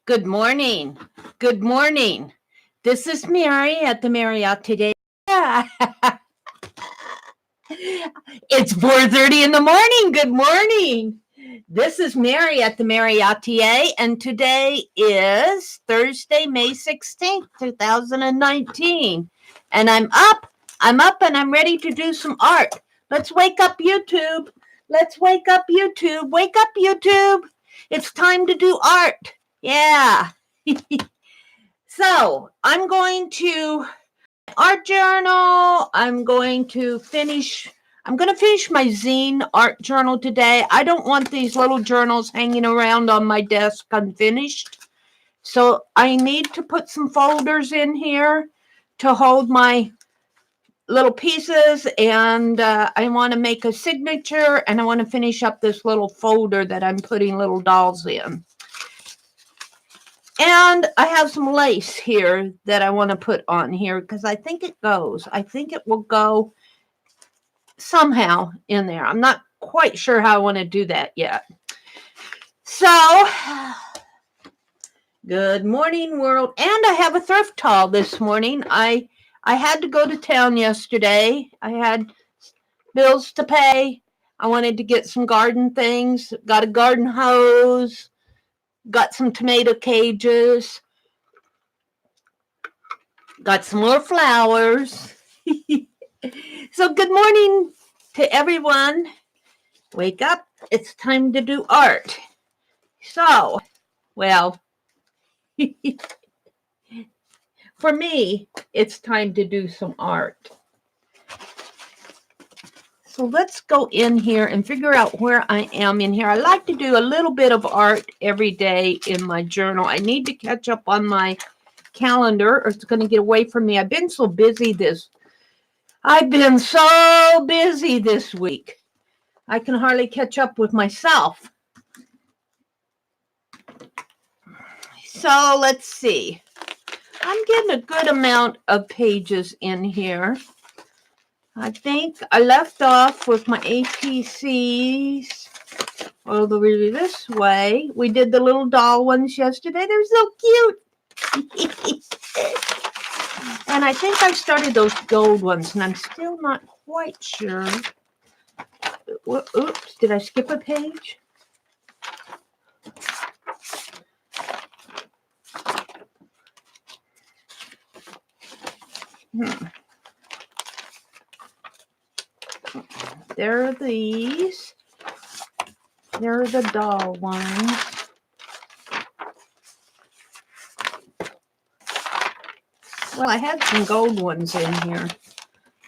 Good morning. Good morning. This is Meri at the.meri.atelier. It's 4:30 in the morning. Good morning. This is Meri at the.meri.atelier, and today is Thursday, May 16th, 2019. And I'm up and I'm ready to do some art. Let's wake up YouTube. Let's wake up YouTube. Wake up YouTube. It's time to do art. Yeah. So I'm going to art journal. I'm going to finish my zine art journal today. I don't want these little journals hanging around on my desk unfinished. So I need to put some folders in here to hold my little pieces, and I want to make a signature, and I want to finish up this little folder that I'm putting little dolls in. And I have some lace here that I want to put on here because I think it goes. I think it will go somehow in there. I'm not quite sure how I want to do that yet. So, good morning, world. And I have a thrift haul this morning. I had to go to town yesterday. I had bills to pay. I wanted to get some garden things. Got a garden hose. Got some tomato cages. Got some more flowers. So good morning to everyone. Wake up. It's time to do art. So, well, for me, it's time to do some art. So let's go in here and figure out where I am in here. I like to do a little bit of art every day in my journal. I need to catch up on my calendar or it's going to get away from me. I've been so busy this week. I can hardly catch up with myself. So let's see. I'm getting a good amount of pages in here. I think I left off with my APCs all the way this way. We did the little doll ones yesterday. They're so cute. And I think I started those gold ones, and I'm still not quite sure. Oops, did I skip a page? There are these. There are the doll ones. Well, I had some gold ones in here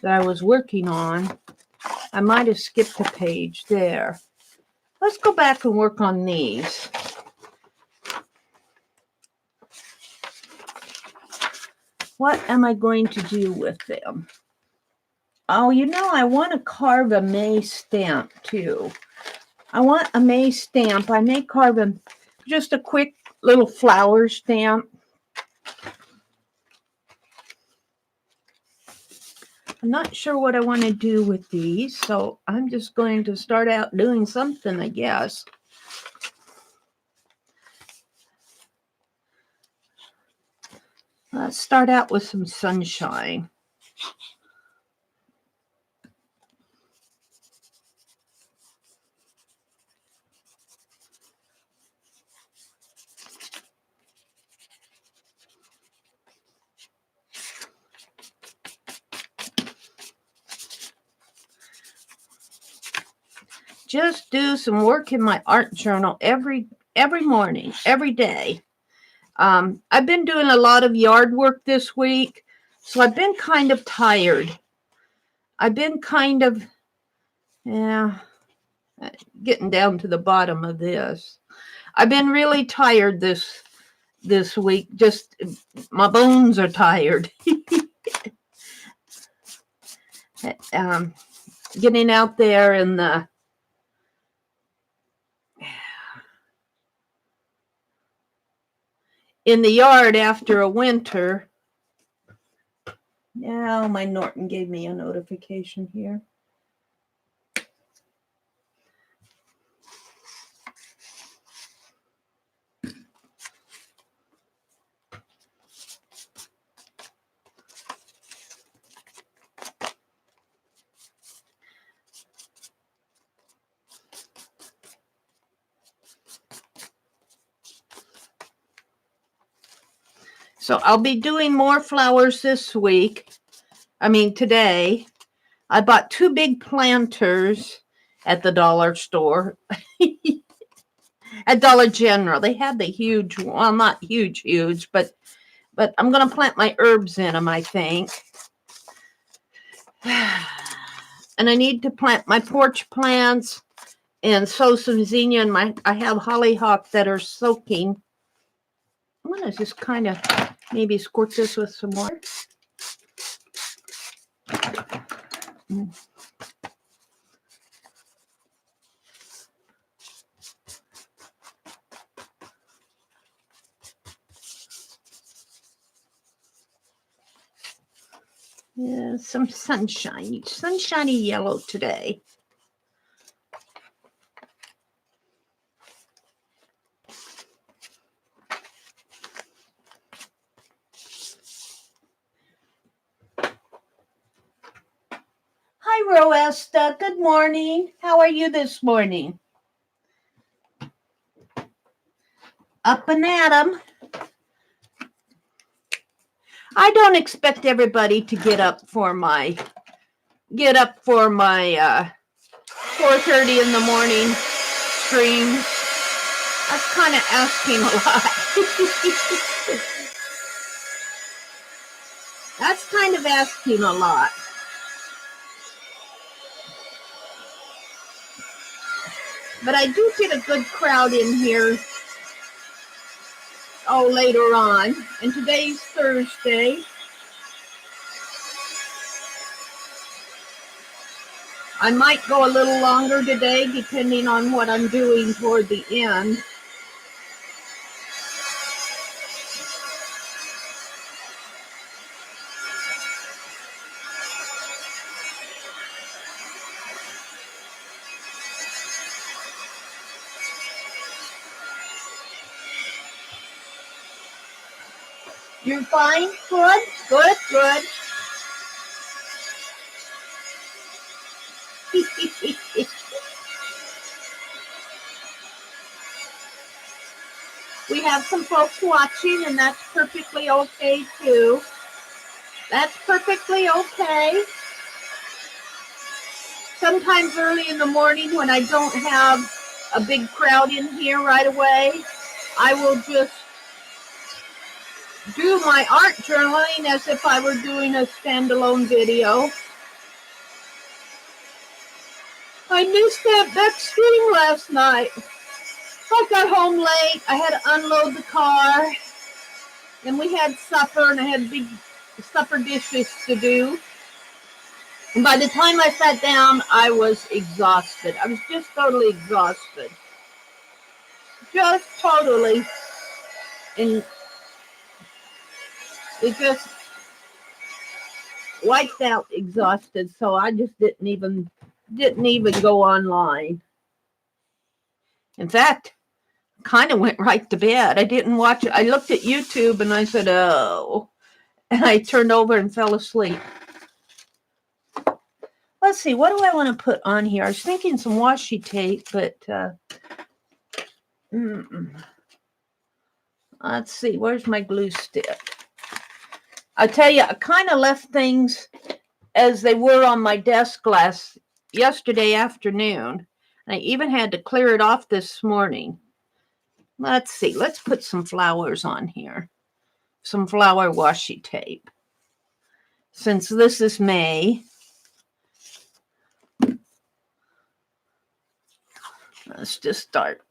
that I was working on. I might have skipped a page there. Let's go back and work on these. What am I going to do with them? Oh, I want to carve a May stamp too. I want a May stamp. I may carve just a quick little flower stamp. I'm not sure what I want to do with these, so I'm just going to start out doing something, I guess. Let's start out with some sunshine. Just do some work in my art journal every morning, every day. I've been doing a lot of yard work this week, so I've been kind of tired. I've been kind of, getting down to the bottom of this. I've been really tired this week. Just my bones are tired. Getting out there in the yard after a winter. Now my Norton gave me a notification here. So I'll be doing more flowers this week. I mean, today. I bought 2 big planters at the dollar store. At Dollar General. They had the huge, well, not huge, but I'm going to plant my herbs in them, I think. And I need to plant my porch plants and sow some zinnia. And I have hollyhock that are soaking. I'm going to just kind of maybe squirt this with some water. Yeah, some sunshiny yellow today. Hi, Roesta. Good morning. How are you this morning? Up and at 'em. I don't expect everybody to get up for my 4:30 in the morning streams. That's kind of asking a lot. That's kind of asking a lot. But I do get a good crowd in here later on. And today's Thursday. I might go a little longer today, depending on what I'm doing toward the end. You're fine? Good? Good, good. We have some folks watching, and that's perfectly okay, too. That's perfectly okay. Sometimes early in the morning when I don't have a big crowd in here right away, I will just do my art journaling as if I were doing a standalone video. I missed that stream last night. I got home late. I had to unload the car. And we had supper, and I had big supper dishes to do. And by the time I sat down, I was exhausted. I was just totally exhausted. Just totally. And it just wiped out exhausted. So I just didn't even go online. In fact, kind of went right to bed. I didn't watch it. I looked at YouTube and I said, oh, and I turned over and fell asleep. Let's see, what do I want to put on here? I was thinking some washi tape, but let's see, where's my glue stick? I tell you, I kind of left things as they were on my desk yesterday afternoon. I even had to clear it off this morning. Let's see. Let's put some flowers on here. Some flower washi tape. Since this is May, let's just start.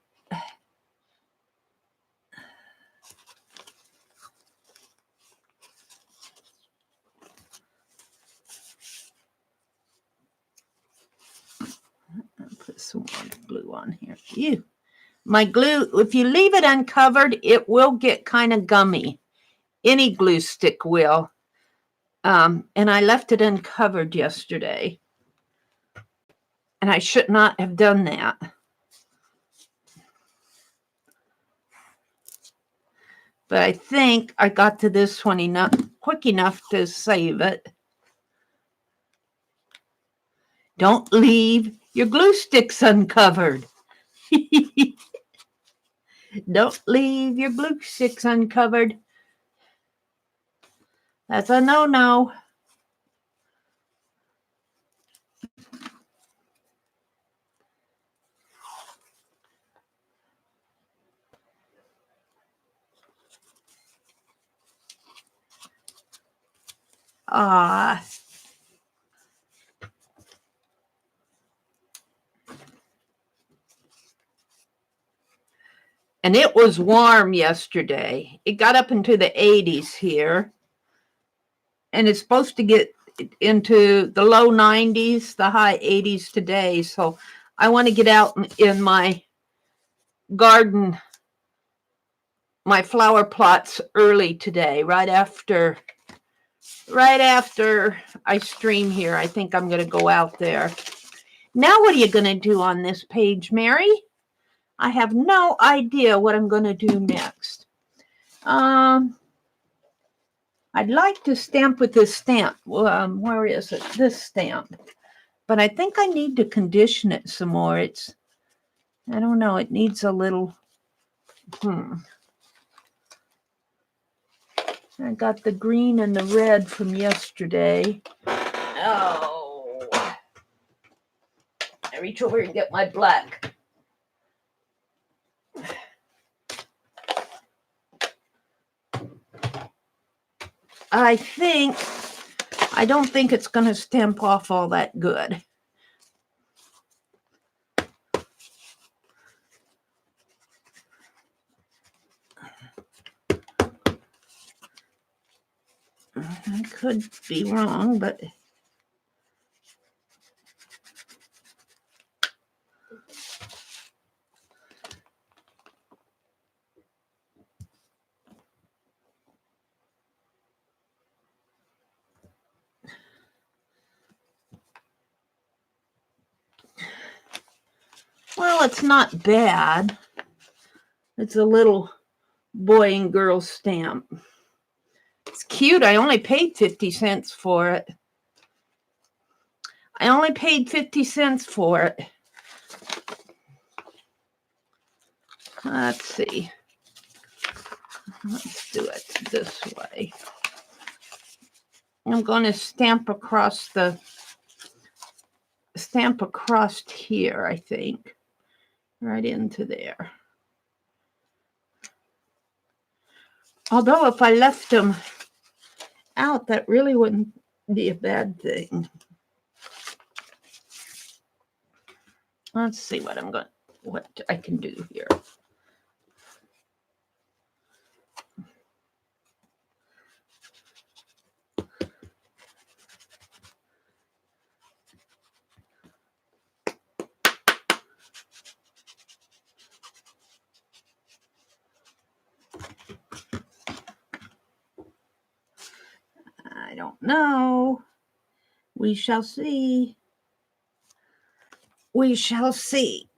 I'll put some more glue on here. Ew. My glue, if you leave it uncovered, it will get kind of gummy. Any glue stick will. And I left it uncovered yesterday. And I should not have done that. But I think I got to this one quick enough to save it. Don't leave your glue sticks uncovered. Don't leave your glue sticks uncovered. That's a no-no. Ah. And it was warm yesterday. It got up into the 80s here. And it's supposed to get into the low 90s, the high 80s today. So I want to get out in my garden, my flower plots early today, right after I stream here. I think I'm going to go out there. Now, what are you going to do on this page, Meri? I have no idea what I'm going to do next. I'd like to stamp with this stamp. Where is it? This stamp. But I think I need to condition it some more. I don't know. It needs a little. I got the green and the red from yesterday. Oh. I reach over and get my black. I don't think it's going to stamp off all that good. I could be wrong, but well, it's not bad. It's a little boy and girl stamp. It's cute. I only paid 50 cents for it. Let's see. Let's do it this way. I'm going to stamp across here, I think. Right into there. Although if I left them out, that really wouldn't be a bad thing. Let's see what I can do here. I don't know. We shall see. We shall see.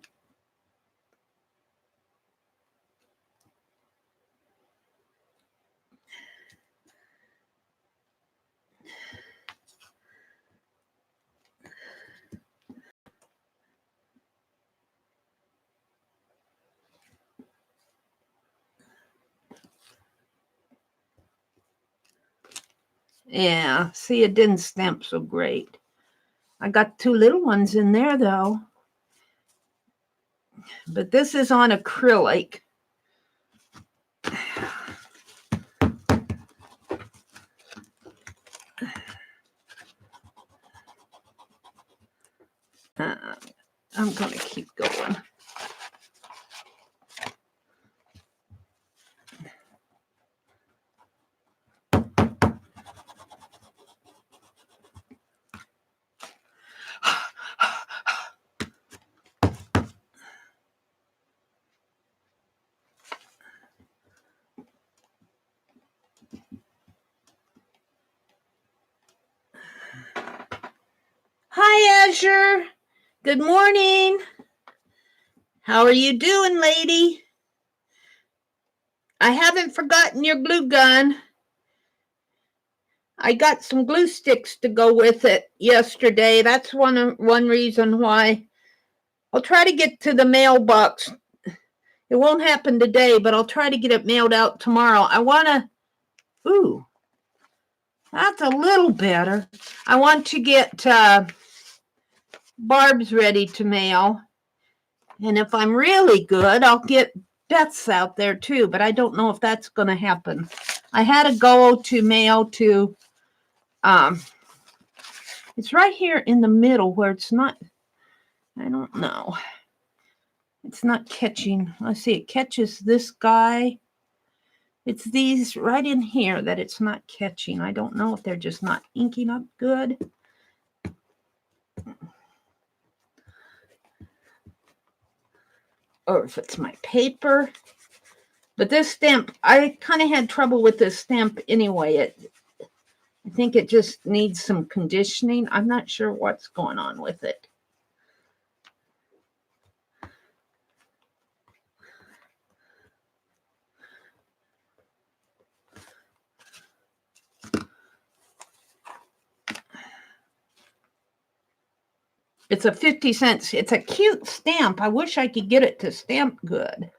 Yeah, see, it didn't stamp so great. I got two little ones in there, though. But this is on acrylic. I'm going to keep going. Hi, Azure. Good morning. How are you doing, lady? I haven't forgotten your glue gun. I got some glue sticks to go with it yesterday. That's one reason why. I'll try to get to the mailbox. It won't happen today, but I'll try to get it mailed out tomorrow. I want to... Ooh. That's a little better. I want to get Barb's ready to mail. And if I'm really good, I'll get Beth's out there too. But I don't know if that's going to happen. I had to go to mail to, it's right here in the middle where it's not, I don't know. It's not catching. Let's see, it catches this guy. It's these right in here that it's not catching. I don't know if they're just not inking up good. Or if it's my paper. But this stamp, I kind of had trouble with this stamp anyway. I think it just needs some conditioning. I'm not sure what's going on with it. It's a 50 cents. It's a cute stamp. I wish I could get it to stamp good.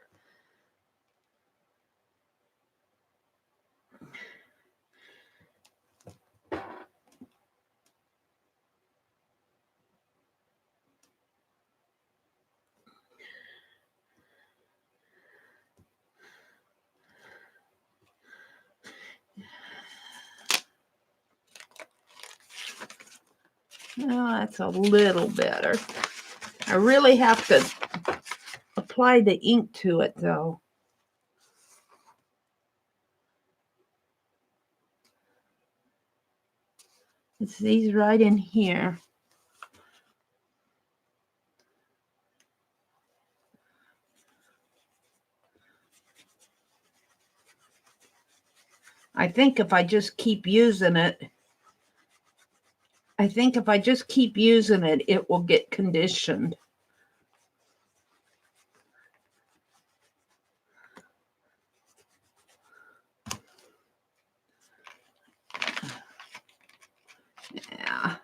Oh, that's a little better. I really have to apply the ink to it, though. It's these right in here. I think if I just keep using it, it will get conditioned. Yeah.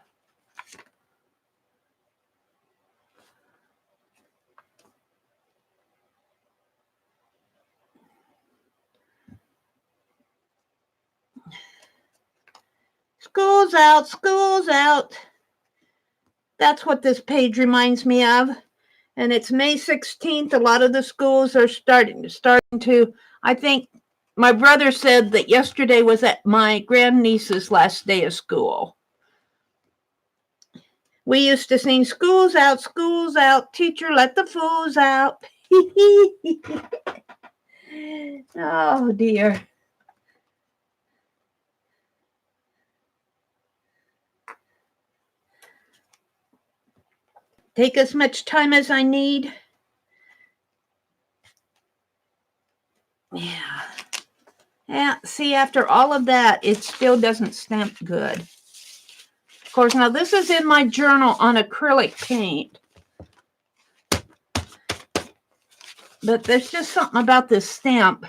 School's out, school's out. That's what this page reminds me of. And it's May 16th. A lot of the schools are starting to, I think my brother said that yesterday was at my grandniece's last day of school. We used to sing, school's out, teacher let the fools out. Oh, dear. Take as much time as I need. Yeah. Yeah, see, after all of that, it still doesn't stamp good. Of course, now this is in my journal on acrylic paint. But there's just something about this stamp.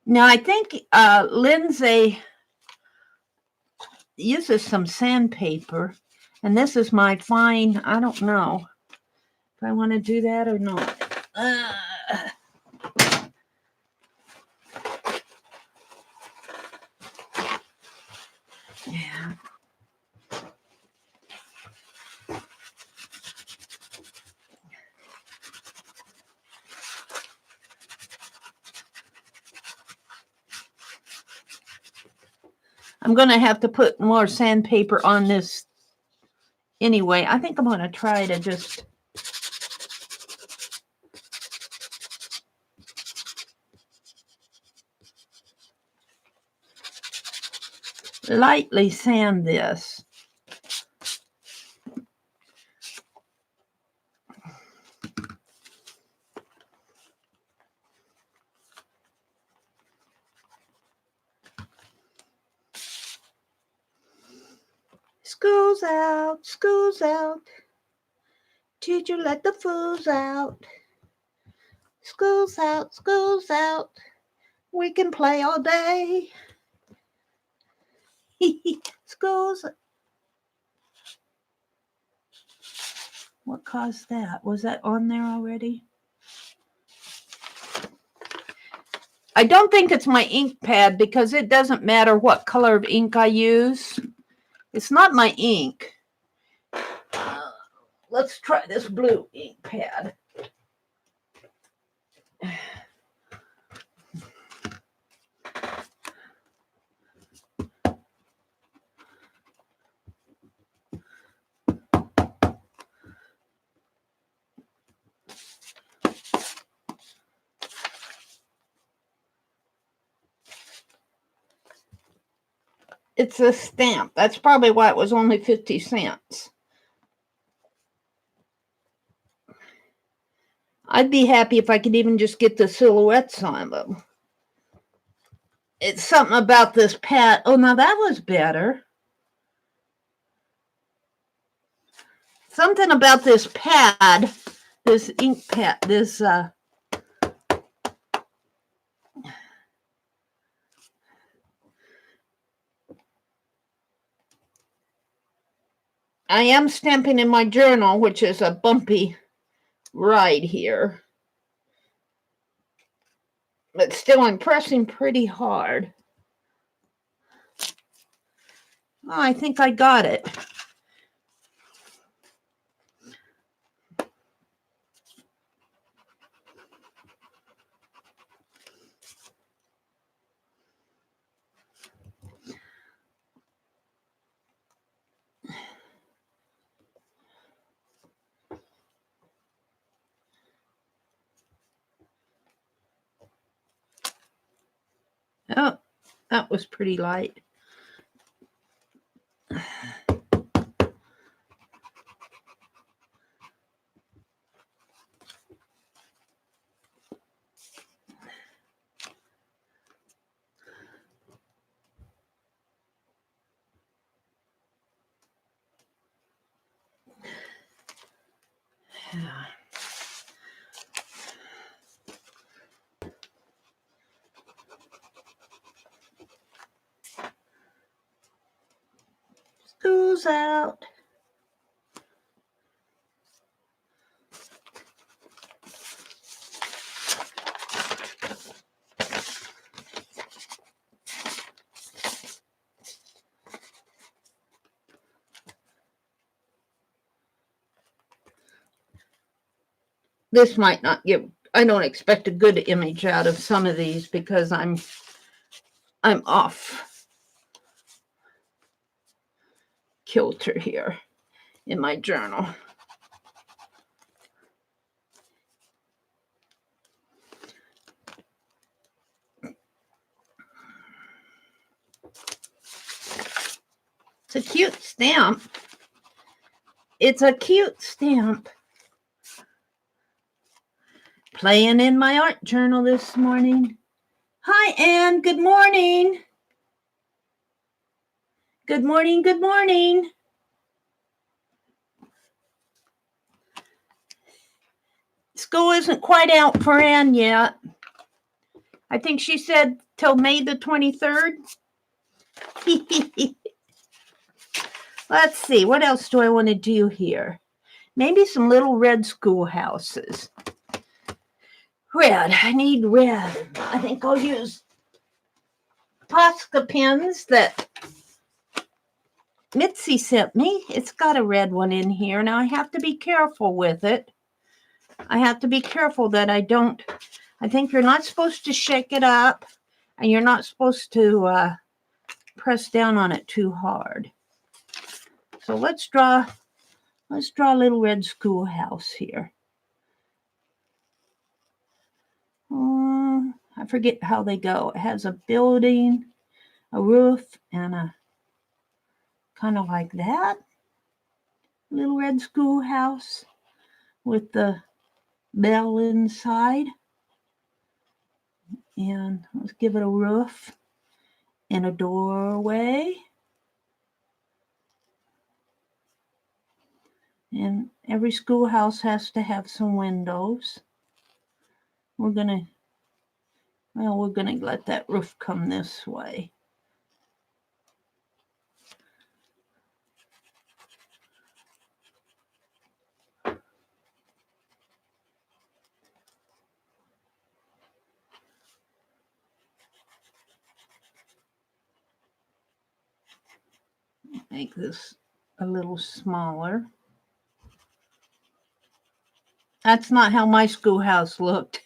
Now, I think Lindsay uses some sandpaper. And this is my fine, I don't know if I want to do that or not. Yeah. I'm going to have to put more sandpaper on this anyway. I think I'm going to try to just lightly sand this. School's out, school's out. Teacher let the fools out. School's out, school's out. We can play all day. School's. What caused that? Was that on there already? I don't think it's my ink pad because it doesn't matter what color of ink I use. It's not my ink. Let's try this blue ink pad. It's a stamp. That's probably why it was only 50 cents. I'd be happy if I could even just get the silhouettes on them. It's something about this pad. Oh, now that was better. Something about this pad, this ink pad, this I am stamping in my journal, which is a bumpy ride here. But still, I'm pressing pretty hard. Oh, I think I got it. Oh, that was pretty light. School's out. This might not give, I don't expect a good image out of some of these because I'm off kilter here in my journal. It's a cute stamp. It's a cute stamp. Playing in my art journal this morning. Hi, Anne. Good morning. Good morning. Good morning. School isn't quite out for Anne yet. I think she said till May the 23rd. Let's see. What else do I want to do here? Maybe some little red schoolhouses. Red. I need red. I think I'll use Posca pens that Mitzi sent me. It's got a red one in here. Now I have to be careful with it. I have to be careful that I don't. I think you're not supposed to shake it up, and you're not supposed to press down on it too hard. So let's draw a little red schoolhouse here. I forget how they go. It has a building, a roof, and a kind of like that. Little red schoolhouse with the bell inside. And let's give it a roof and a doorway. And every schoolhouse has to have some windows. We're gonna let that roof come this way. Make this a little smaller. That's not how my schoolhouse looked.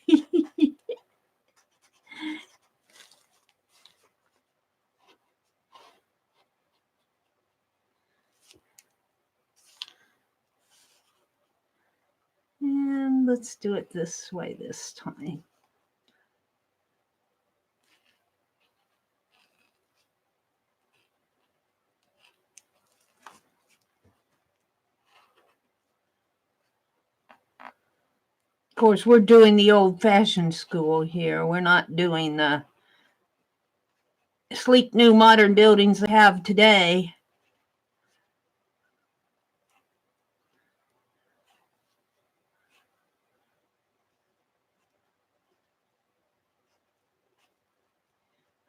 And let's do it this way this time. Of course, we're doing the old-fashioned school here. We're not doing the sleek new modern buildings they have today.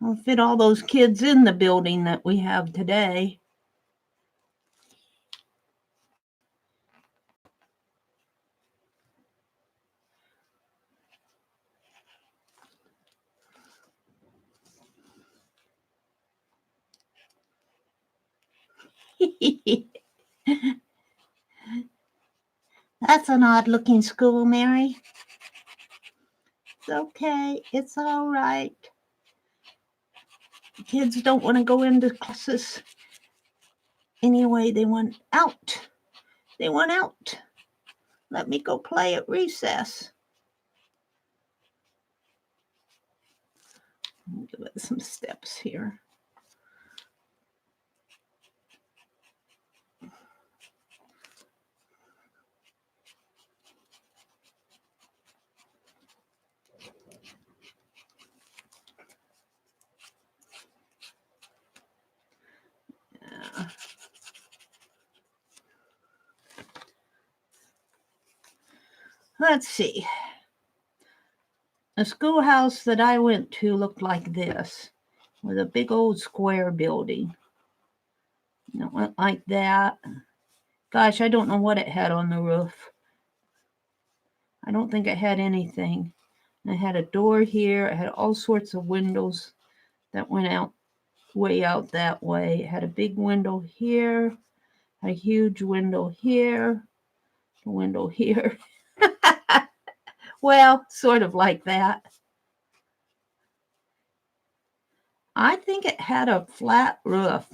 I'll fit all those kids in the building that we have today. That's an odd-looking school, Meri. It's okay. It's all right. The kids don't want to go into classes. Anyway, they want out. They want out. Let me go play at recess. Give it some steps here. Let's see. The schoolhouse that I went to looked like this, with a big old square building. It went like that. Gosh, I don't know what it had on the roof. I don't think it had anything. And it had a door here. It had all sorts of windows that went out way out that way. It had a big window here, a huge window here, a window here. Well, sort of like that. I think it had a flat roof.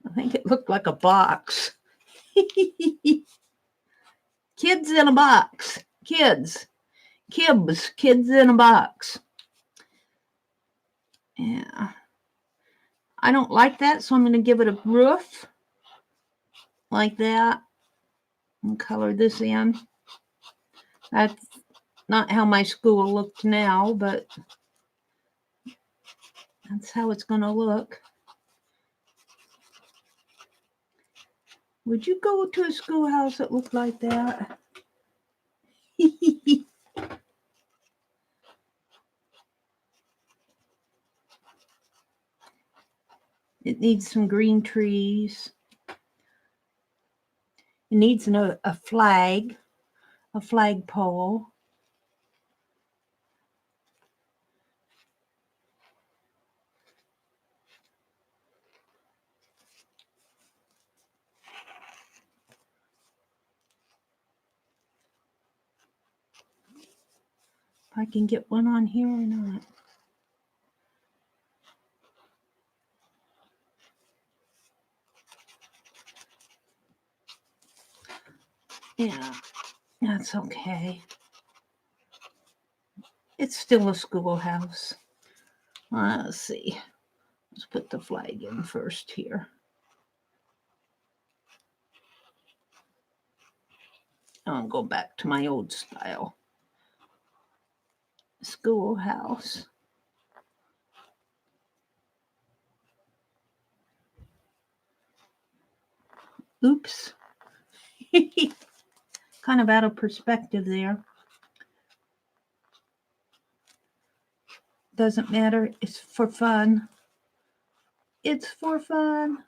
I think it looked like a box. Kids in a box. Kids. Kids in a box. Yeah. I don't like that, so I'm going to give it a roof like that and color this in. That's not how my school looked now, but that's how it's going to look. Would you go to a schoolhouse that looked like that? It needs some green trees. It needs a flagpole. If I can get one on here or not. Yeah, that's okay. It's still a schoolhouse. Let's see. Let's put the flag in first here. I'll go back to my old style. Schoolhouse. Oops. Kind of out of perspective there. Doesn't matter. It's for fun. It's for fun.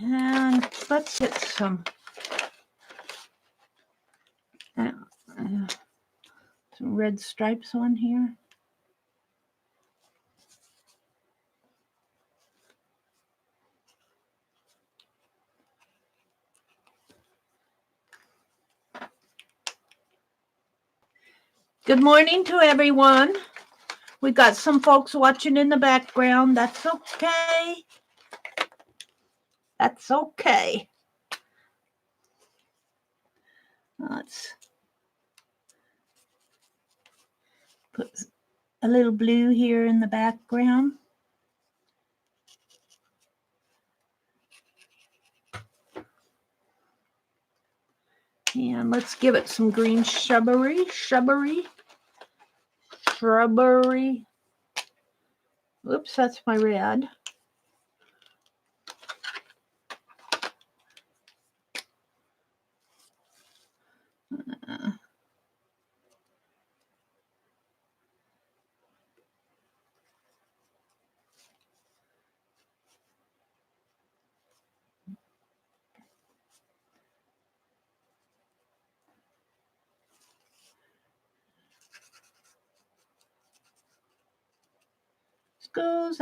And let's get some red stripes on here. Good morning to everyone. We got some folks watching in the background. That's okay. That's okay. Let's put a little blue here in the background. And let's give it some green shrubbery. Oops, that's my red. School's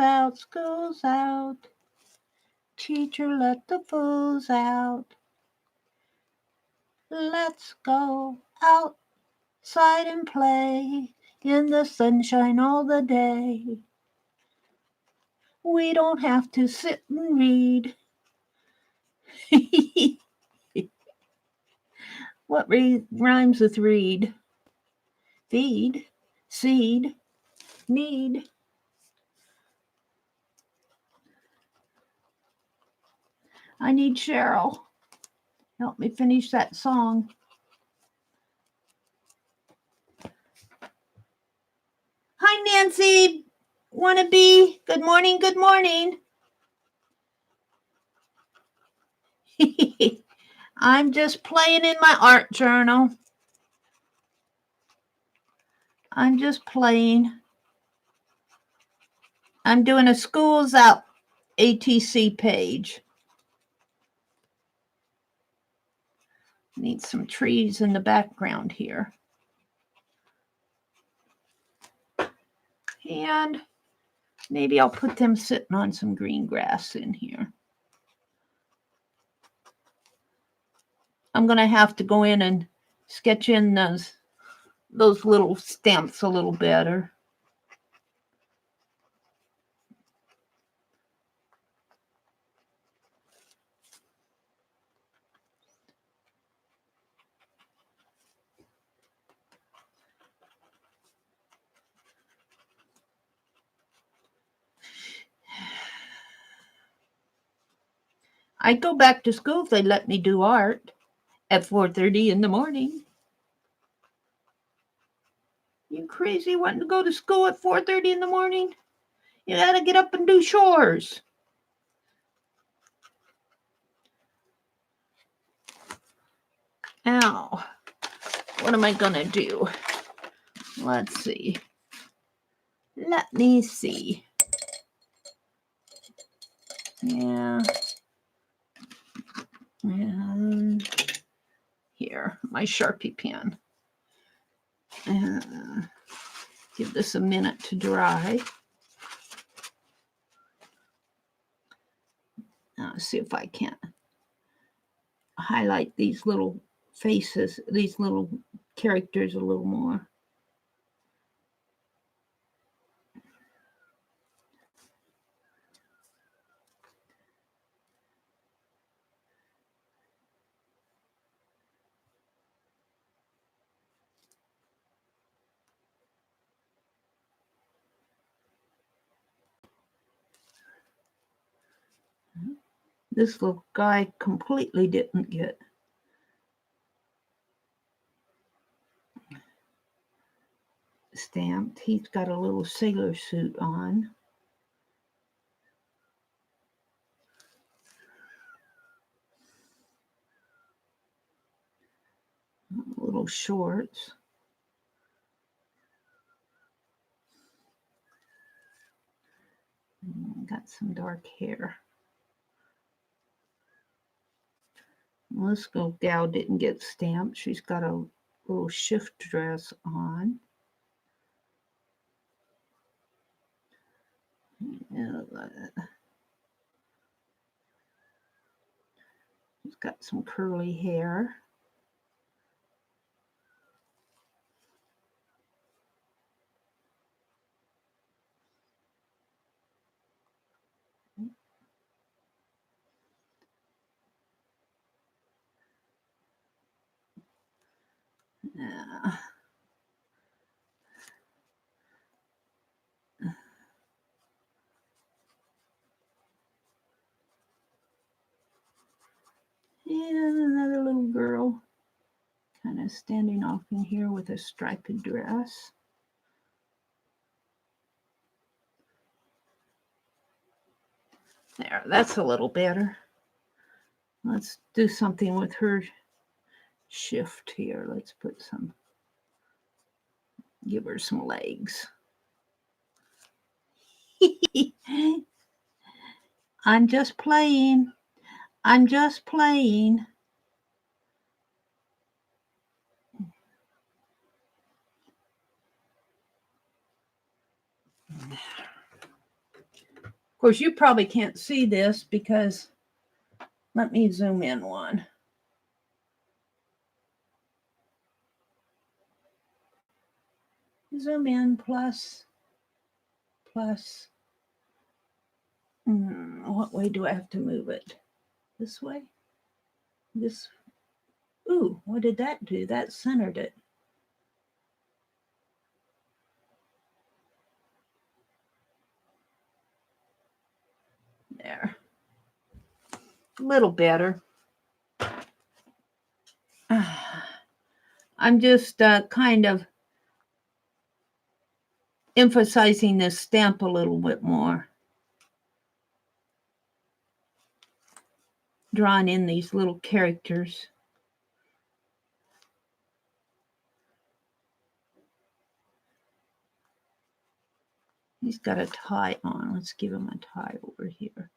out. Teacher, let the fools out. Let's go outside and play in the sunshine all the day. We don't have to sit and read. What rhymes with read? Feed, seed, need. I need Cheryl. Help me finish that song. Hi, Nancy. Wannabe. Good morning. Good morning. I'm just playing in my art journal. I'm just playing. I'm doing a School's Out ATC page. Need some trees in the background here. And maybe I'll put them sitting on some green grass in here. I'm going to have to go in and sketch in those little stamps a little better. I'd go back to school if they let me do art at 4:30 in the morning. You crazy wanting to go to school at 4:30 in the morning? You gotta get up and do chores. Ow. What am I gonna do? Let's see. Let me see. Yeah. And here, my Sharpie pen. Give this a minute to dry. See if I can highlight these little faces, these little characters a little more. This little guy completely didn't get stamped. He's got a little sailor suit on. Little shorts. Got some dark hair. This little gal didn't get stamped. She's got a little shift dress on. She's got some curly hair. Yeah. And another little girl kind of standing off in here with a striped dress. There, that's a little better. Let's do something with her shift here. Let's put some, give her some legs. I'm just playing. I'm just playing. Of course, you probably can't see this because, let me zoom in one. Zoom in plus. What way do I have to move it? This way? This. Ooh, what did that do? That centered it. There. A little better. I'm just kind of emphasizing this stamp a little bit more. Drawing in these little characters. He's got a tie on. Let's give him a tie over here.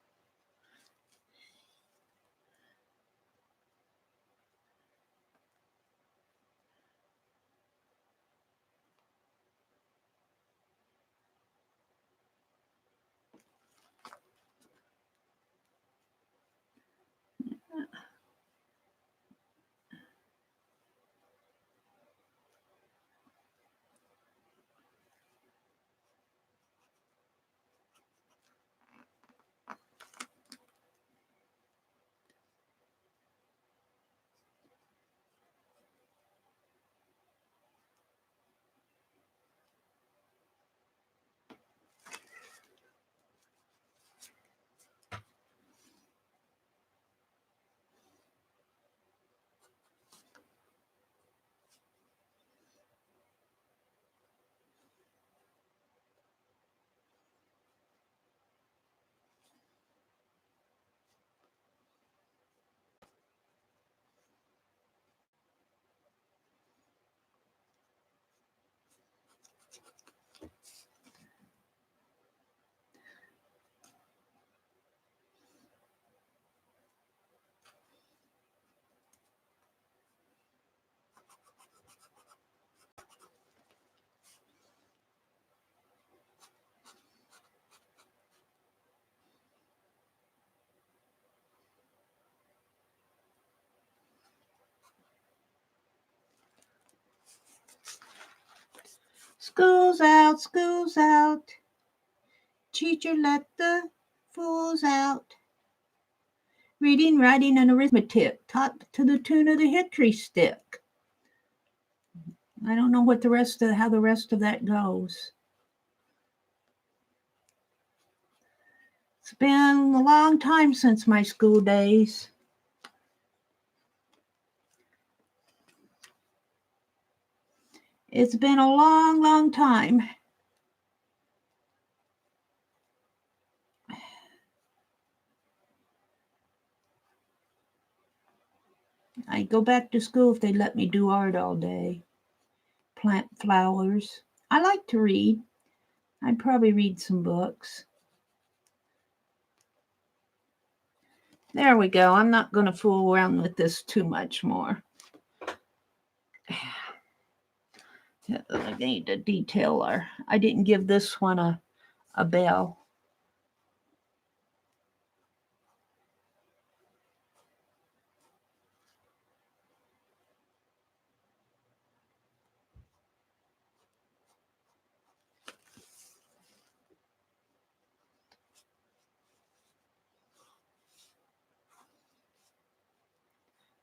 School's out, school's out. Teacher let the fools out. Reading, writing, and arithmetic taught to the tune of the hickory stick. I don't know what how the rest of that goes. It's been a long time since my school days. It's been a long, long time. I'd go back to school if they let me do art all day. Plant flowers. I like to read. I'd probably read some books. There we go. I'm not going to fool around with this too much more. I need a detailer. I didn't give this one a bell.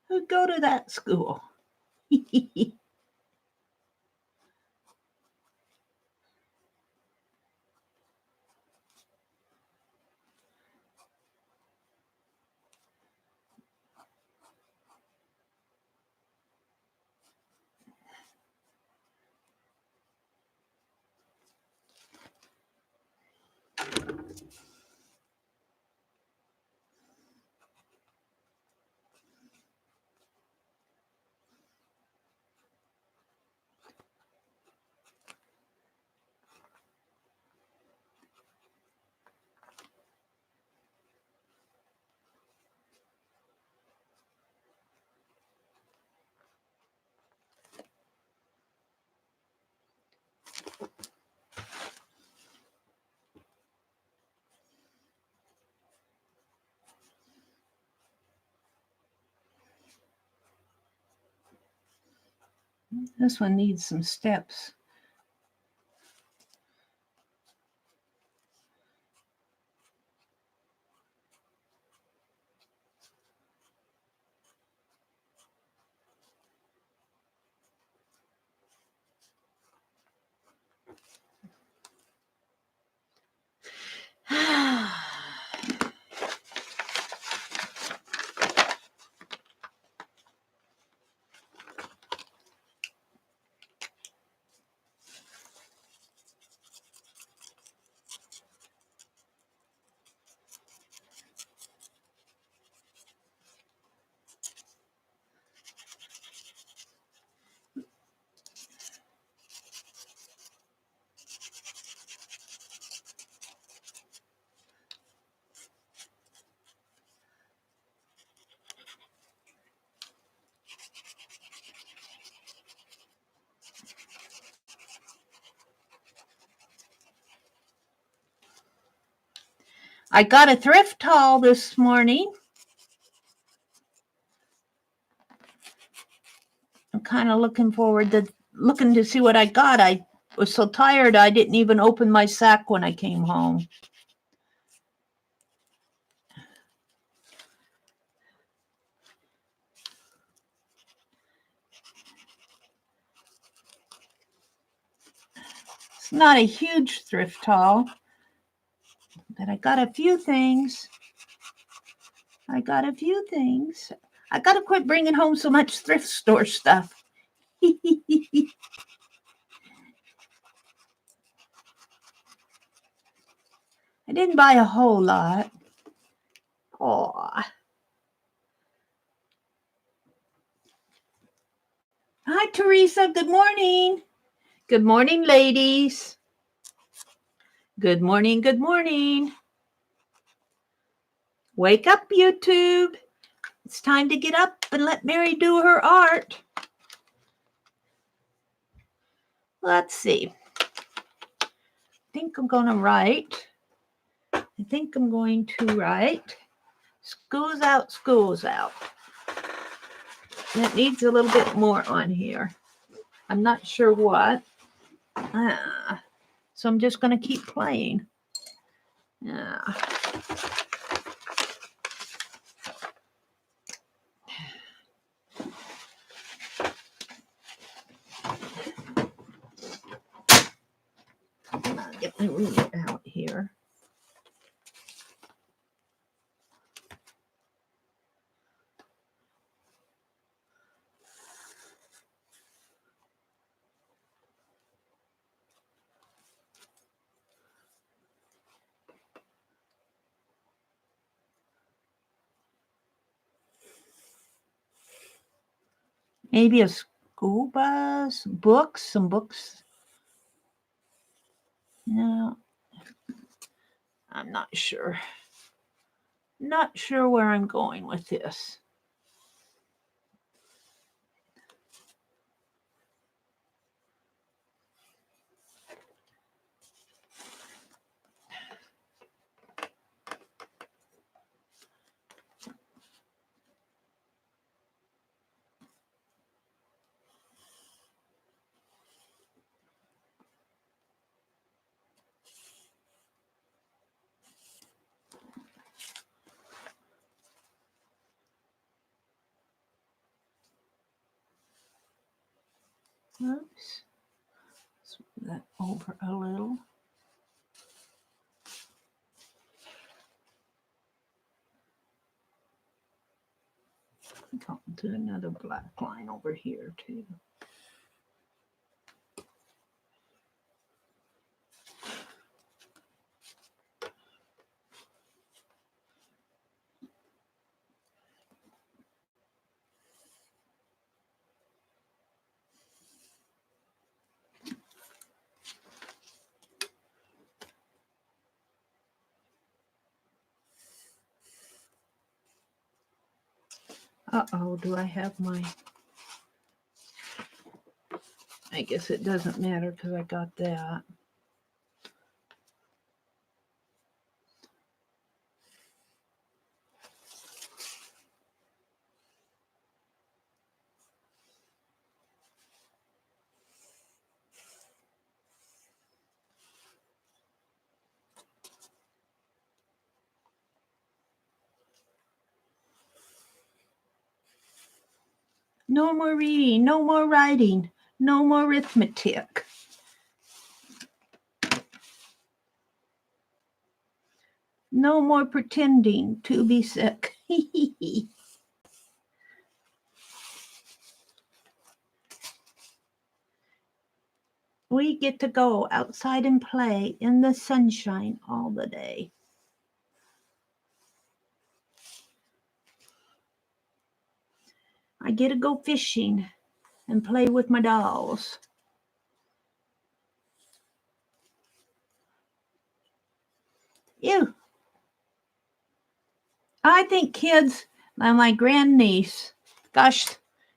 Who'd go to that school? This one needs some steps. I got a thrift haul this morning. I'm kind of looking to see what I got. I was so tired I didn't even open my sack when I came home. It's not a huge thrift haul, but I got a few things. I got to quit bringing home so much thrift store stuff. I didn't buy a whole lot. Aw. Hi, Teresa. Good morning. Good morning, ladies. Good morning. Good morning. Wake up, YouTube. It's time to get up and let Meri do her art. Let's see. I think I'm going to write. School's out, school's out. And it needs a little bit more on here. I'm not sure what. So I'm just going to keep playing. Get my ruler out here. Maybe a school bus, some books. No, I'm not sure. Not sure where I'm going with this. Oops. Let's move that over a little. I'll do another black line over here too. Uh-oh, do I have my... I guess it doesn't matter because I got that. No more reading, no more writing, no more arithmetic. No more pretending to be sick. We get to go outside and play in the sunshine all the day. I get to go fishing and play with my dolls. Ew. I think kids, my grandniece, gosh,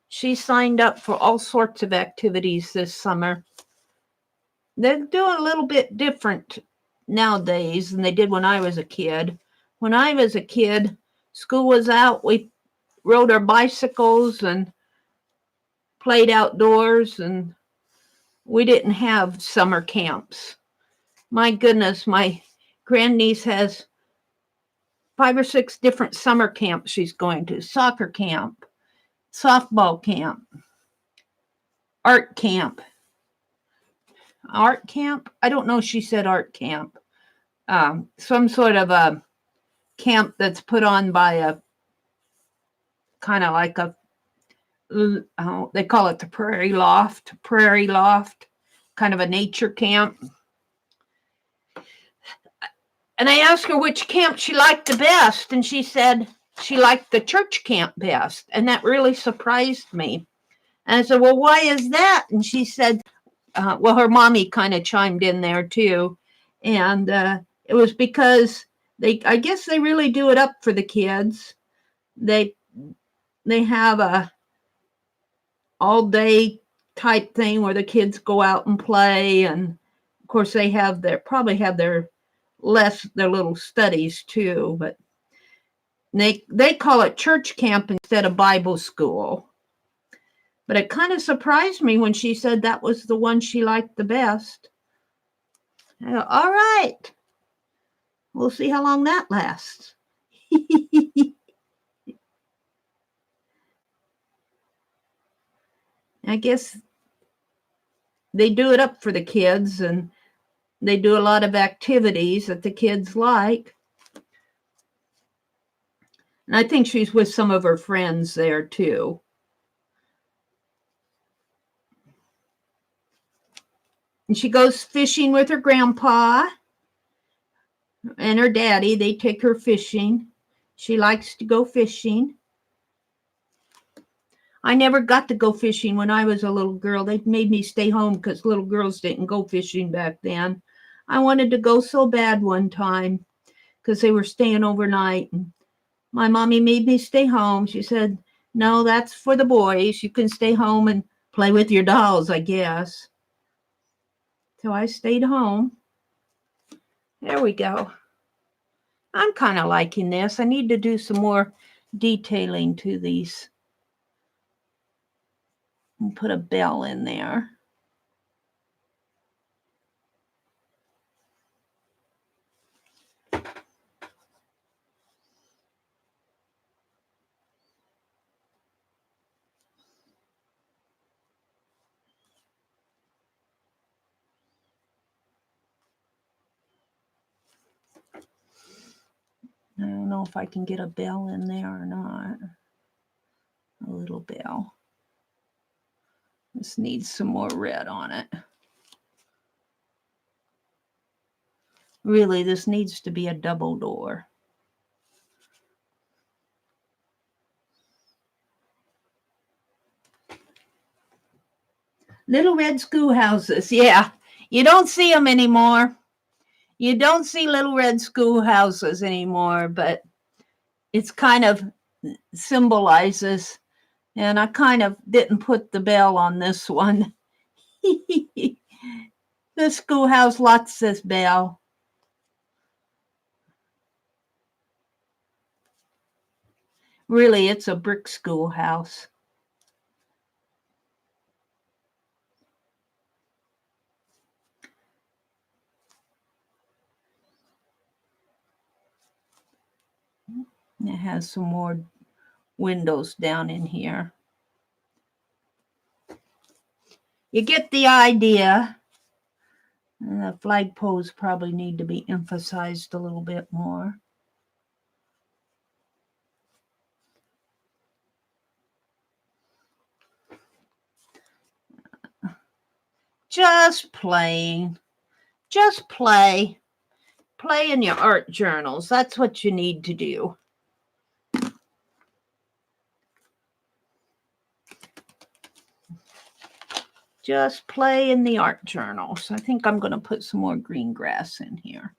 she signed up for all sorts of activities this summer. They're doing a little bit different nowadays than they did when I was a kid. When I was a kid, school was out, we rode our bicycles and played outdoors, and we didn't have summer camps. My goodness, my grandniece has 5 or 6 different summer camps she's going to. Soccer camp, softball camp, art camp. Art camp? I don't know, she said art camp. Some sort of a camp that's put on by a kind of like a, they call it the prairie loft, kind of a nature camp. And I asked her which camp she liked the best, and she said she liked the church camp best, and that really surprised me. And I said, well, why is that? And she said, well, her mommy kind of chimed in there too, and it was because I guess they really do it up for the kids. They have a all day type thing where the kids go out and play, and of course they probably have their little studies too, but they call it church camp instead of Bible school. But it kind of surprised me when she said that was the one she liked the best. I go, all right, we'll see how long that lasts. I guess they do it up for the kids, and they do a lot of activities that the kids like. And I think she's with some of her friends there too. And she goes fishing with her grandpa and her daddy. They take her fishing. She likes to go fishing. I never got to go fishing when I was a little girl. They made me stay home because little girls didn't go fishing back then. I wanted to go so bad one time because they were staying overnight. And My mommy made me stay home. She said, no, that's for the boys. You can stay home and play with your dolls, I guess. So I stayed home. There we go. I'm kind of liking this. I need to do some more detailing to these. And put a bell in there. I don't know if I can get a bell in there or not. A little bell. This needs some more red on it. Really, this needs to be a double door. Little red schoolhouses. Yeah, you don't see them anymore. You don't see little red schoolhouses anymore, but it's kind of symbolizes. And I kind of didn't put the bell on this one. The schoolhouse lot says bell. Really, it's a brick schoolhouse. It has some more windows down in here. You get the idea. And the flagpoles probably need to be emphasized a little bit more. Just playing. Just play. Play in your art journals. That's what you need to do. Just play in the art journals. I think I'm going to put some more green grass in here.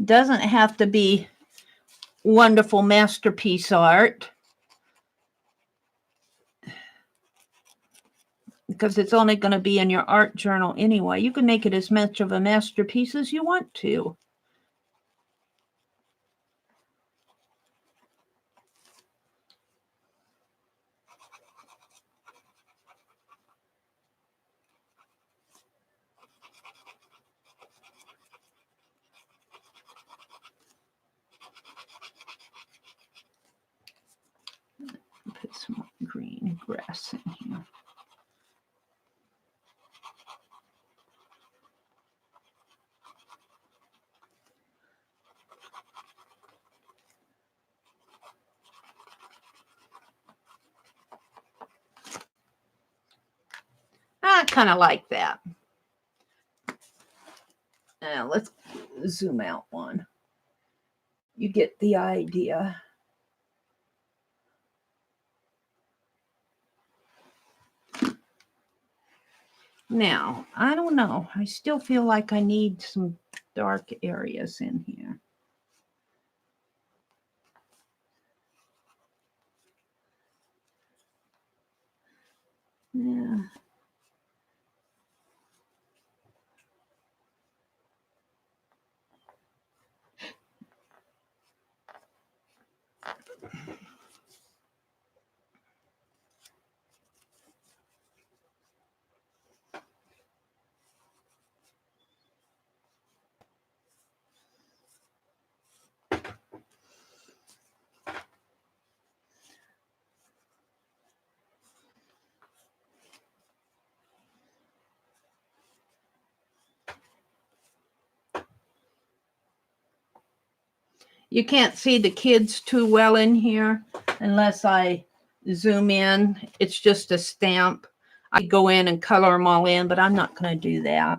Doesn't have to be wonderful masterpiece art, because it's only going to be in your art journal anyway. You can make it as much of a masterpiece as you want to. Put some green grass in here. I kind of like that. Now let's zoom out one. You get the idea. Now, I don't know. I still feel like I need some dark areas in here. Yeah. You can't see the kids too well in here unless I zoom in. It's just a stamp. I go in and color them all in, but I'm not going to do that.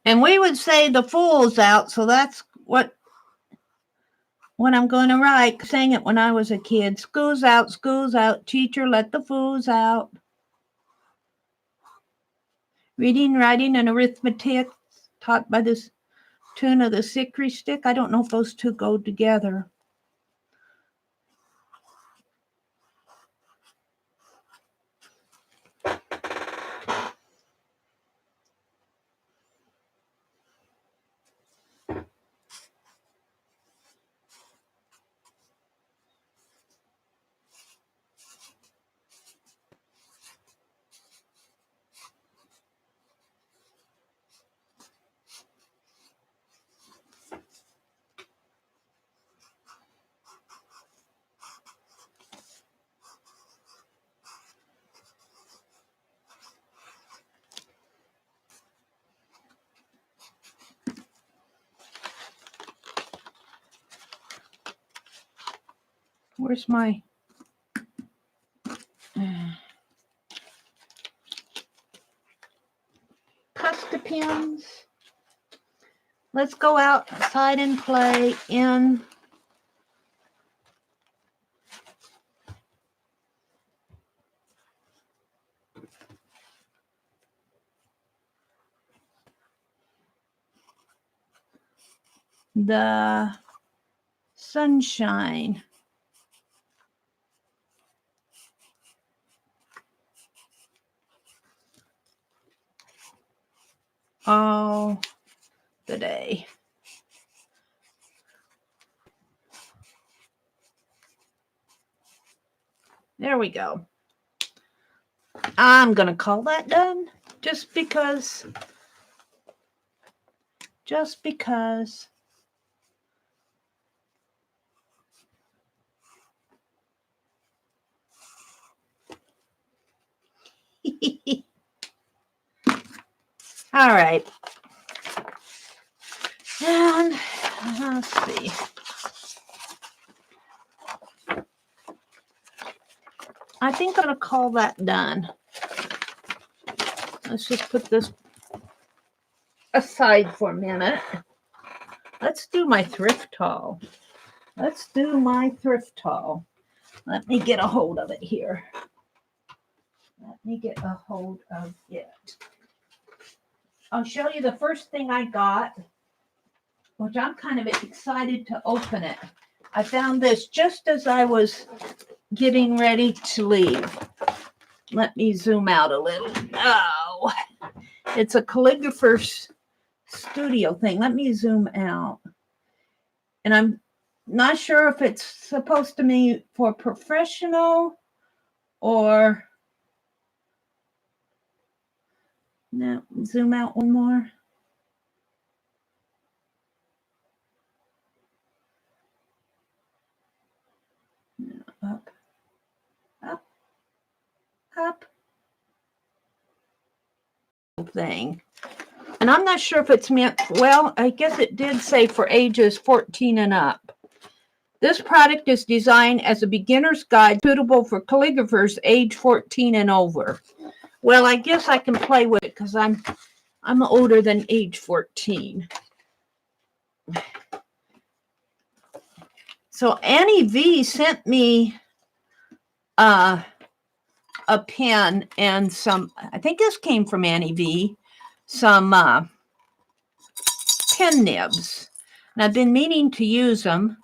And we would say the fool's out, so that's what I'm going to write. Sang it when I was a kid. School's out, teacher, let the fools out. Reading, writing, and arithmetic taught by this tune of the hickory stick. I don't know if those two go together. Where's my pasta pins? Let's go outside and play in the sunshine. All the day. There we go. I'm going to call that done just because. All right. And let's see. I think I'm going to call that done. Let's just put this aside for a minute. Let's do my thrift haul. Let me get a hold of it here. I'll show you the first thing I got, which I'm kind of excited to open it. I found this just as I was getting ready to leave. Let me zoom out a little. Oh, it's a calligrapher's studio thing. Let me zoom out. And I'm not sure if it's supposed to be for professional or... No, zoom out one more. No, up. Thing. And I'm not sure if it's meant, well, I guess it did say for ages 14 and up. This product is designed as a beginner's guide suitable for calligraphers age 14 and over. Well, I guess I can play with it because I'm older than age 14. So Annie V sent me a pen and some, I think this came from Annie V, some pen nibs. And I've been meaning to use them.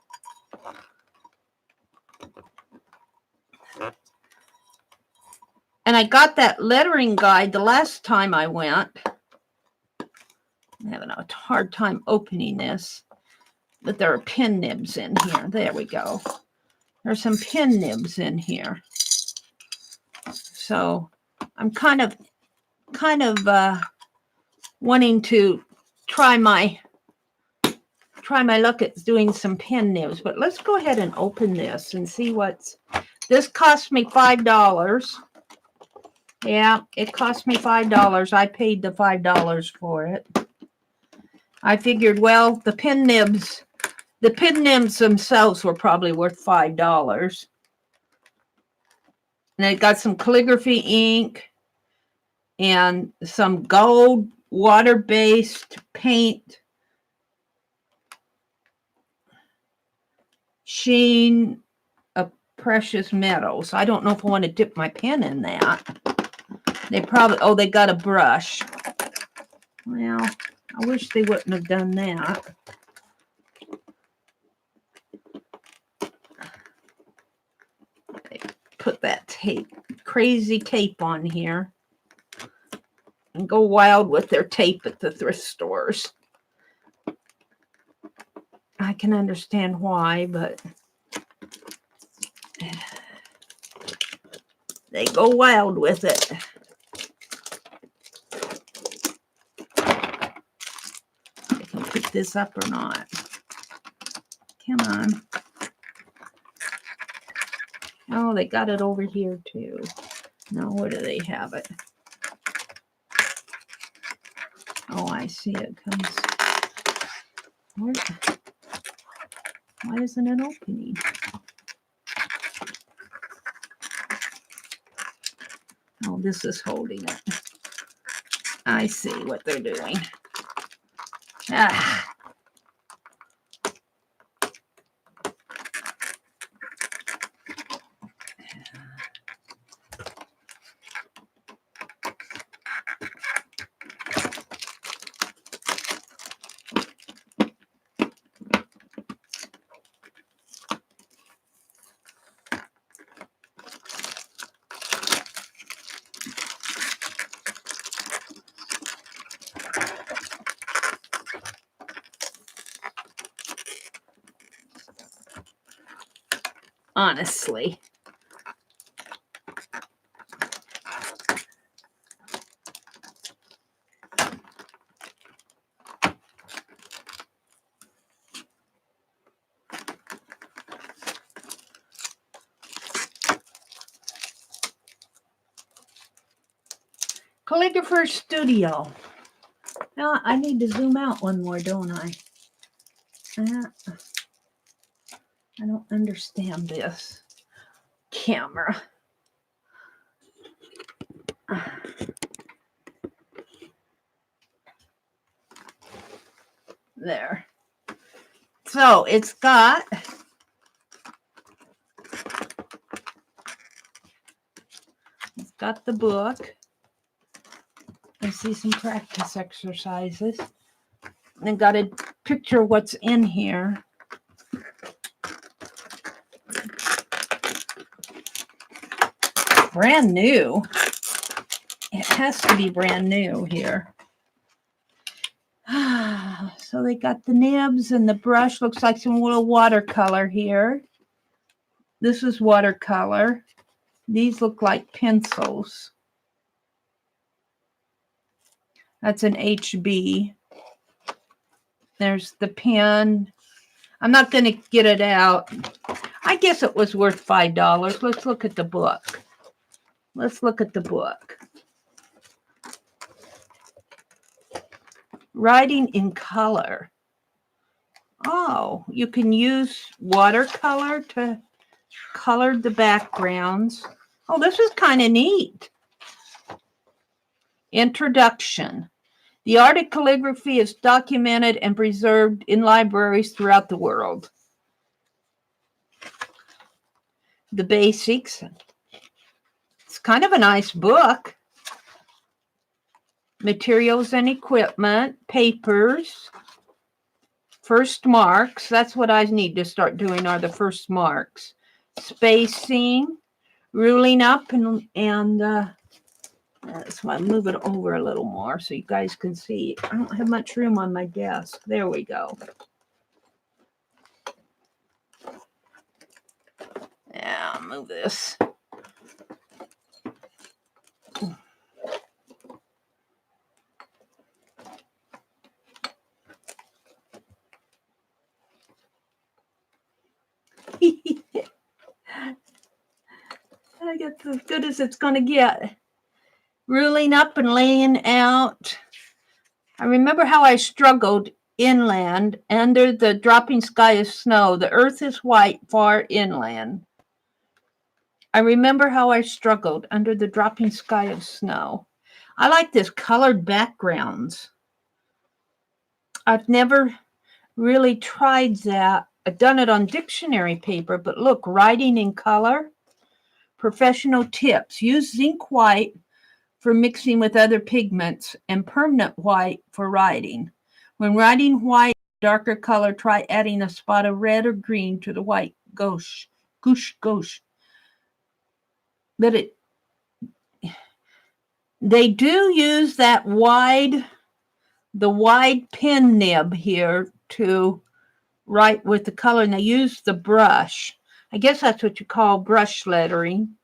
And I got that lettering guide the last time I went. I'm having a hard time opening this. But there are pen nibs in here. There we go. There's some pen nibs in here. So I'm kind of wanting to try my luck at doing some pen nibs. But let's go ahead and open this and see what's... This cost me $5. Yeah, it cost me $5. I paid the $5 for it. I figured, well, the pen nibs themselves were probably worth $5. And it got some calligraphy ink and some gold water-based paint sheen of precious metals. I don't know if I want to dip my pen in that. They probably, oh, they got a brush. Well, I wish they wouldn't have done that. They put that tape, crazy tape on here. And go wild with their tape at the thrift stores. I can understand why, but they go wild with it. I can pick this up or not. Come on. Oh, they got it over here too. No, where do they have it? Oh, I see it comes. Why isn't it opening? Oh, this is holding it. I see what they're doing. Ah. Honestly. Calligrapher Studio. Now I need to zoom out one more, don't I? I don't understand this camera. There. So it's got the book. I see some practice exercises. And got a picture of what's in here. Brand new. It has to be brand new here. So they got the nibs and the brush. Looks like some little watercolor here. This is watercolor. These look like pencils. That's an HB. There's the pen. I'm not going to get it out. I guess it was worth $5. Let's look at the book. Let's look at the book. Writing in color. Oh, you can use watercolor to color the backgrounds. Oh, this is kind of neat. Introduction. The art of calligraphy is documented and preserved in libraries throughout the world. The basics. It's kind of a nice book. Materials and equipment, papers, first marks. That's what I need to start doing are the first marks. Spacing, ruling up, and that's why I move it over a little more so you guys can see. I don't have much room on my desk. There we go. Yeah, I'll move this. I get as good as it's going to get. Ruling up and laying out. I remember how I struggled inland under the dropping sky of snow. The earth is white far inland. I remember how I struggled under the dropping sky of snow. I like this colored backgrounds. I've never really tried that. I've done it on dictionary paper, but look, writing in color. Professional tips. Use zinc white for mixing with other pigments and permanent white for writing. When writing white, darker color, try adding a spot of red or green to the white gouache. But they do use that the wide pen nib here to write with the color, and they use the brush. I guess that's what you call brush lettering.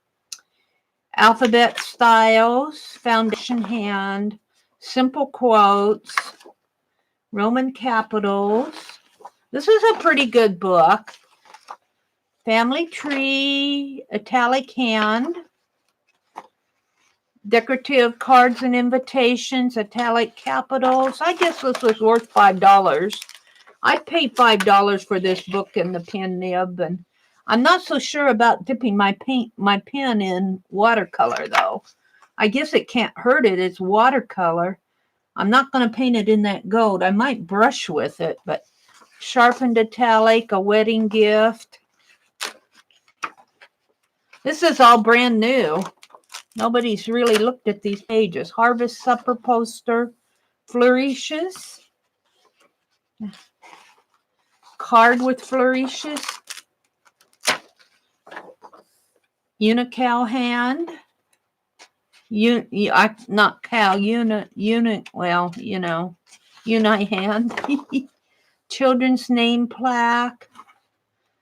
Alphabet styles, foundation hand, simple quotes, Roman capitals. This is a pretty good book. Family tree, italic hand, decorative cards and invitations, italic capitals. I guess this was worth $5. I paid $5 for this book and the pen nib, and I'm not so sure about dipping my pen in watercolor, though. I guess it can't hurt it. It's watercolor. I'm not going to paint it in that gold. I might brush with it, but sharpened italic, a wedding gift. This is all brand new. Nobody's really looked at these pages. Harvest supper poster, flourishes. Card with flourishes. Unical hand. Not cow, well, you know, uni hand. Children's name plaque.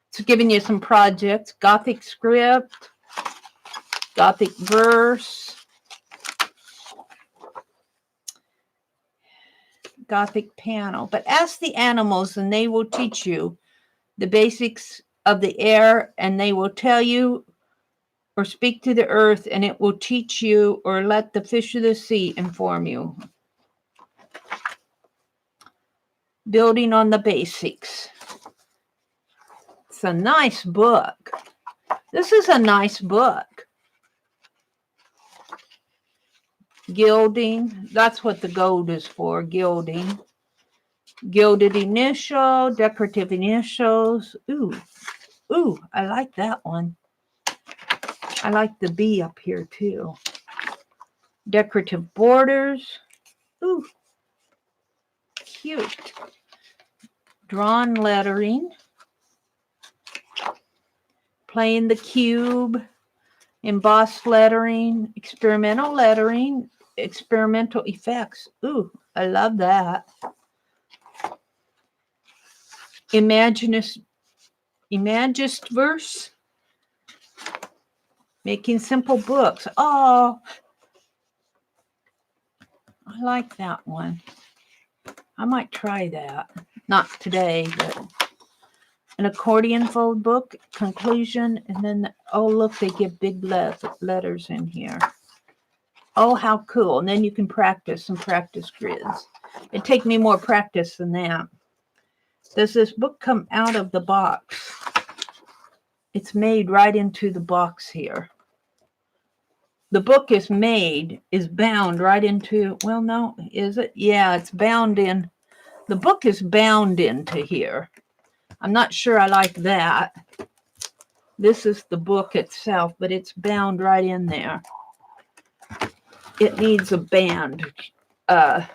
It's giving you some projects. Gothic script. Gothic verse. Gothic panel. But ask the animals and they will teach you the basics of the air, and they will tell you or speak to the earth, and it will teach you, or let the fish of the sea inform you. Building on the basics. It's a nice book. This is a nice book. Gilding. That's what the gold is for, gilding. Gilded initial, decorative initials. Ooh, I like that one. I like the B up here too. Decorative borders. Ooh, cute. Drawn lettering. Playing the cube. Embossed lettering. Experimental lettering. Experimental effects. Ooh, I love that. Imagist verse. Making simple books. Oh, I like that one. I might try that. Not today, but an accordion fold book, conclusion, and then, oh, look, they give big letters in here. Oh, how cool. And then you can practice some practice grids. It'd take me more practice than that. Does this book come out of the box? It's made right into the box here. The book is bound right into, well, no, is it? Yeah, it's bound in. The book is bound into here. I'm not sure I like that. This is the book itself, but it's bound right in there. It needs a band to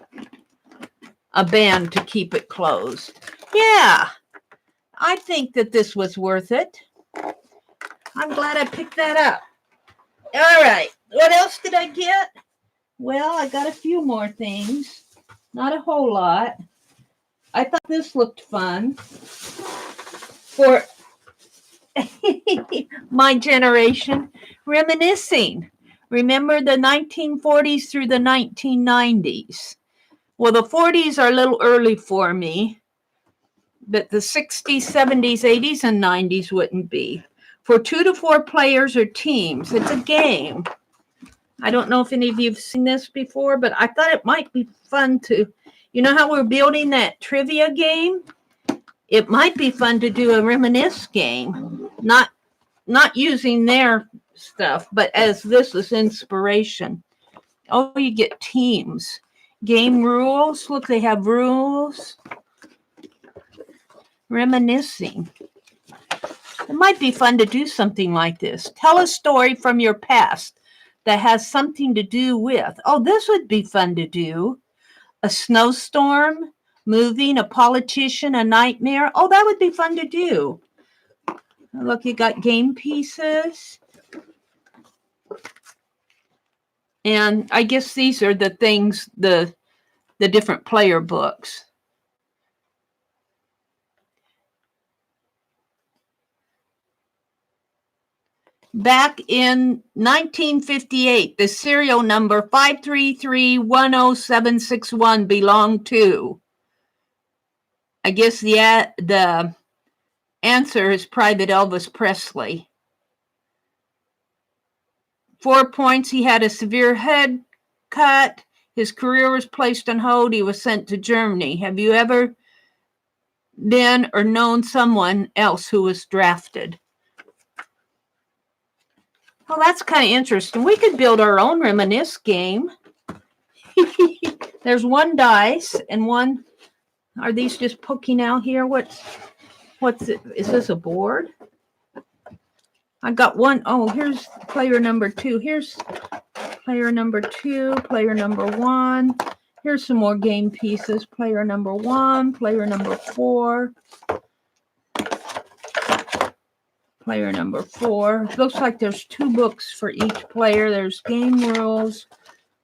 keep it closed. Yeah, I think that this was worth it. I'm glad I picked that up. All right, what else did I get? Well, I got a few more things. Not a whole lot. I thought this looked fun for my generation, reminiscing. Remember the 1940s through the 1990s. Well, the 40s are a little early for me, but the 60s, 70s, 80s, and 90s wouldn't be. For 2 to 4 players or teams, it's a game. I don't know if any of you have seen this before, but I thought it might be fun to, you know how we're building that trivia game? It might be fun to do a reminisce game, not using their stuff, but as this is inspiration. Oh, you get teams. Game rules. Look, they have rules. Reminiscing. It might be fun to do something like this. Tell a story from your past that has something to do with. Oh, this would be fun to do. A snowstorm, moving, a politician, a nightmare. Oh, that would be fun to do. Look, you got game pieces. And I guess these are the things, the different player books. Back in 1958, the serial number 533-10761 belonged to. I guess the answer is Private Elvis Presley. 4 points. He had a severe head cut. His career was placed on hold. He was sent to Germany. Have you ever been or known someone else who was drafted? Well, that's kind of interesting. We could build our own reminisce game. There's one dice and one. Are these just poking out here? What's it? Is this a board? I got one. Oh, here's player number 2. Here's player number 2, player number 1. Here's some more game pieces. Player number 1, player number 4. Player number 4. Looks like there's 2 books for each player. There's game rules.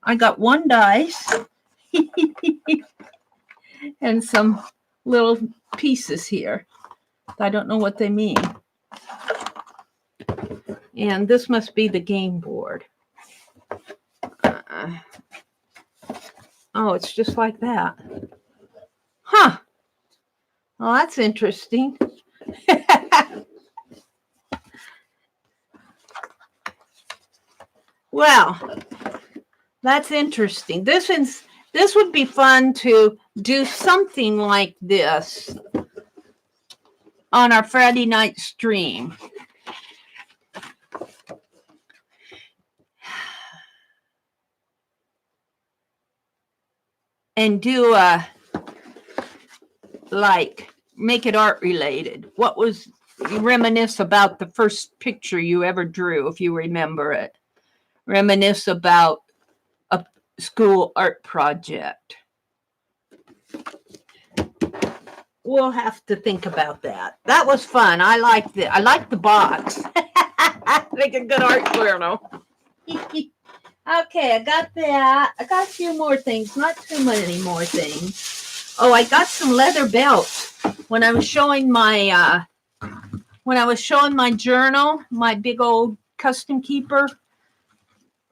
I got one dice and some little pieces here. I don't know what they mean. And this must be the game board. Oh, it's just like that. Huh. Well, that's interesting. Well, that's interesting. This would be fun to do something like this on our Friday night stream. And do make it art related. What was, you reminisce about the first picture you ever drew, if you remember it. Reminisce about a school art project. We'll have to think about that. That was fun. I liked it. I liked the box. Make a good art journal. Okay, I got that. I got a few more things. Not too many more things. Oh, I got some leather belts. When I was showing my journal, my big old custom keeper,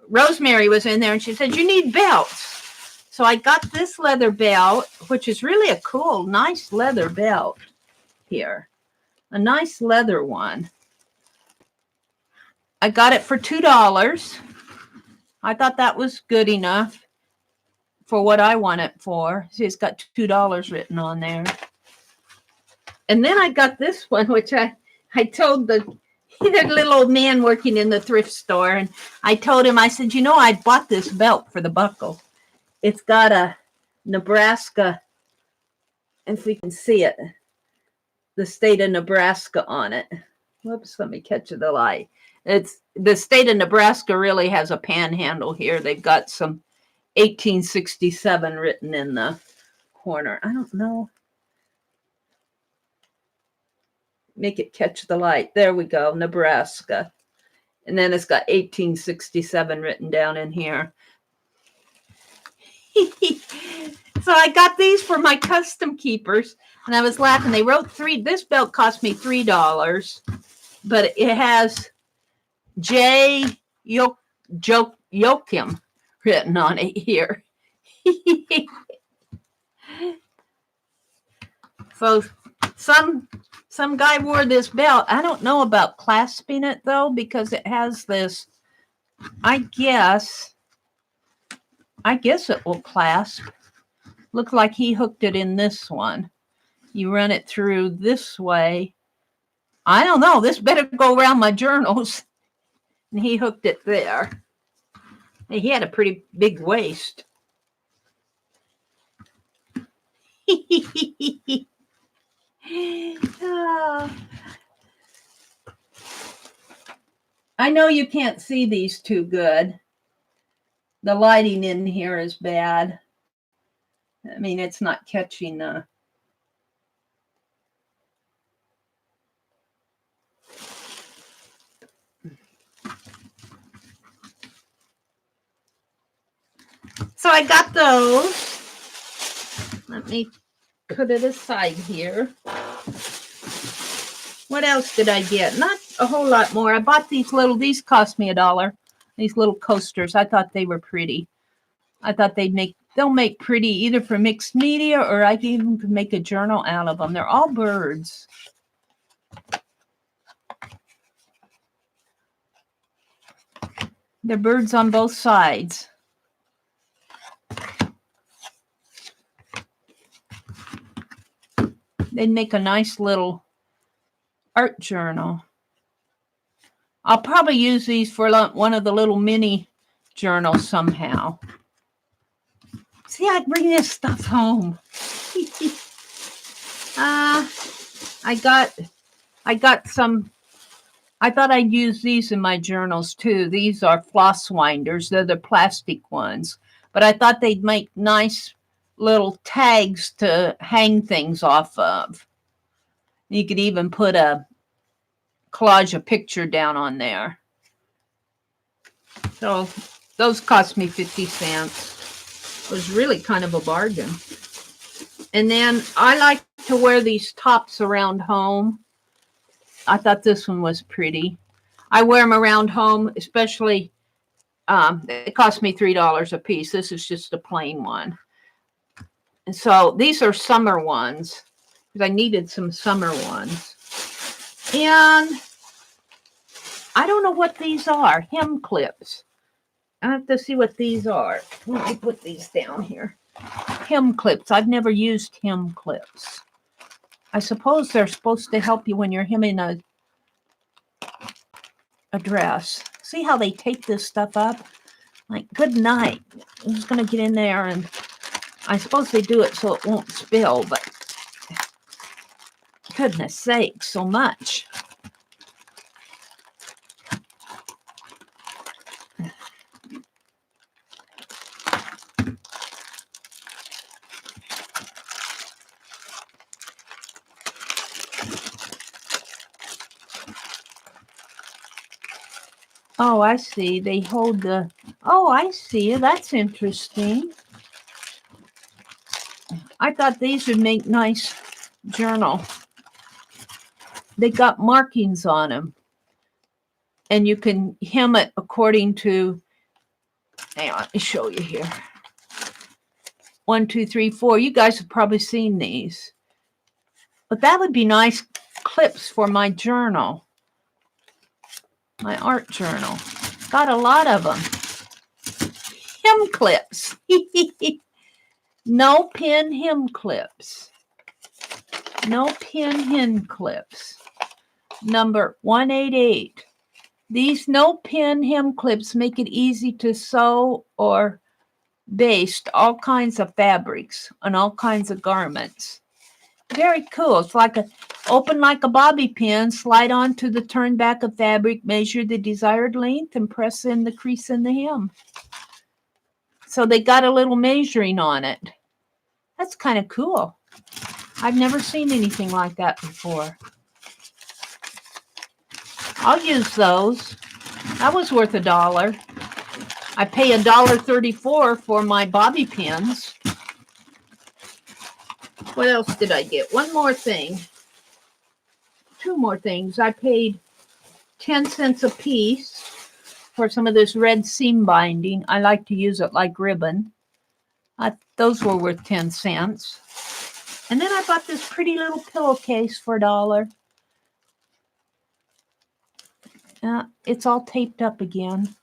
Rosemary was in there and she said, "You need belts." So I got this leather belt, which is really a cool, nice leather belt here. A nice leather one. I got it for $2. I thought that was good enough for what I want it for. See, it's got $2 written on there. And then I got this one, which I told the little old man working in the thrift store, and I told him, I said, "You know, I bought this belt for the buckle. It's got a Nebraska, if we can see it, the state of Nebraska on it." Whoops, let me catch the light. It's the state of Nebraska really has a panhandle here. They've got some 1867 written in the corner. I don't know. Make it catch the light. There we go, Nebraska. And then it's got 1867 written down in here. So I got these for my custom keepers, and I was laughing. They wrote this belt cost me $3, but it has J. Joachim written on it here. So some guy wore this belt. I don't know about clasping it though, because it has this, I guess it will clasp. Look like he hooked it in this one. You run it through this way. I don't know. This better go around my journals. And he hooked it there. Hey, he had a pretty big waist. I know you can't see these too good. The lighting in here is bad. I mean, it's not catching So I got those. Let me put it aside here. What else did I get? Not a whole lot more. I bought these cost me $1. These little coasters. I thought they were pretty. I thought they'll make pretty either for mixed media, or I can even make a journal out of them. They're all birds. They're birds on both sides. They'd make a nice little art journal. I'll probably use these for one of the little mini journals somehow. See, I bring this stuff home. I got some. I thought I'd use these in my journals too. These are floss winders. They're the plastic ones. But I thought they'd make nice little tags to hang things off of. You could even put a picture down on there. So those cost me 50 cents. It was really kind of a bargain. And then I like to wear these tops around home. I thought this one was pretty. I wear them around home, especially, it cost me $3 a piece. This is just a plain one. And so these are summer ones, because I needed some summer ones. And I don't know what these are. Hem clips. I have to see what these are. Let me put these down here. Hem clips. I've never used hem clips. I suppose they're supposed to help you when you're hemming a dress. See how they tape this stuff up? Like, good night. I'm just going to get in there, and I suppose they do it so it won't spill, but goodness sake, so much. Oh, I see. They hold the... Oh, I see. That's interesting. I thought these would make nice journal. They got markings on them. And you can hem it according to... Hang on, let me show you here. 1, 2, 3, 4. You guys have probably seen these. But that would be nice clips for my journal. My art journal. Got a lot of them. Hem clips. No pin hem clips. No pin hem clips. Number 188. These no pin hem clips make it easy to sew or baste all kinds of fabrics on all kinds of garments. Very cool. It's like open like a bobby pin, slide onto the turn back of fabric, measure the desired length, and press in the crease in the hem. So they got a little measuring on it. That's kind of cool. I've never seen anything like that before. I'll use those. That was worth $1. I pay $1.34 for my bobby pins. What else did I get? One more thing. 2 more things. I paid 10 cents a piece for some of this red seam binding. I like to use it like ribbon. Those were worth 10 cents. And then I bought this pretty little pillowcase for $1. It's all taped up again.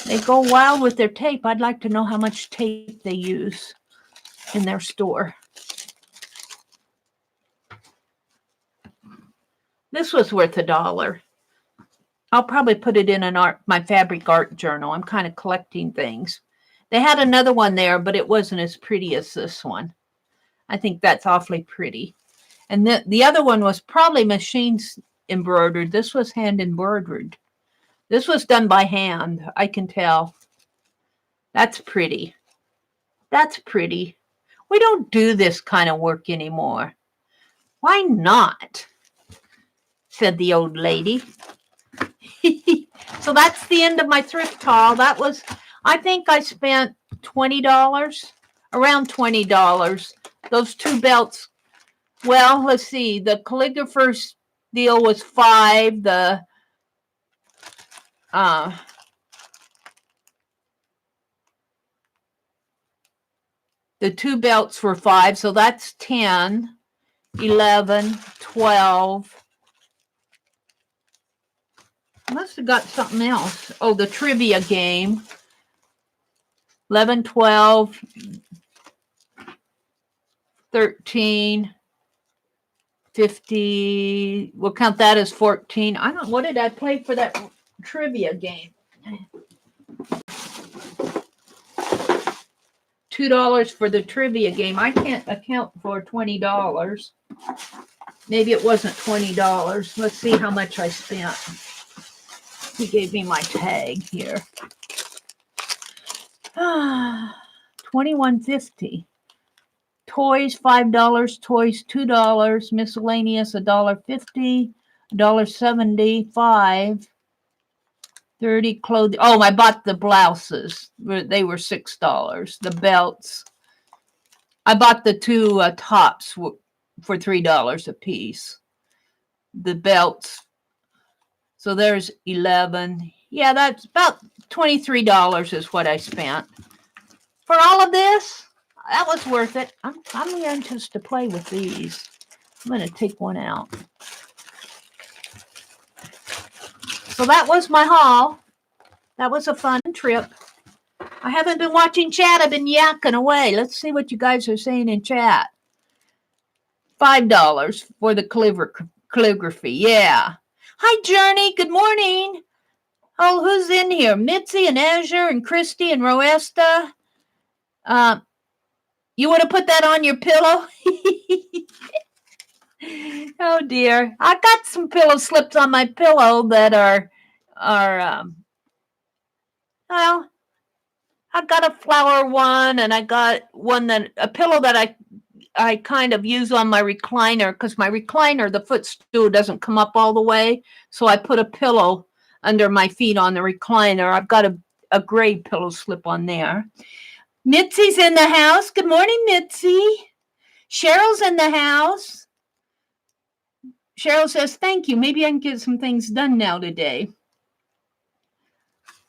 They go wild with their tape. I'd like to know how much tape they use. in their store. This was worth $1. I'll probably put it in my fabric art journal. I'm kind of collecting things. They had another one there, but it wasn't as pretty as this one. I think that's awfully pretty. And the other one was probably machine embroidered. This was hand embroidered. This was done by hand. I can tell. That's pretty. That's pretty. We don't do this kind of work anymore. Why not? Said the old lady. So that's the end of my thrift haul. That was, I think I spent $20, around $20. Those 2 belts. Well, let's see. The calligrapher's deal was $5. The 2 belts were $5, so that's 10, 11, 12. I must have got something else. Oh, the trivia game. 11, 12, 13, 50. We'll count that as 14. I don't know. What did I play for that trivia game? $2 for the trivia game. I can't account for $20. Maybe it wasn't $20. Let's see how much I spent. He gave me my tag here. $21.50. Toys $5. Toys $2. Miscellaneous $1.50. $1.75. 30 clothing. Oh, I bought the blouses. They were $6. The belts. I bought the 2 tops for $3 a piece. The belts. So there's 11. Yeah, that's about $23 is what I spent. For all of this, that was worth it. I'm anxious to play with these. I'm going to take one out. So that was my haul. That was a fun trip. I haven't been watching chat. I've been yakking away. Let's see what you guys are saying in chat. $5 for the calligraphy. Yeah. Hi, Journey. Good morning. Oh, who's in here? Mitzi and Azure and Christy and Roesta. You want to put that on your pillow? Oh, dear. I got some pillow slips on my pillow that are well, I got a flower one, and I got a pillow that I kind of use on my recliner, because my recliner, the footstool doesn't come up all the way. So I put a pillow under my feet on the recliner. I've got a gray pillow slip on there. Mitzi's in the house. Good morning, Mitzi. Cheryl's in the house. Cheryl says, thank you. Maybe I can get some things done now today.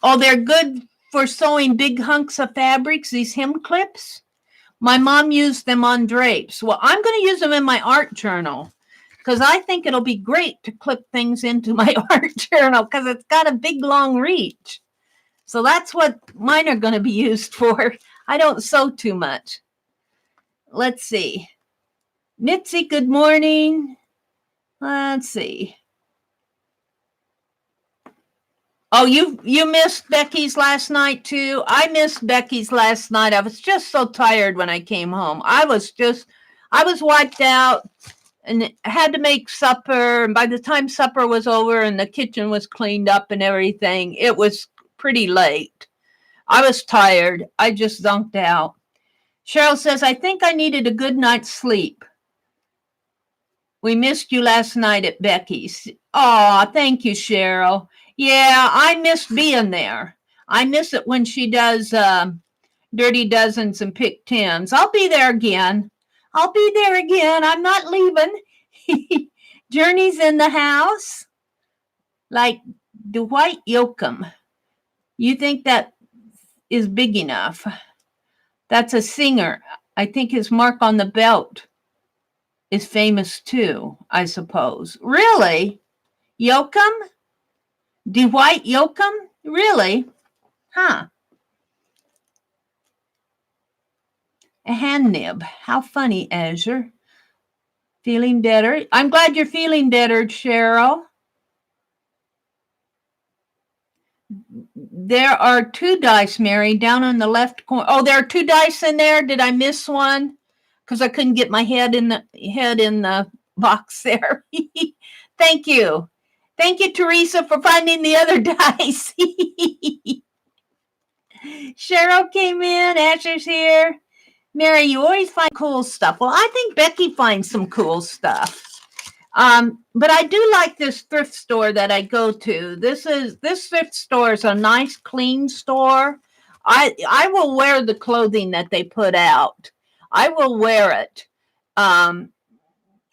Oh, they're good for sewing big hunks of fabrics, these hem clips. My mom used them on drapes. Well, I'm going to use them in my art journal because I think it'll be great to clip things into my art journal because it's got a big, long reach. So that's what mine are going to be used for. I don't sew too much. Let's see. Mitzi, good morning. Let's see. Oh, you missed Becky's last night too? I missed Becky's last night. I was just so tired when I came home. I was wiped out and had to make supper. And by the time supper was over and the kitchen was cleaned up and everything, it was pretty late. I was tired. I just zonked out. Cheryl says, I think I needed a good night's sleep. We missed you last night at Becky's. Oh, thank you, Cheryl. Yeah, I miss being there. I miss it when she does Dirty Dozens and Pick Tens. I'll be there again. I'm not leaving. Journey's in the house. Like Dwight Yoakam. You think that is big enough? That's a singer. I think his mark on the belt is famous too, I suppose. Really? Yoakam? Dwight Yoakam? Really? Huh. A hand nib. How funny, Azure. Feeling better? I'm glad you're feeling better, Cheryl. There are 2 dice, Meri, down on the left corner. Oh, there are 2 dice in there. Did I miss one? Because I couldn't get my head in the box there. Thank you. Thank you, Teresa, for finding the other dice. Cheryl came in. Asher's here. Meri, you always find cool stuff. Well, I think Becky finds some cool stuff. But I do like this thrift store that I go to. This thrift store is a nice, clean store. I will wear the clothing that they put out. I will wear it.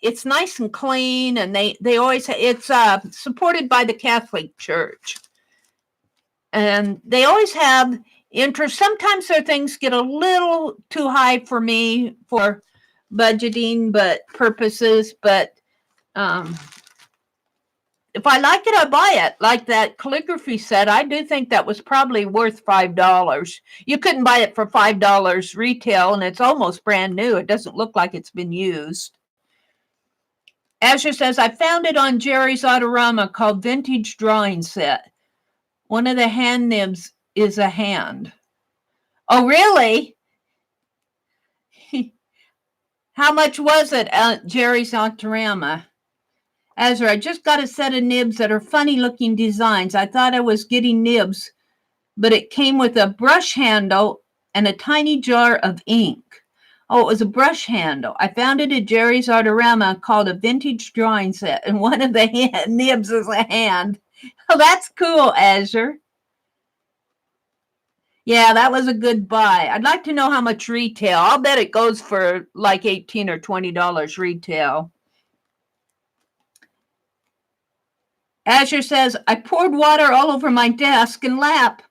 It's nice and clean, and they always it's supported by the Catholic Church, and they always have interest. Sometimes their things get a little too high for me for budgeting purposes, but if I like it, I buy it. Like that calligraphy set, I do think that was probably worth $5. You couldn't buy it for $5 retail, and it's almost brand new. It doesn't look like it's been used. Asher says, I found it on Jeri's Autorama called Vintage Drawing Set. One of the hand nibs is a hand. Oh, really? How much was it at Jeri's Autorama? Azra, I just got a set of nibs that are funny-looking designs. I thought I was getting nibs, but it came with a brush handle and a tiny jar of ink. Oh, it was a brush handle. I found it at Jeri's Autorama called a Vintage Drawing Set, and one of the nibs is a hand. Oh, that's cool, Azure. Yeah, that was a good buy. I'd like to know how much retail. I'll bet it goes for like $18 or $20 retail. Azure says, I poured water all over my desk and lap.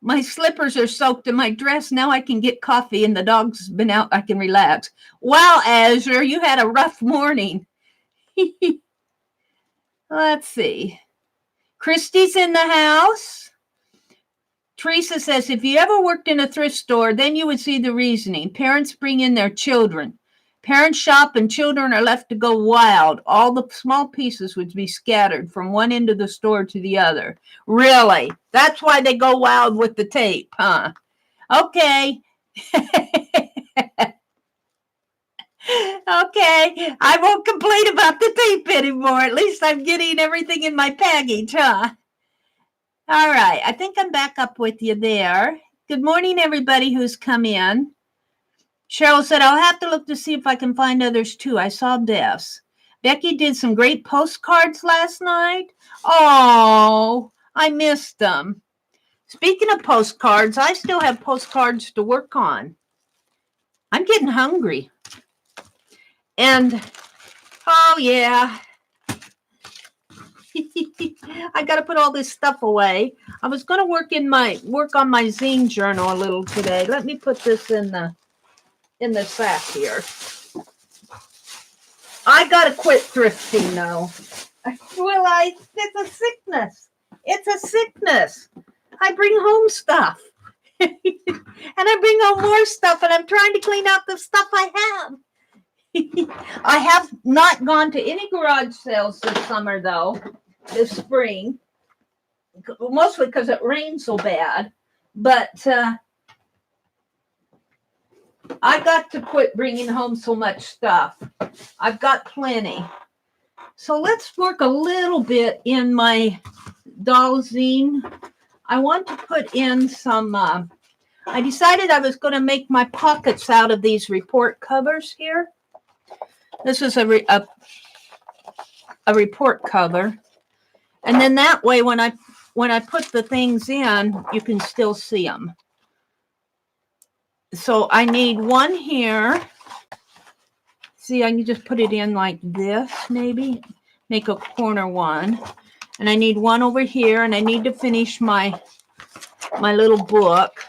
My slippers are soaked in my dress. Now I can get coffee and the dog's been out. I can relax. Wow, Azure, you had a rough morning. Let's see. Christy's in the house. Teresa says, if you ever worked in a thrift store, then you would see the reasoning. Parents bring in their children. Parents shop and children are left to go wild. All the small pieces would be scattered from one end of the store to the other. Really? That's why they go wild with the tape, huh? Okay. Okay. I won't complain about the tape anymore. At least I'm getting everything in my package, huh? All right. I think I'm back up with you there. Good morning, everybody who's come in. Cheryl said, I'll have to look to see if I can find others too. I saw Dev's. Becky did some great postcards last night. Oh, I missed them. Speaking of postcards, I still have postcards to work on. I'm getting hungry. And, oh yeah. I got to put all this stuff away. I was going to work on my zine journal a little today. Let me put this in the sack here. I gotta quit thrifting though. It's a sickness. It's a sickness. I bring home stuff. And I bring home more stuff, and I'm trying to clean out the stuff I have. I have not gone to any garage sales this summer though, this spring. Mostly because it rained so bad. But I got to quit bringing home so much stuff. I've got plenty. So let's work a little bit in my doll zine. I want to put in some, I decided I was going to make my pockets out of these report covers here. This is a report cover. And then that way, when I put the things in, you can still see them. So I need one here. See, I can just put it in like this, maybe. Make a corner one. And I need one over here, and I need to finish my little book.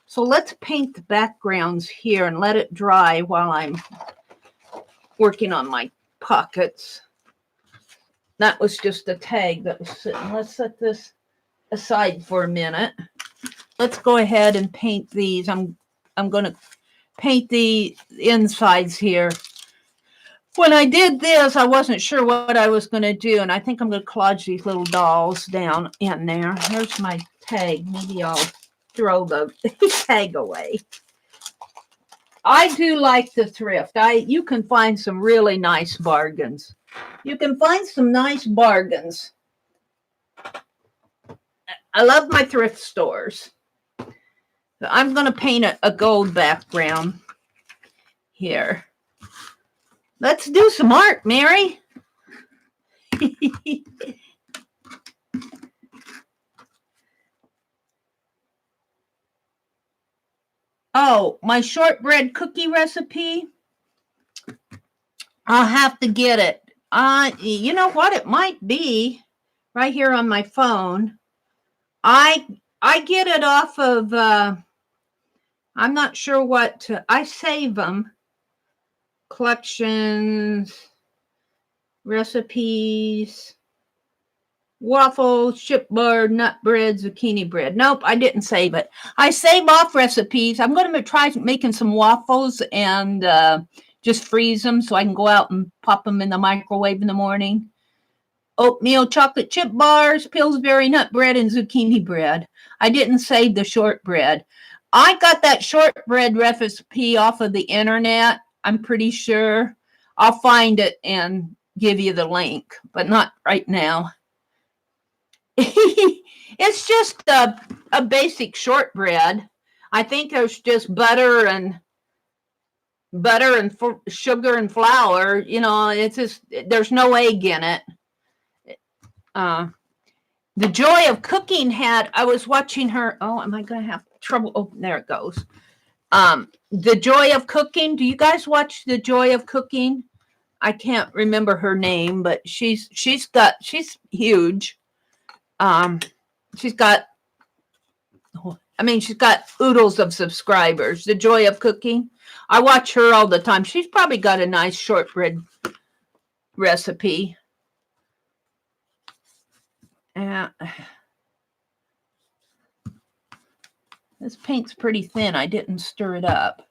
So let's paint the backgrounds here and let it dry while I'm working on my pockets. That was just a tag that was sitting. Let's set this aside for a minute. Let's go ahead and paint these. I'm going to paint the insides here. When I did this, I wasn't sure what I was going to do, and I think I'm going to collage these little dolls down in there. Here's my tag. Maybe I'll throw the tag away. I do like the thrift. You can find some really nice bargains. You can find some nice bargains. I love my thrift stores. I'm going to paint a gold background here. Let's do some art, Meri. Oh, my shortbread cookie recipe. I'll have to get it. You know what? It might be right here on my phone. I get it off of, I'm not sure what I save them. Collections, recipes, waffles, chipboard, nut bread, zucchini bread. Nope, I didn't save it. I save off recipes. I'm going to try making some waffles and just freeze them so I can go out and pop them in the microwave in the morning. Oatmeal chocolate chip bars, Pillsbury nut bread, and zucchini bread. I didn't save the shortbread. I got that shortbread recipe off of the internet. I'm pretty sure. I'll find it and give you the link, but not right now. It's just a basic shortbread. I think there's just butter and sugar and flour. You know, it's just, there's no egg in it. The Joy of Cooking I was watching her. Oh, am I going to have trouble? Oh, there it goes. The Joy of Cooking. Do you guys watch The Joy of Cooking? I can't remember her name, but she's huge. She's got oodles of subscribers. The Joy of Cooking. I watch her all the time. She's probably got a nice shortbread recipe. This paint's pretty thin. I didn't stir it up.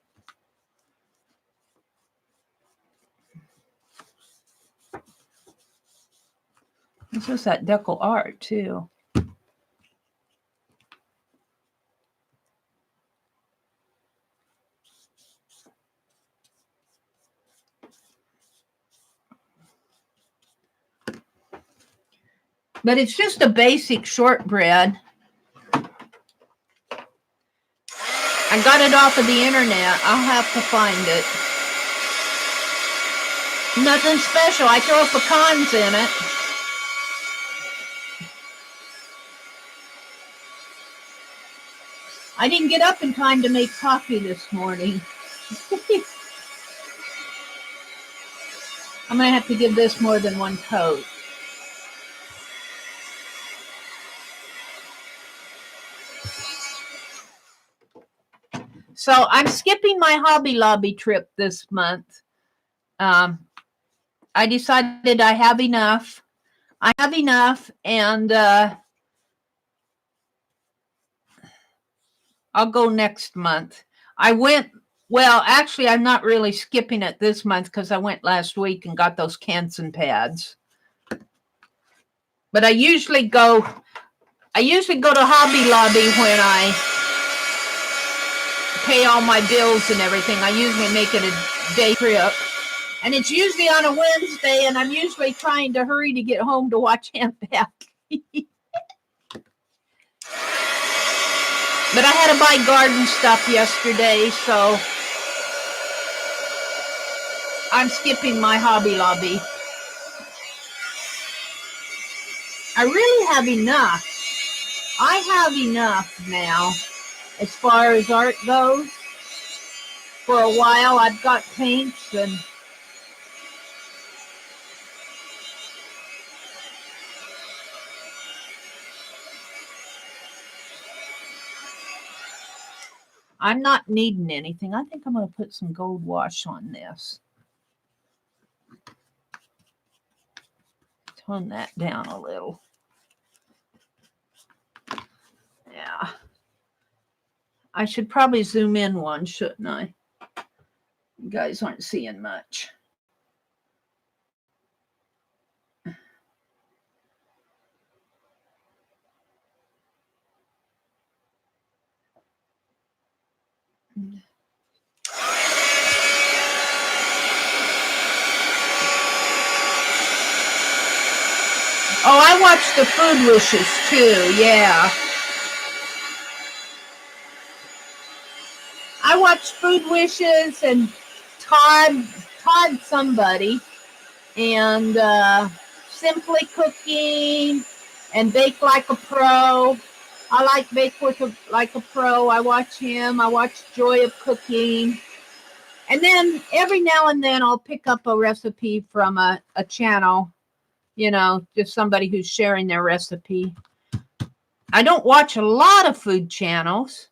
This is that deco art too. But it's just a basic shortbread. I got it off of the internet. I'll have to find it. Nothing special. I throw pecans in it. I didn't get up in time to make coffee this morning. I'm going to have to give this more than one coat. So I'm skipping my Hobby Lobby trip this month. I decided I have enough. And I'll go next month. Actually, I'm not really skipping it this month because I went last week and got those Canson pads. But I usually go to Hobby Lobby when I pay all my bills and everything. I usually make it a day trip. And it's usually on a Wednesday, and I'm usually trying to hurry to get home to watch Aunt Beck. But I had to buy garden stuff yesterday, so I'm skipping my Hobby Lobby. I really have enough. I have enough now as far as art goes. For a while, I've got paints and I'm not needing anything. I think I'm going to put some gold wash on this. Tone that down a little. Yeah. I should probably zoom in one, shouldn't I? You guys aren't seeing much. Oh, I watched the Food Wishes too, yeah. I watched Food Wishes and Todd somebody, and Simply Cooking and Bake Like a Pro. I like Bake Like a Pro. I watch him. I watch Joy of Cooking. And then every now and then I'll pick up a recipe from a channel, you know, just somebody who's sharing their recipe. I don't watch a lot of food channels.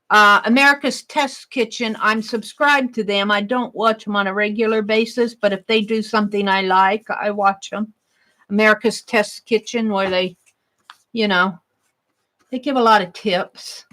America's Test Kitchen, I'm subscribed to them. I don't watch them on a regular basis, but if they do something I like, I watch them. America's Test Kitchen, where they, you know, they give a lot of tips.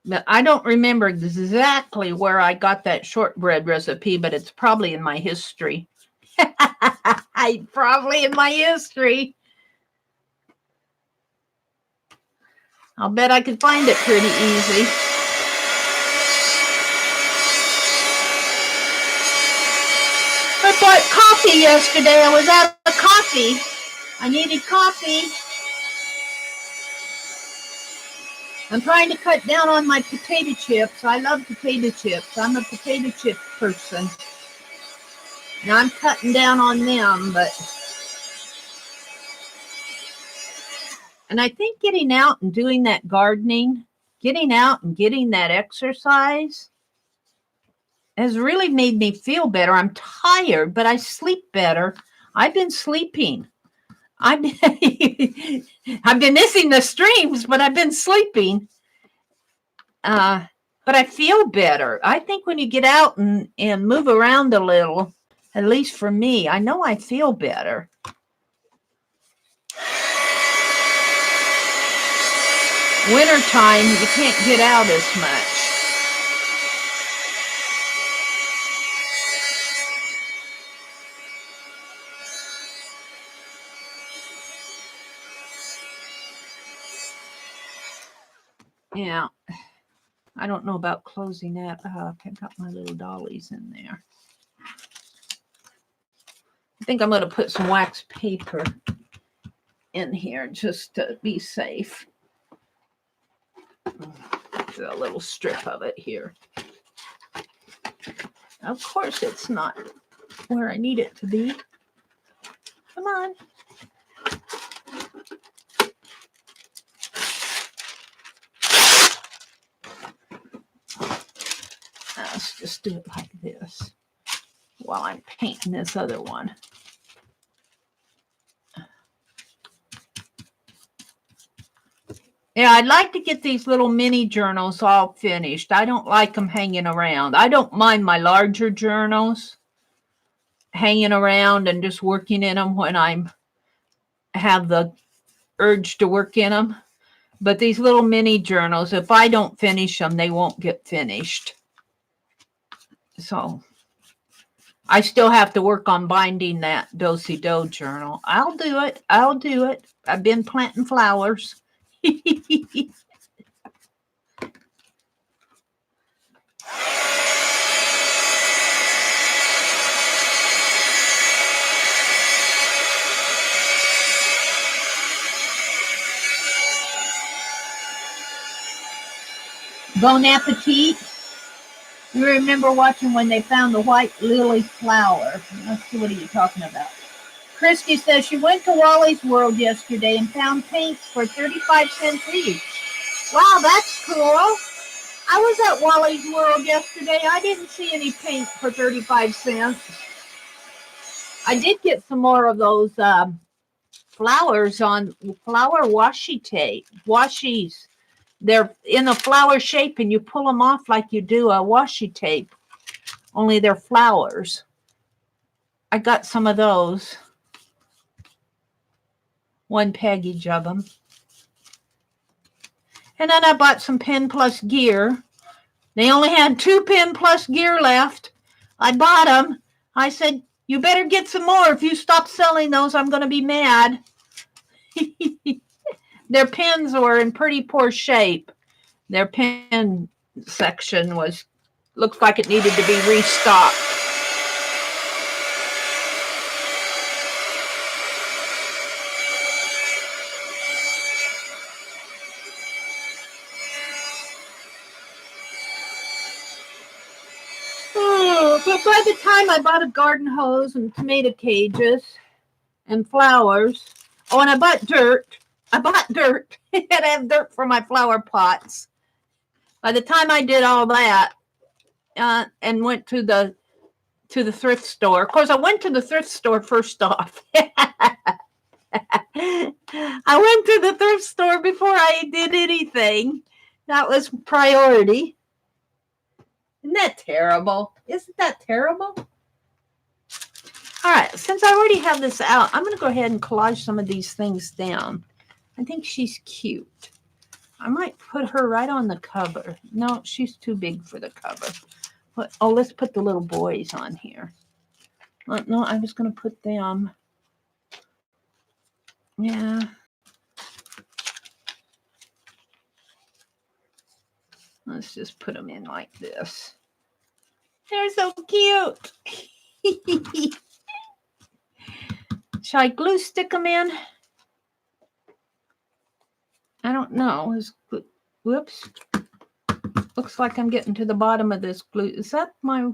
But I don't remember exactly where I got that shortbread recipe, but it's probably in my history. Probably in my history. I'll bet I could find it pretty easy. I bought coffee yesterday. I was out of coffee. I needed coffee. I'm trying to cut down on my potato chips. I love potato chips. I'm a potato chip person. Now I'm cutting down on them, but... And I think getting out and doing that gardening, getting out and getting that exercise has really made me feel better. I'm tired, but I sleep better. I've been sleeping. I've been missing the streams, but I've been sleeping. But I feel better. I think when you get out and move around a little, at least for me, I know I feel better. Wintertime, you can't get out as much. Yeah. I don't know about closing that up. I've got my little dollies in there. I think I'm going to put some wax paper in here just to be safe. A little strip of it here. Of course, it's not where I need it to be. Come on. Let's just do it like this while I'm painting this other one. Yeah, I'd like to get these little mini journals all finished. I don't like them hanging around. I don't mind my larger journals hanging around and just working in them when I have the urge to work in them. But these little mini journals, if I don't finish them, they won't get finished. So I still have to work on binding that do-si-do journal. I'll do it. I'll do it. I've been planting flowers. Bon appetit. You remember watching when they found the white lily flower. Let's see, what are you talking about? Christy says she went to Wally's World yesterday and found paints for 35 cents each. Wow, that's cool. I was at Wally's World yesterday. I didn't see any paint for 35 cents. I did get some more of those flowers on flower washi tape. Washies. They're in a flower shape and you pull them off like you do a washi tape. Only they're flowers. I got some of those. One package of them. And then I bought some Pen Plus gear. They only had 2 Pen Plus gear left. I bought them. I said, you better get some more. If you stop selling those, I'm going to be mad. Their pens were in pretty poor shape. Their pen section looked like it needed to be restocked. But by the time I bought a garden hose and tomato cages and flowers, oh, and I bought dirt. I bought dirt. I had to have dirt for my flower pots. By the time I did all that and went to the thrift store, of course, I went to the thrift store first off. I went to the thrift store before I did anything. That was priority. Isn't that terrible? Isn't that terrible? All right, since I already have this out, I'm going to go ahead and collage some of these things down. I think she's cute. I might put her right on the cover. No, she's too big for the cover. But, oh, let's put the little boys on here. No, I was going to put them. Yeah. Let's just put them in like this. They're so cute. Shall I glue stick them in? I don't know. Whoops. Looks like I'm getting to the bottom of this glue. Is that the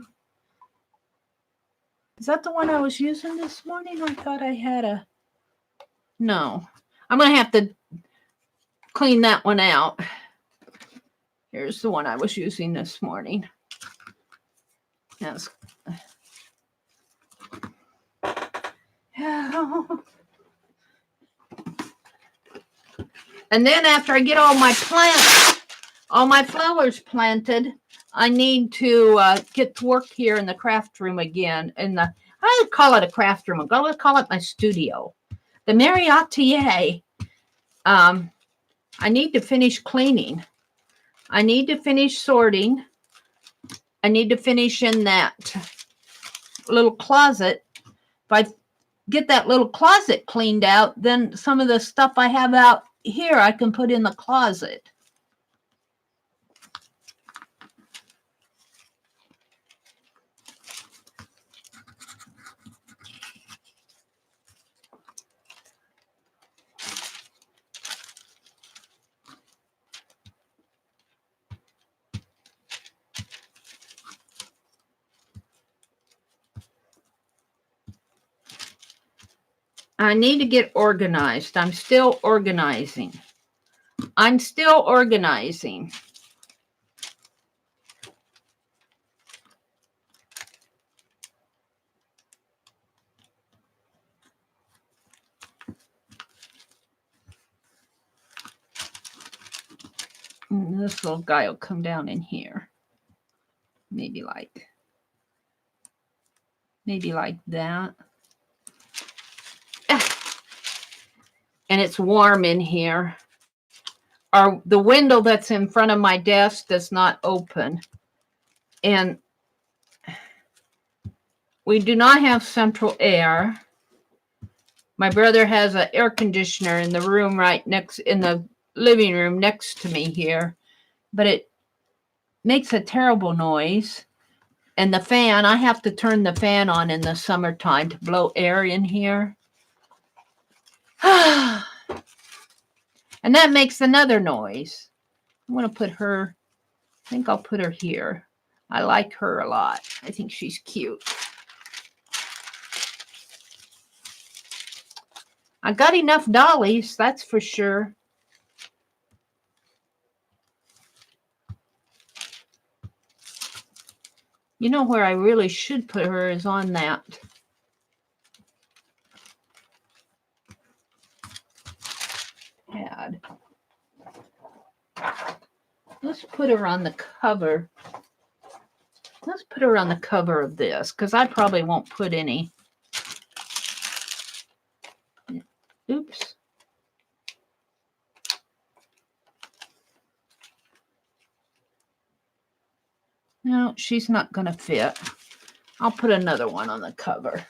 one I was using this morning? I thought I had a... No. I'm going to have to clean that one out. Here's the one I was using this morning. Yes. And then after I get all my flowers planted, I need to get to work here in the craft room again. I don't call it a craft room. I'm going to call it my studio. The TheMeriAtelier. I need to finish cleaning. I need to finish sorting. I need to finish in that little closet. If I get that little closet cleaned out, then some of the stuff I have out here I can put in the closet. I need to get organized. I'm still organizing. And this little guy will come down in here. Maybe like that. And it's warm in here. The window that's in front of my desk does not open. And we do not have central air. My brother has an air conditioner in the room in the living room next to me here. But it makes a terrible noise. And the fan, I have to turn the fan on in the summertime to blow air in here. And that makes another noise. I'm going to put her, I think I'll put her here. I like her a lot. I think she's cute. I got enough dollies, that's for sure. You know where I really should put her is on that. had. Let's put her on the cover. Let's put her on the cover of this because I probably won't put any. Oops. No, she's not going to fit. I'll put another one on the cover.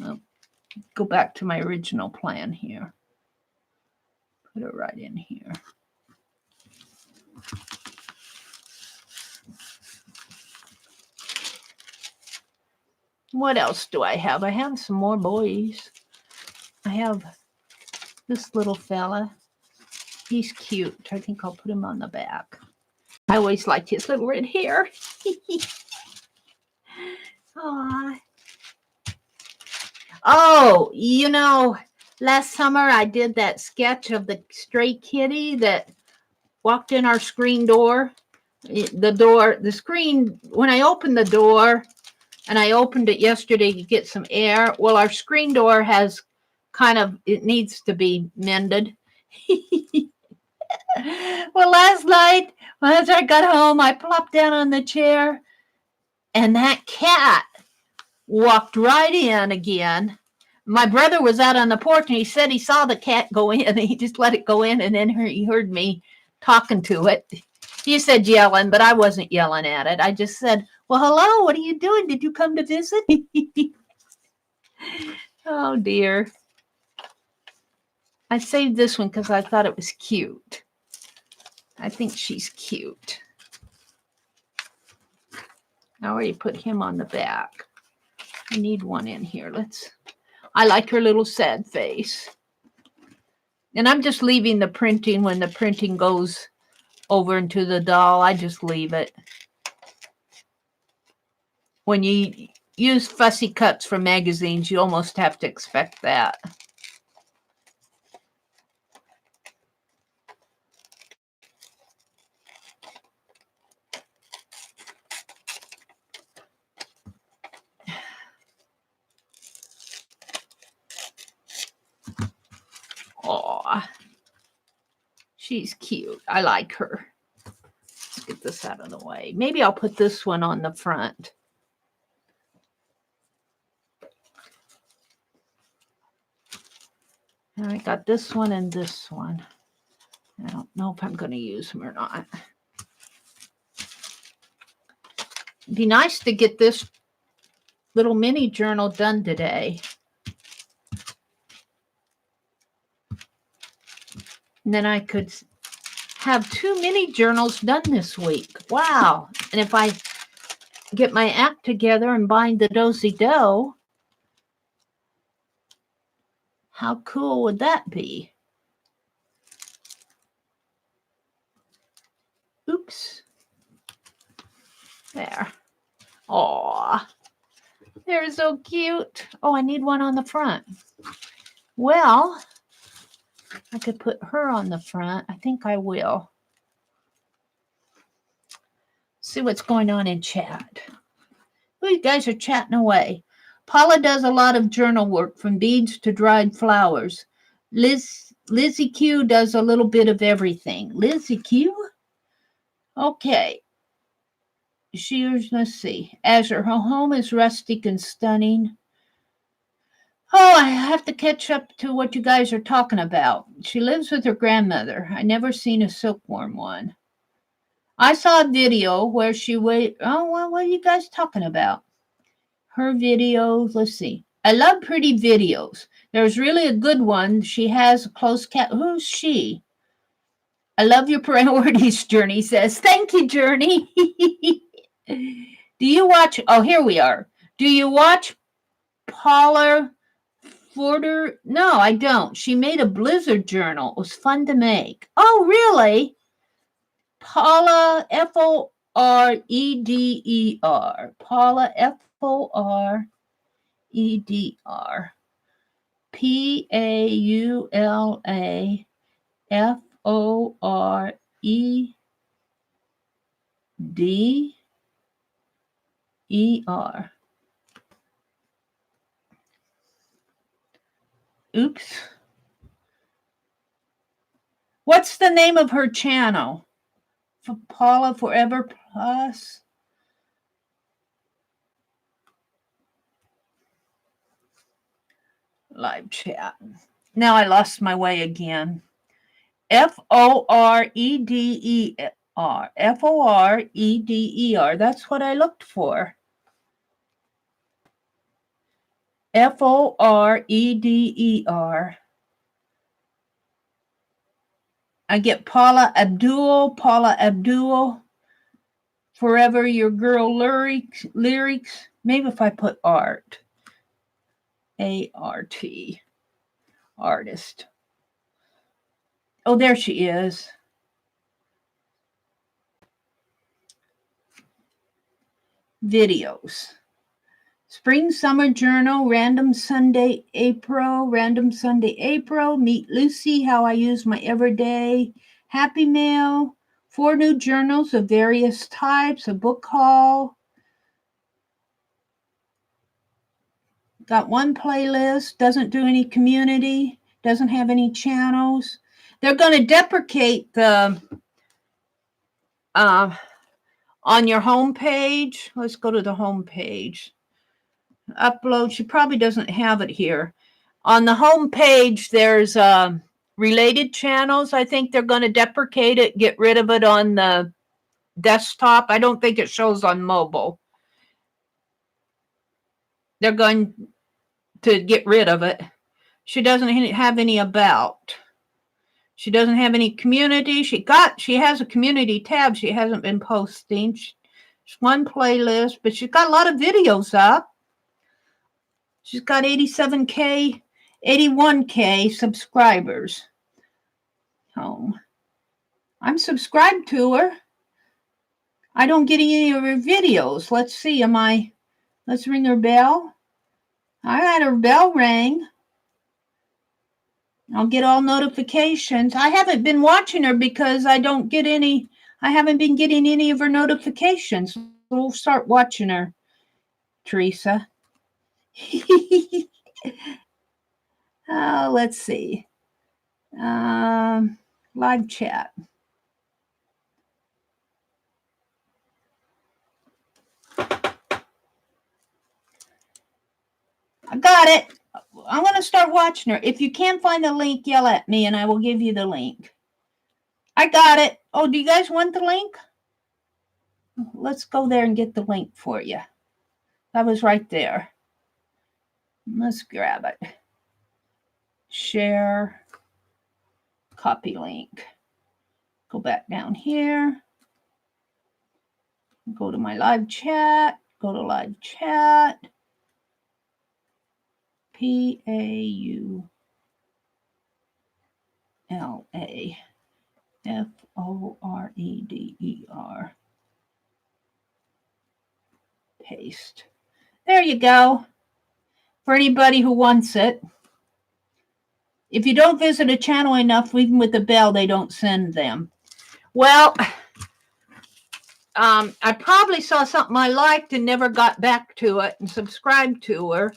I'll go back to my original plan here. Put it right in here. What else do I have? I have some more boys. I have this little fella. He's cute. I think I'll put him on the back. I always liked his little red hair. Aww. Oh, you know, last summer I did that sketch of the stray kitty that walked in our screen door. The screen, when I opened the door, and I opened it yesterday to get some air. Well, our screen door has it needs to be mended. Well, last night, as I got home, I plopped down on the chair, and that cat walked right in again. My brother was out on the porch, and he said he saw the cat go in, and he just let it go in, and then he heard me talking to it. He said yelling, but I wasn't yelling at it. I just said, well, hello, what are you doing? Did you come to visit? Oh, dear. I saved this one because I thought it was cute. I think she's cute. I already put him on the back. I need one in here. I like her little sad face. And I'm just leaving the printing when the printing goes over into the doll. I just leave it. When you use fussy cuts from magazines, you almost have to expect that. Aw, she's cute. I like her. Let's get this out of the way. Maybe I'll put this one on the front. And I got this one and this one. I don't know if I'm going to use them or not. It'd be nice to get this little mini journal done today. And then I could have 2 mini journals done this week. Wow. And if I get my act together and bind the do-si-do, how cool would that be? Oops. There. Aw. They're so cute. Oh, I need one on the front. Well, I could put her on the front. I think I will. See what's going on in chat. Oh, you guys are chatting away. Paula does a lot of journal work, from beads to dried flowers. Lizzie Q does a little bit of everything. Lizzie Q? Okay. Let's see. Azure, her home is rustic and stunning. Oh, I have to catch up to what you guys are talking about. She lives with her grandmother. I never seen a silkworm one. I saw a video where she wait. Oh, well, what are you guys talking about? Her videos. Let's see. I love pretty videos. There's really a good one. She has a close cat. Who's she? I love your priorities, Journey says. Thank you, Journey. Do you watch? Oh, here we are. Do you watch Paula Forder? No, I don't. She made a blizzard journal. It was fun to make. Oh, really? Paula, F-O-R-E-D-E-R. Paula, F-O-R-E-D-R. P-A-U-L-A-F-O-R-E-D-E-R. Oops. What's the name of her channel? For Paula Forever Plus. Live chat. Now I lost my way again. F-O-R-E-D-E-R. F-O-R-E-D-E-R. That's what I looked for. F-O-R-E-D-E-R. I get Paula Abdul. Forever Your Girl lyrics. Maybe if I put art. A-R-T. Artist. Oh, there she is. Videos. Spring Summer Journal, Random Sunday April, Meet Lucy, How I Use My Everyday, Happy Mail, 4 new journals of various types, a book haul. Got one playlist, doesn't do any community, doesn't have any channels. They're going to deprecate the on your home page. Let's go to the home page. Upload. She probably doesn't have it here. On the home page, there's related channels. I think they're going to deprecate it, get rid of it on the desktop. I don't think it shows on mobile. They're going to get rid of it. She doesn't have any about. She doesn't have any community. She has a community tab. She hasn't been posting. She's one playlist, but she's got a lot of videos up. She's got 81K subscribers. Home. I'm subscribed to her. I don't get any of her videos. Let's see. Let's ring her bell. I had her bell ring. I'll get all notifications. I haven't been watching her because I haven't been getting any of her notifications. We'll start watching her, Teresa. Let's see. Live chat. I got it. I'm going to start watching her. If you can't find the link, yell at me and I will give you the link. I got it. Oh, do you guys want the link? Let's go there and get the link for you. That was right there. Let's grab it. Share. Copy link. Go back down here. Go to my live chat. Go to live chat. PAULAFOREDER. Paste. There you go. For anybody who wants it. If you don't visit a channel enough, even with the bell, they don't send them. Well, I probably saw something I liked and never got back to it and subscribed to her.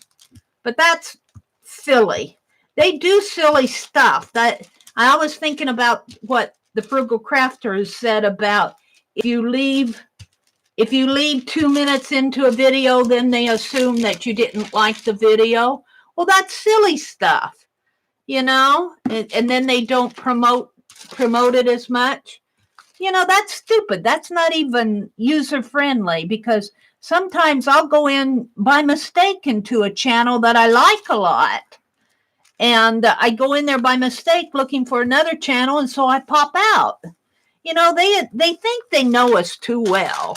But that's silly. They do silly stuff. That I was thinking about what the Frugal Crafter has said about if you leave 2 minutes into a video, then they assume that you didn't like the video. Well, that's silly stuff, and then they don't promote it as much. That's stupid. That's not even user friendly, because sometimes I'll go in by mistake into a channel that I like a lot. And I go in there by mistake looking for another channel, and so I pop out. They think they know us too well.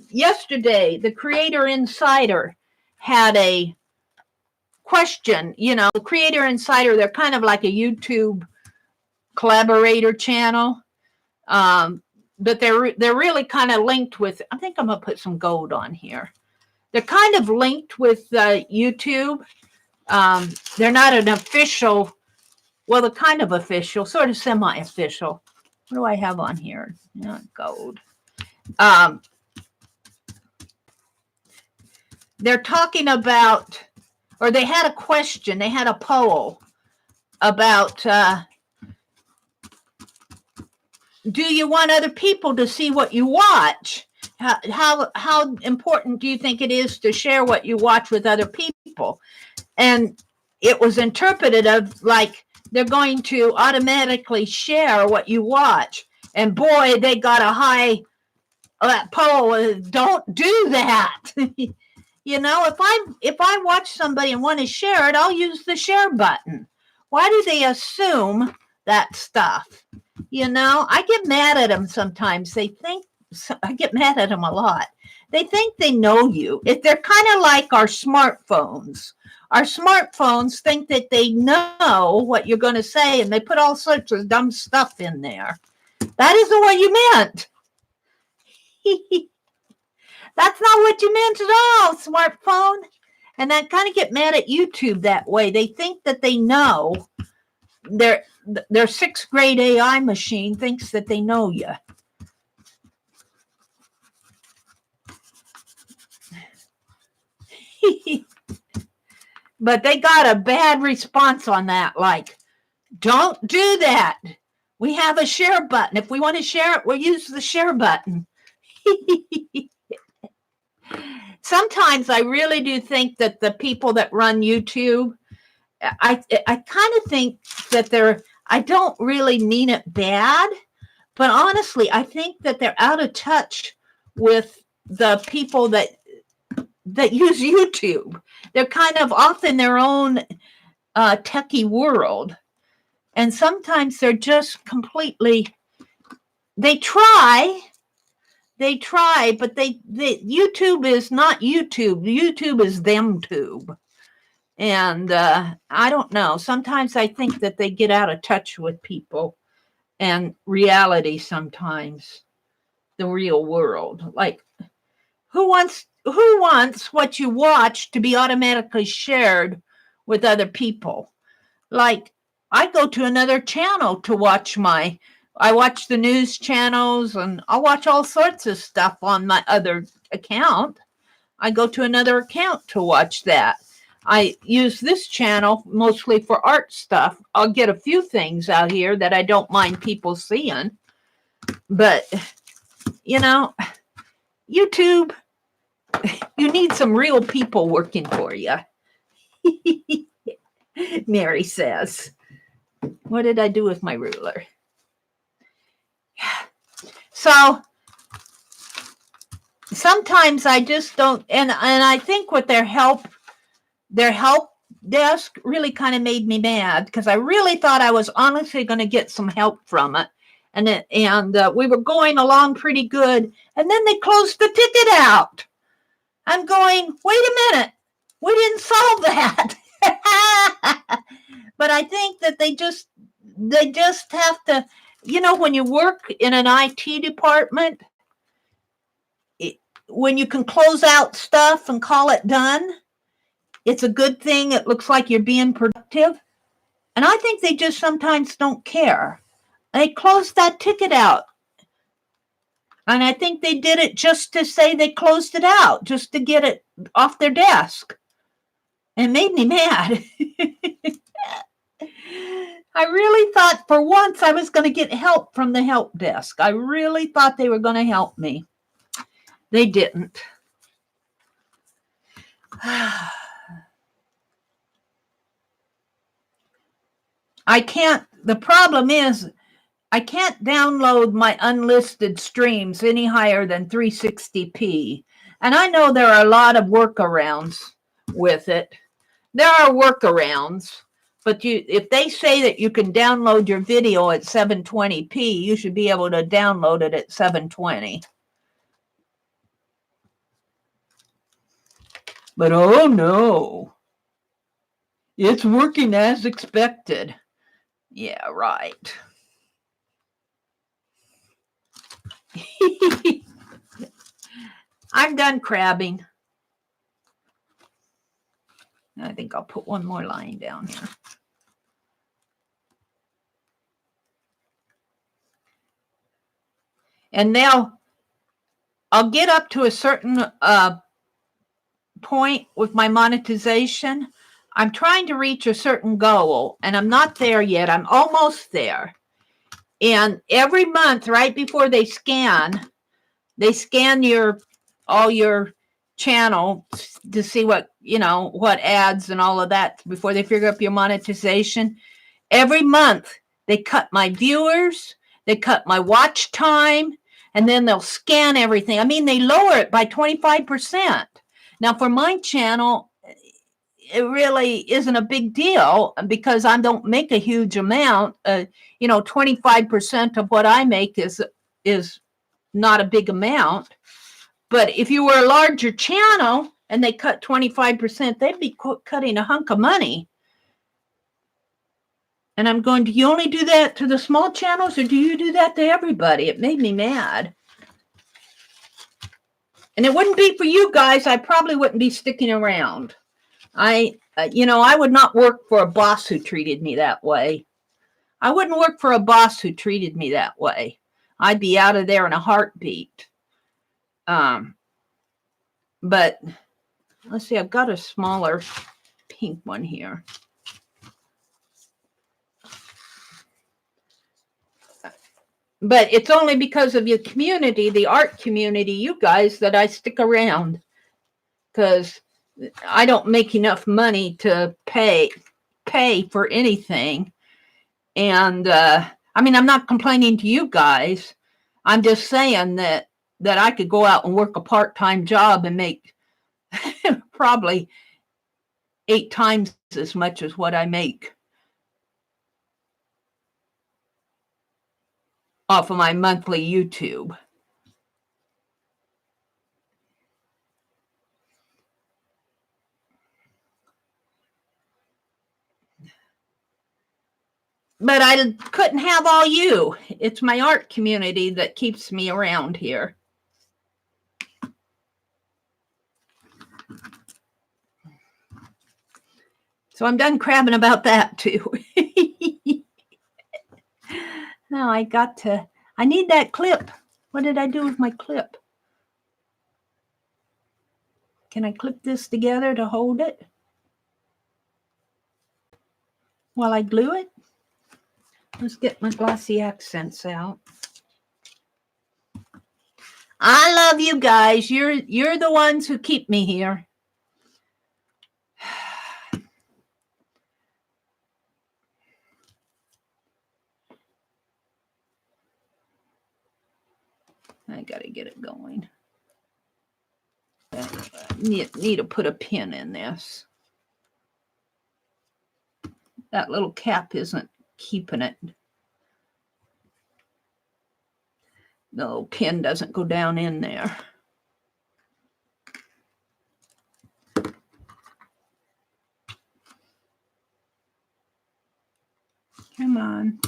Yesterday, the Creator Insider had a question. The Creator Insider, they're kind of like a YouTube collaborator channel, but they're really kind of linked with. I think I'm gonna put some gold on here. They're kind of linked with YouTube. They're not an official. Well, they're kind of official, sort of semi-official. What do I have on here? Not gold. They're talking about, or they had a question. They had a poll about do you want other people to see what you watch? How important do you think it is to share what you watch with other people? And it was interpreted of like they're going to automatically share what you watch. And boy, they got a high poll. Don't do that. You know, if I watch somebody and want to share it, I'll use the share button. Why do they assume that stuff? You know, I get mad at them sometimes. I get mad at them a lot. They think they know you. If they're kind of like our smartphones. Our smartphones think that they know what you're going to say, and they put all sorts of dumb stuff in there. That isn't what you meant. That's not what you meant at all, smartphone. And I kind of get mad at YouTube that way. They think that they know. Their sixth grade AI machine thinks that they know you. But they got a bad response on that. Like, don't do that. We have a share button. If we want to share it, we'll use the share button. Sometimes I really do think that the people that run YouTube, I kind of think that I don't really mean it bad, but honestly, I think that they're out of touch with the people that use YouTube. They're kind of off in their own techie world. And sometimes they're just completely, they try, but YouTube is not YouTube. YouTube is TheMTube. And I don't know. Sometimes I think that they get out of touch with people and reality sometimes, the real world. Like, who wants what you watch to be automatically shared with other people? Like, I go to another channel to watch I watch the news channels, and I'll watch all sorts of stuff on my other account. I go to another account to watch that. I use this channel mostly for art stuff. I'll get a few things out here that I don't mind people seeing. But, you know, YouTube, you need some real people working for you. Meri says. What did I do with my ruler? So sometimes I just don't, and I think with their help desk really kind of made me mad, because I really thought I was honestly going to get some help from it. And we were going along pretty good. And then they closed the ticket out. I'm going, wait a minute. We didn't solve that. But I think that they just have to, you know, when you work in an IT department, when you can close out stuff and call it done, it's a good thing. It looks like you're being productive. And I think they just sometimes don't care. They closed that ticket out. And I think they did it just to say they closed it out, just to get it off their desk. It made me mad. I really thought for once I was going to get help from the help desk. I really thought they were going to help me. They didn't. The problem is, I can't download my unlisted streams any higher than 360p. And I know there are a lot of workarounds with it. There are workarounds, but if they say that you can download your video at 720p, you should be able to download it at 720. But oh no, it's working as expected. Yeah, right. I'm done crabbing. I think I'll put one more line down here. And now I'll get up to a certain point with my monetization. I'm trying to reach a certain goal, and I'm not there yet. I'm almost there. And every month, right before they scan all your channel to see what, what ads and all of that before they figure out your monetization. Every month they cut my viewers, they cut my watch time, and then they'll scan everything. I mean, they lower it by 25%. Now for my channel, it really isn't a big deal because I don't make a huge amount. 25% of what I make is not a big amount. But if you were a larger channel and they cut 25%, they'd be cutting a hunk of money. And I'm going, do you only do that to the small channels or do you do that to everybody? It made me mad. And it wouldn't be for you guys. I probably wouldn't be sticking around. I would not work for a boss who treated me that way. I wouldn't work for a boss who treated me that way. I'd be out of there in a heartbeat. But let's see, I've got a smaller pink one here. But it's only because of your community, the art community, you guys, that I stick around. Because I don't make enough money to pay for anything. And I'm not complaining to you guys. I'm just saying that I could go out and work a part-time job and make probably 8 times as much as what I make off of my monthly YouTube. But I couldn't have all you. It's my art community that keeps me around here. So I'm done crabbing about that too. Now I need that clip. What did I do with my clip? Can I clip this together to hold it while I glue it? Let's get my glossy accents out. I love you guys. You're the ones who keep me here. I gotta get it going. Need to put a pin in this. That little cap isn't keeping it. The little pin doesn't go down in there. Come on.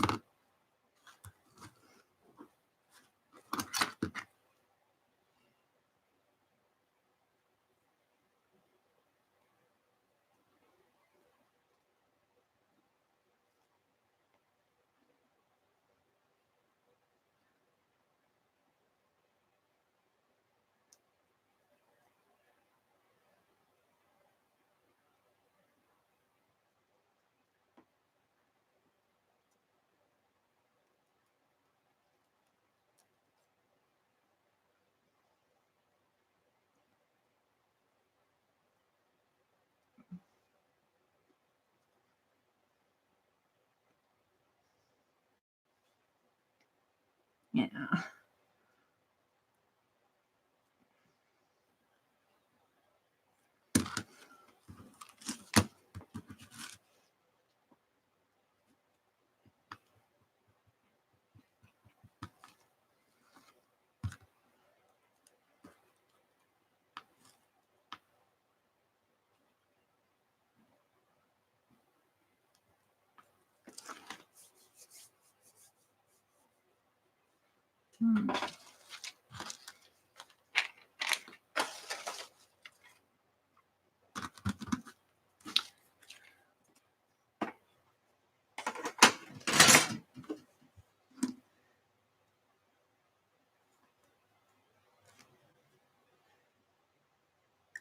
Yeah.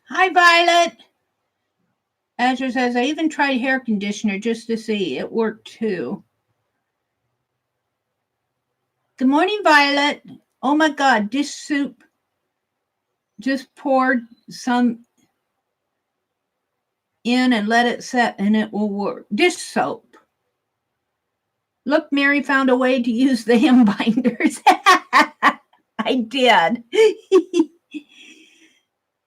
Hi, Violet. Azure says, I even tried hair conditioner just to see. It worked too. Good morning, Violet. Oh my God, dish soup. Just poured some in and let it set and it will work. Dish soap. Look, Meri found a way to use the hem binders. I did.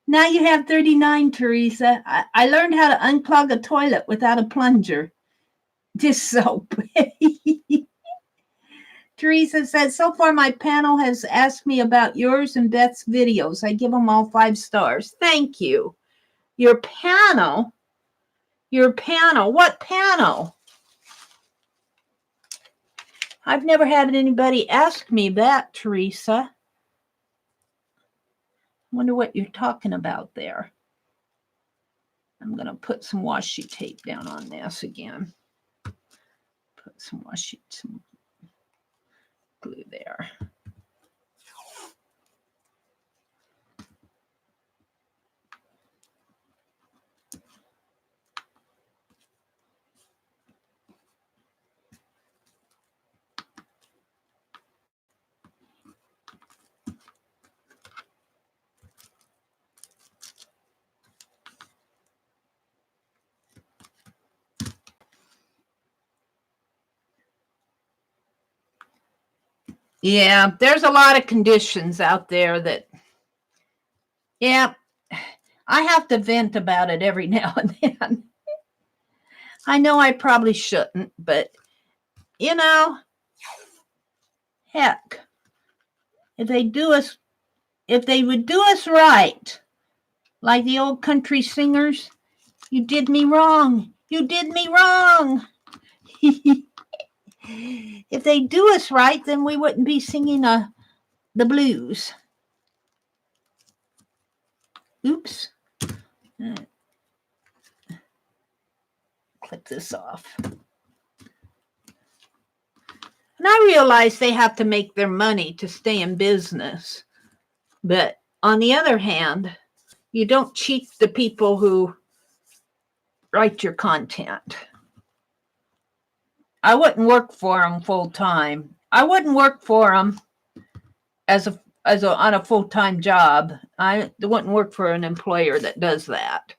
Now you have 39, Teresa. I learned how to unclog a toilet without a plunger. Dish soap. Teresa says, so far my panel has asked me about yours and Beth's videos. I give them all 5 stars. Thank you. Your panel? Your panel? What panel? I've never had anybody ask me that, Teresa. I wonder what you're talking about there. I'm going to put some washi tape down on this again. Put some some glue there. Yeah, there's a lot of conditions out there that, yeah, I have to vent about it every now and then. I know I probably shouldn't, but, you know, heck, if they would do us right, like the old country singers, you did me wrong. You did me wrong. If they do us right, then we wouldn't be singing the blues. Oops. Clip this off. And I realize they have to make their money to stay in business. But on the other hand, you don't cheat the people who write your content. I wouldn't work for them full time. I wouldn't work for them on a full-time job. I wouldn't work for an employer that does that.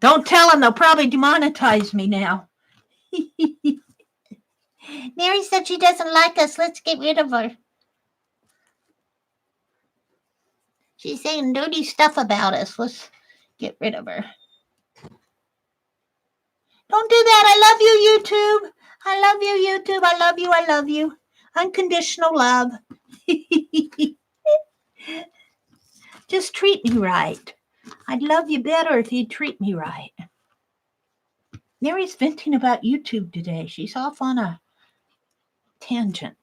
Don't tell them, they'll probably demonetize me now. Meri said she doesn't like us. Let's get rid of her. She's saying dirty stuff about us. Let's get rid of her. Don't do that. I love you, YouTube. I love you, YouTube. I love you. I love you. Unconditional love. Just treat me right. I'd love you better if you'd treat me right. Meri's venting about YouTube today. She's off on a tangent.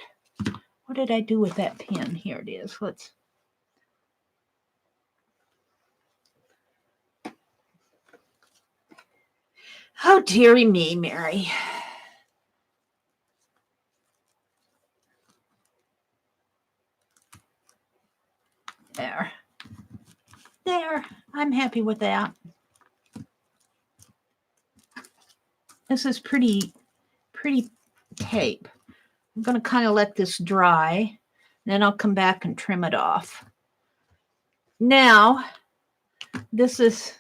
What did I do with that pen? Here it is. Let's. Oh, dearie me, Meri. There. There. I'm happy with that. This is pretty tape. I'm going to kind of let this dry. Then I'll come back and trim it off. Now, this is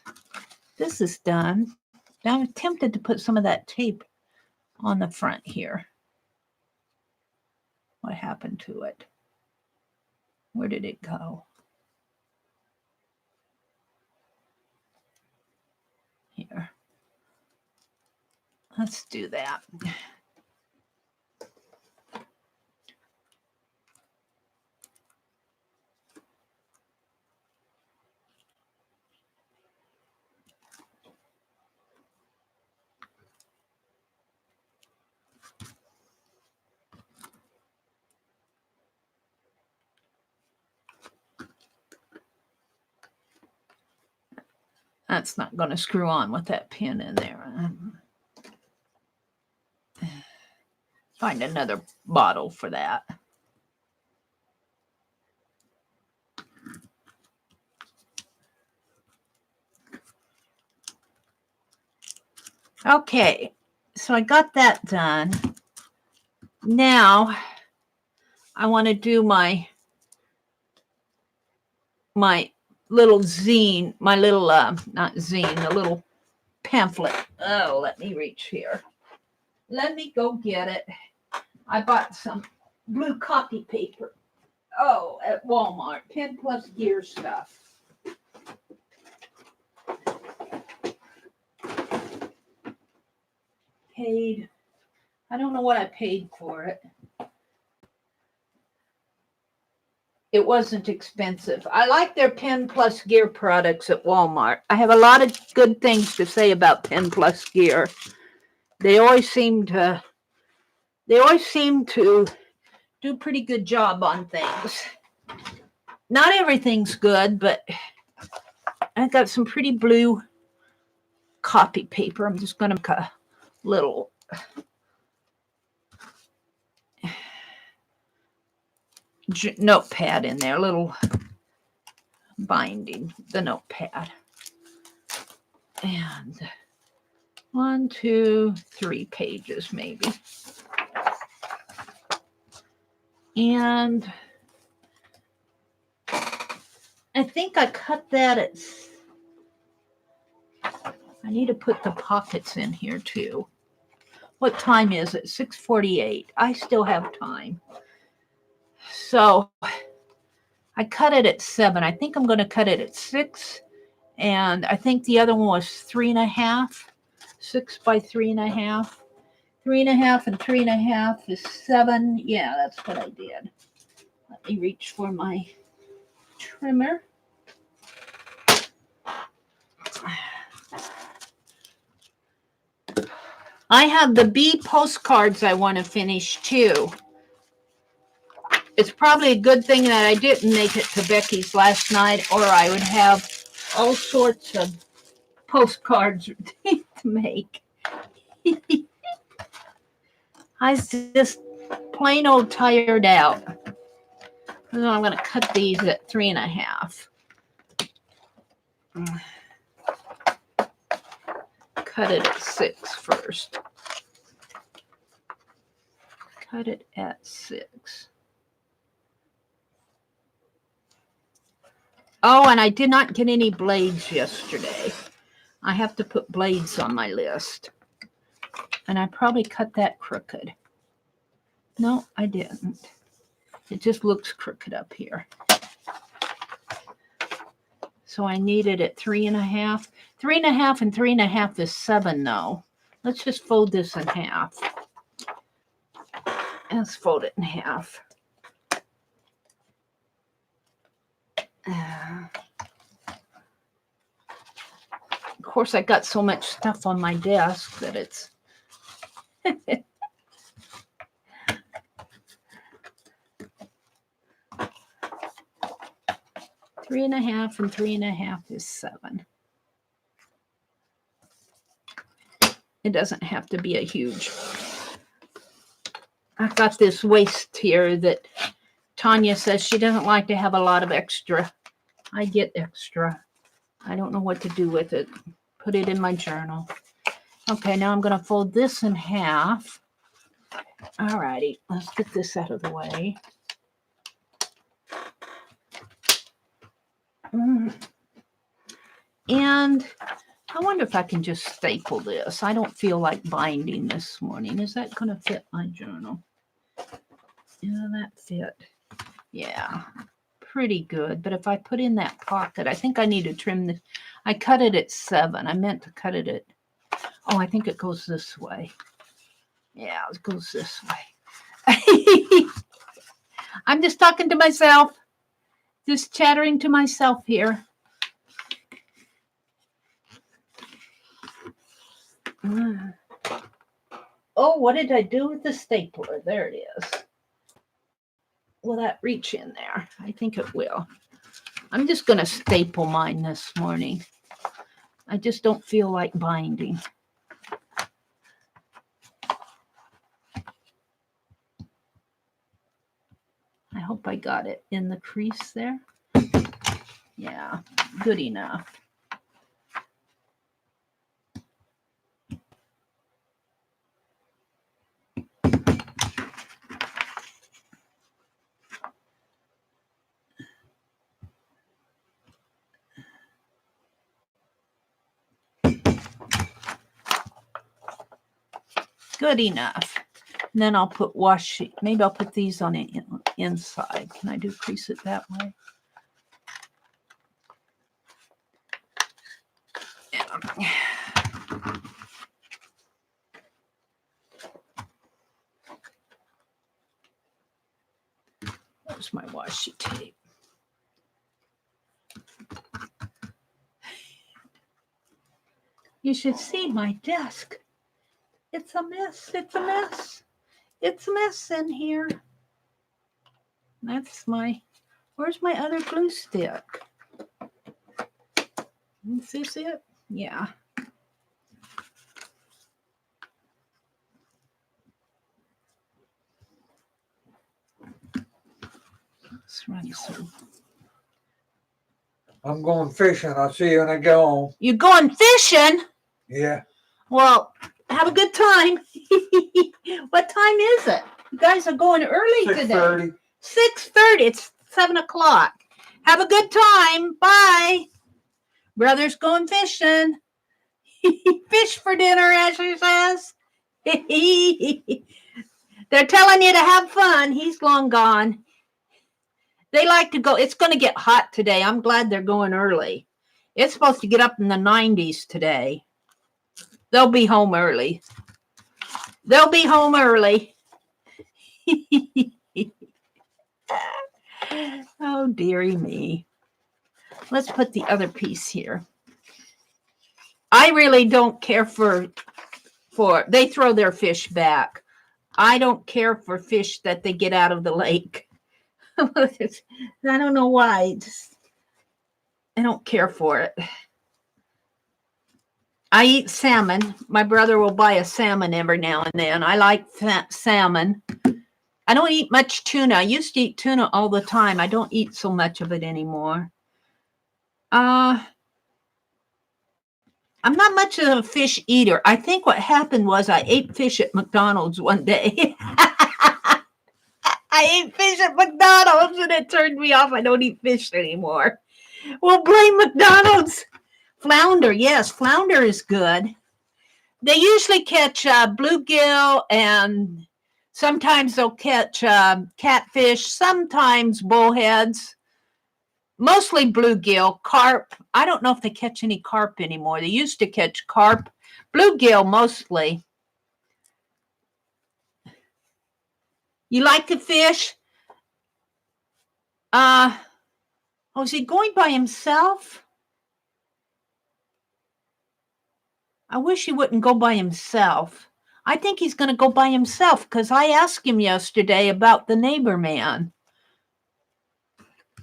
done. Now I'm tempted to put some of that tape on the front here. What happened to it? Where did it go? Here. Let's do that. That's not going to screw on with that pin in there. Find another bottle for that. Okay, so I got that done. Now I want to do my little zine, my little not zine, the little pamphlet. Oh, let me reach here. Let me go get it. I bought some blue copy paper. Oh, at Walmart. Pen Plus Gear stuff. Paid. I don't know what I paid for it. It wasn't expensive. I like their Pen Plus Gear products at Walmart. I have a lot of good things to say about Pen Plus Gear. They always seem to do a pretty good job on things. Not everything's good, but I got some pretty blue copy paper. I'm just going to make a little notepad in there, little binding the notepad. And 1, 2, 3 pages maybe. And I think I cut that at, I need to put the pockets in here too. What time is it? 6:48. I still have time. So I cut it at 7. I think I'm going to cut it at 6. And I think the other one was 3.5. 6 by 3.5. 3.5 and 3.5 is 7. Yeah, that's what I did. Let me reach for my trimmer. I have the bee postcards I want to finish too. It's probably a good thing that I didn't make it to Becky's last night, or I would have all sorts of postcards to make. I was just plain old tired out. So I'm going to cut these at 3.5. Cut it at 6 first. Cut it at 6. Oh, and I did not get any blades yesterday. I have to put blades on my list. And I probably cut that crooked. No, I didn't. It just looks crooked up here. So I need it at 3.5. 3.5 and 3.5 is 7 though. Let's just fold this in half. Let's fold it in half. Of course, I got so much stuff on my desk that it's 3.5 and 3.5 is 7. It doesn't have to be a huge. I've got this waist here that Tanya says she doesn't like to have a lot of extra. I get extra. I don't know what to do with it. Put it in my journal. Okay, now I'm going to fold this in half. All righty, let's get this out of the way. And I wonder if I can just staple this. I don't feel like binding this morning. Is that going to fit my journal? Yeah, that fit. Yeah, pretty good. But if I put in that pocket, I think I need to trim this. I cut it at 7. I meant to cut it at, oh, I think it goes this way. Yeah, it goes this way. I'm just talking to myself. Just chattering to myself here. Oh, what did I do with the stapler? There it is. Will that reach in there? I think it will. I'm just going to staple mine this morning. I just don't feel like binding. I hope I got it in the crease there. Yeah, good enough. Good enough. And then I'll put washi. Maybe I'll put these on the inside. Can I do crease it that way? There's my washi tape. You should see my desk. It's a mess. It's a mess. It's a mess in here. That's my, where's my other glue stick? Is this it? Yeah. Let's run some. I'm going fishing. I'll see you when I get home. You going fishing? Yeah. Well, have a good time. What time is it? You guys are going early 6:30. today. 6:30. It's 7 o'clock. Have a good time. Bye. Brother's going fishing. Fish for dinner, as she says. They're telling you to have fun. He's long gone. They like to go. It's going to get hot today. I'm glad they're going early. It's supposed to get up in the 90s today. They'll be home early. They'll be home early. Oh, dearie me. Let's put the other piece here. I really don't care for they throw their fish back. I don't care for fish that they get out of the lake. I don't know why. I don't care for it. I eat salmon. My brother will buy a salmon every now and then. I like salmon. I don't eat much tuna. I used to eat tuna all the time. I don't eat so much of it anymore. I'm not much of a fish eater. I think what happened was I ate fish at McDonald's one day. I ate fish at McDonald's and it turned me off. I don't eat fish anymore. Well, blame McDonald's. Flounder, yes, flounder is good. They usually catch bluegill, and sometimes they'll catch catfish, sometimes bullheads. Mostly bluegill, carp. I don't know if they catch any carp anymore. They used to catch carp. Bluegill mostly. You like to fish? Oh, is he going by himself? I wish he wouldn't go by himself. I think he's going to go by himself because I asked him yesterday about the neighbor man.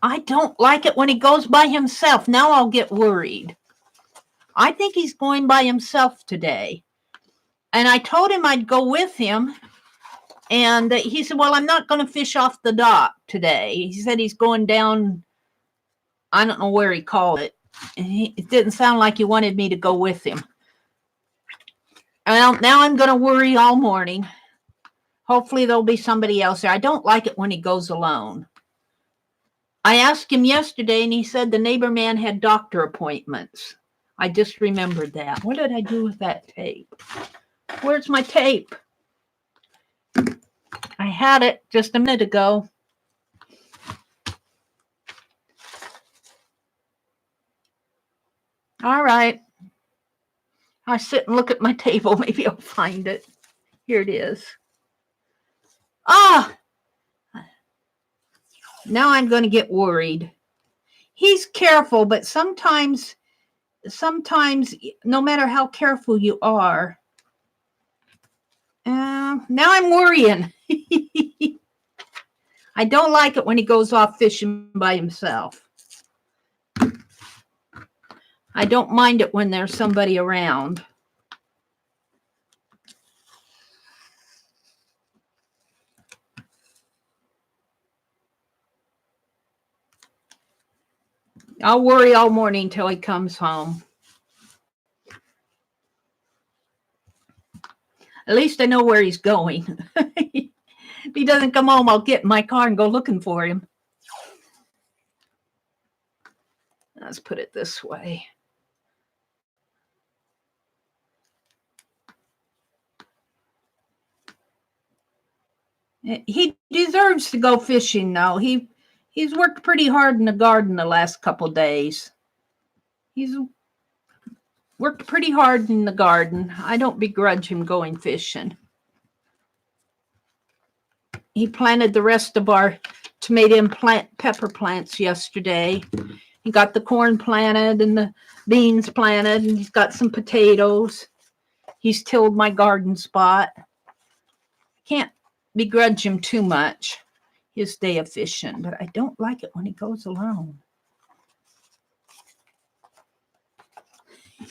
I don't like it when he goes by himself. Now I'll get worried. I think he's going by himself today. And I told him I'd go with him. And he said, well, I'm not going to fish off the dock today. He said he's going down, I don't know where he called it. And it didn't sound like he wanted me to go with him. Well, now I'm going to worry all morning. Hopefully there'll be somebody else there. I don't like it when he goes alone. I asked him yesterday, and he said the neighbor man had doctor appointments. I just remembered that. What did I do with that tape? Where's my tape? I had it just a minute ago. All right. I'll sit and look at my table. Maybe I'll find it. Here it is. Ah! Now I'm going to get worried. He's careful, but sometimes, no matter how careful you are, now I'm worrying. I don't like it when he goes off fishing by himself. I don't mind it when there's somebody around. I'll worry all morning till he comes home. At least I know where he's going. If he doesn't come home, I'll get in my car and go looking for him. Let's put it this way. He deserves to go fishing, though. He's worked pretty hard in the garden the last couple days. He's worked pretty hard in the garden. I don't begrudge him going fishing. He planted the rest of our tomato and pepper plants yesterday. He got the corn planted and the beans planted, and he's got some potatoes. He's tilled my garden spot. Can't begrudge him too much his day of fishing, but I don't like it when he goes alone.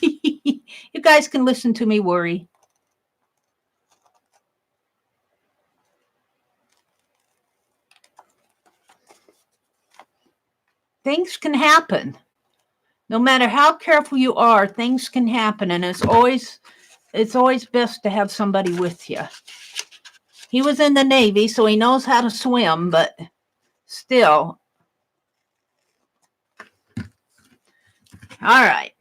You guys can listen to me worry. Things can happen. No matter how careful you are, things can happen, and it's always best to have somebody with you. He was in the Navy, so he knows how to swim, but still. All right.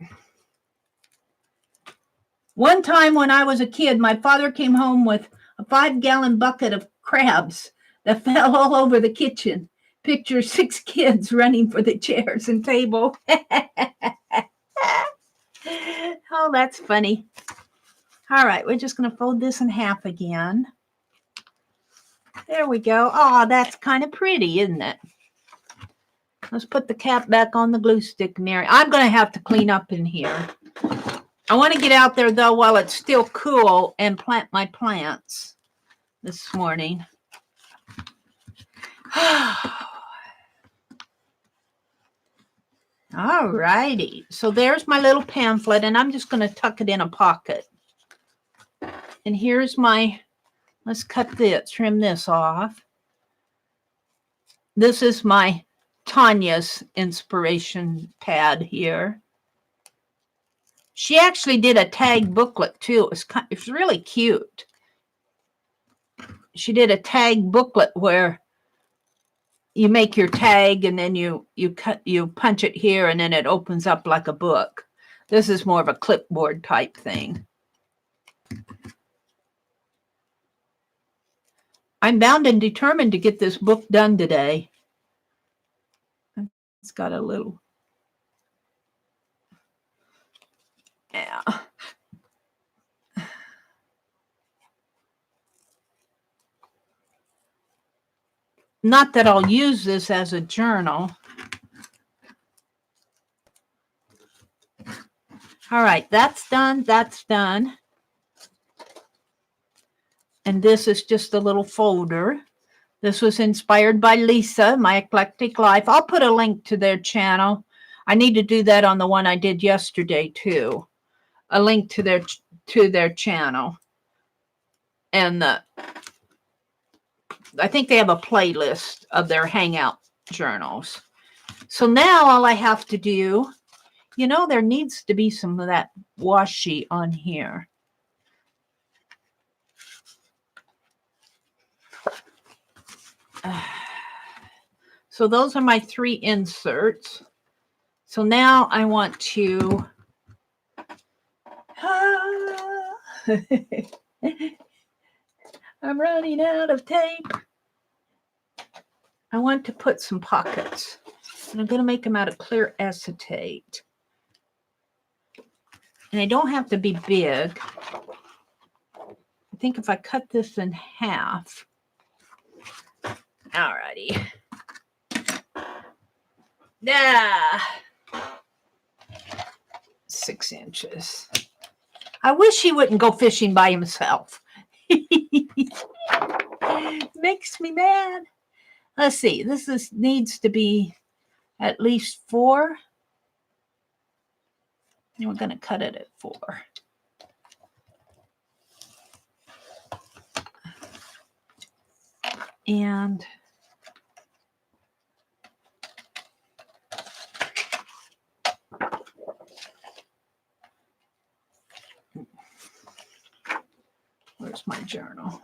One time when I was a kid, my father came home with a 5-gallon bucket of crabs that fell all over the kitchen. Picture 6 kids running for the chairs and table. Oh, that's funny. All right, we're just going to fold this in half again. There we go. Oh, that's kind of pretty, isn't it? Let's put the cap back on the glue stick, Meri. I'm going to have to clean up in here. I want to get out there, though, while it's still cool and plant my plants this morning. All righty. So there's my little pamphlet, and I'm just going to tuck it in a pocket. And here's my, let's cut this, trim this off. This is my Tanya's inspiration pad here. She actually did a tag booklet too. It's really cute. She did a tag booklet where you make your tag and then you punch it here and then it opens up like a book. This is more of a clipboard type thing. I'm bound and determined to get this book done today. It's got a little, yeah. Not that I'll use this as a journal. All right, that's done. That's done. And this is just a little folder. This was inspired by Lisa, My Eclectic Life. I'll put a link to their channel. I need to do that on the one I did yesterday too. A link to their channel. And I think they have a playlist of their Hangout journals. So now all I have to do, there needs to be some of that washi on here. So those are my 3 inserts. So now I want to I'm running out of tape. I want to put some pockets. And I'm going to make them out of clear acetate. And they don't have to be big. I think if I cut this in half. Alrighty. Yeah. 6 inches. I wish he wouldn't go fishing by himself. Makes me mad. Let's see. This needs to be at least 4. And we're going to cut it at 4. And where's my journal?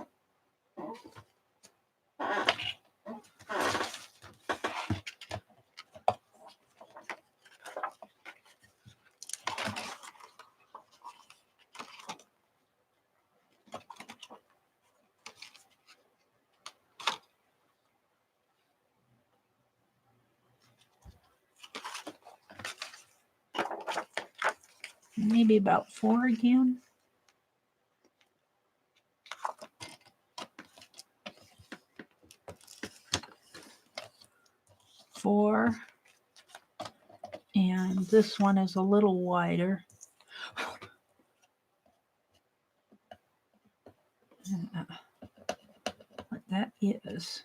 maybe about 4 again. Four. And this one is a little wider. What that is.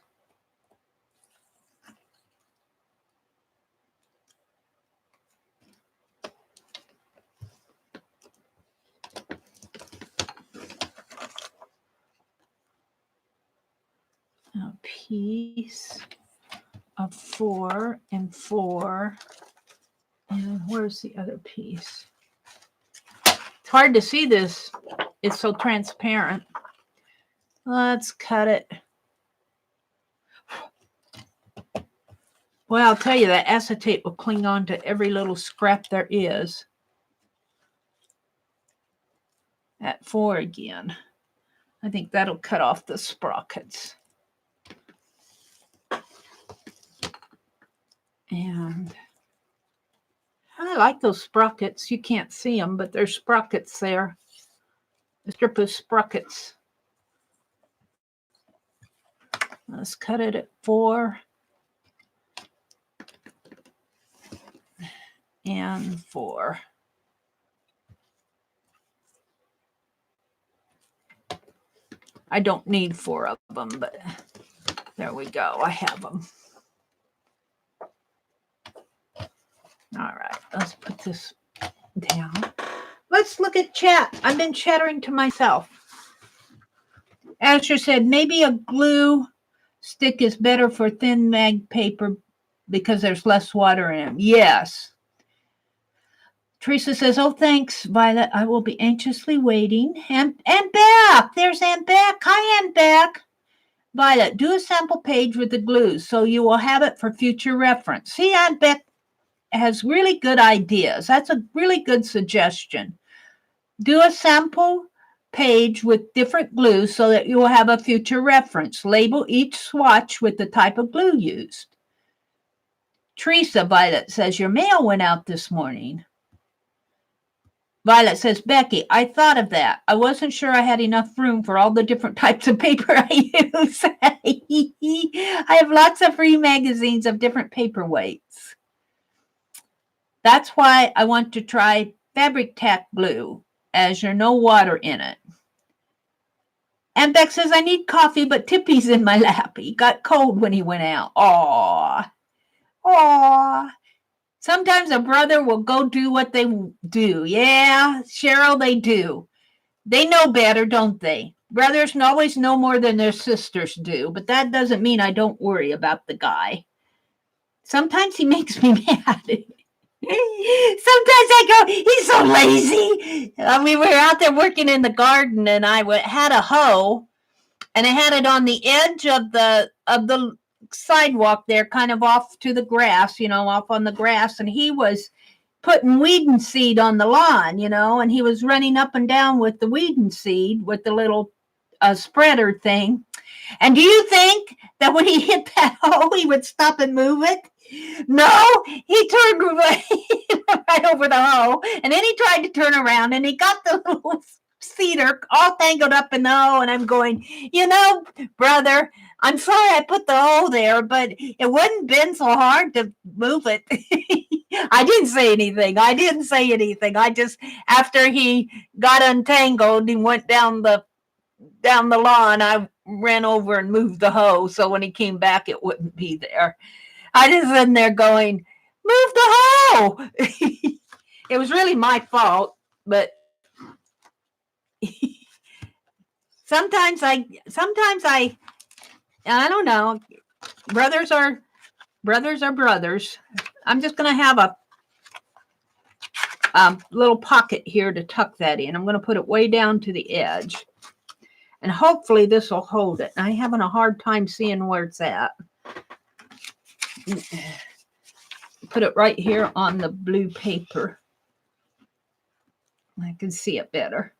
A piece of 4 and 4. And where's the other piece? It's hard to see this. It's so transparent. Let's cut it. Well, I'll tell you, that acetate will cling on to every little scrap there is. At 4 again. I think that'll cut off the sprockets. And I like those sprockets. You can't see them, but there's sprockets there. A strip of sprockets. Let's cut it at 4. And 4. I don't need 4 of them, but there we go. I have them. All right, let's put this down. Let's look at chat. I've been chattering to myself. Asher said, maybe a glue stick is better for thin mag paper because there's less water in it. Yes. Teresa says, oh, thanks, Violet. I will be anxiously waiting. And Beck. There's Aunt Beck. Hi, Aunt Beck. Violet, do a sample page with the glue so you will have it for future reference. See, Aunt Beck has really good ideas. That's a really good suggestion. Do a sample page with different glues so that you will have a future reference. Label each swatch with the type of glue used. Teresa, Violet says, your mail went out this morning. Violet says, Becky, I thought of that. I wasn't sure I had enough room for all the different types of paper I use. I have lots of free magazines of different paper weights. That's why I want to try fabric tack glue, as there's no water in it. And Beck says, I need coffee, but Tippy's in my lap. He got cold when he went out. Aw. Aw. Sometimes a brother will go do what they do. Yeah, Cheryl, they do. They know better, don't they? Brothers always know more than their sisters do, but that doesn't mean I don't worry about the guy. Sometimes he makes me mad. Sometimes I go, he's so lazy. We were out there working in the garden, and I had a hoe, and I had it on the edge of the sidewalk there, kind of off to the grass, off on the grass, and he was putting weed and seed on the lawn, and he was running up and down with the weed and seed with the little spreader thing. And do you think that when he hit that hole, he would stop and move it? No, he turned right over the hole, and then he tried to turn around, and he got the little cedar all tangled up in the hole, and I'm going, brother, I'm sorry I put the hole there, but it wouldn't been so hard to move it. I didn't say anything. I just, after he got untangled and went down the lawn, I ran over and moved the hoe, so when he came back, it wouldn't be there. I just sitting there going, move the hoe. It was really my fault, but sometimes I don't know. Brothers are brothers. I'm just going to have a little pocket here to tuck that in. I'm going to put it way down to the edge. And hopefully this will hold it. I'm having a hard time seeing where it's at. Put it right here on the blue paper. I can see it better.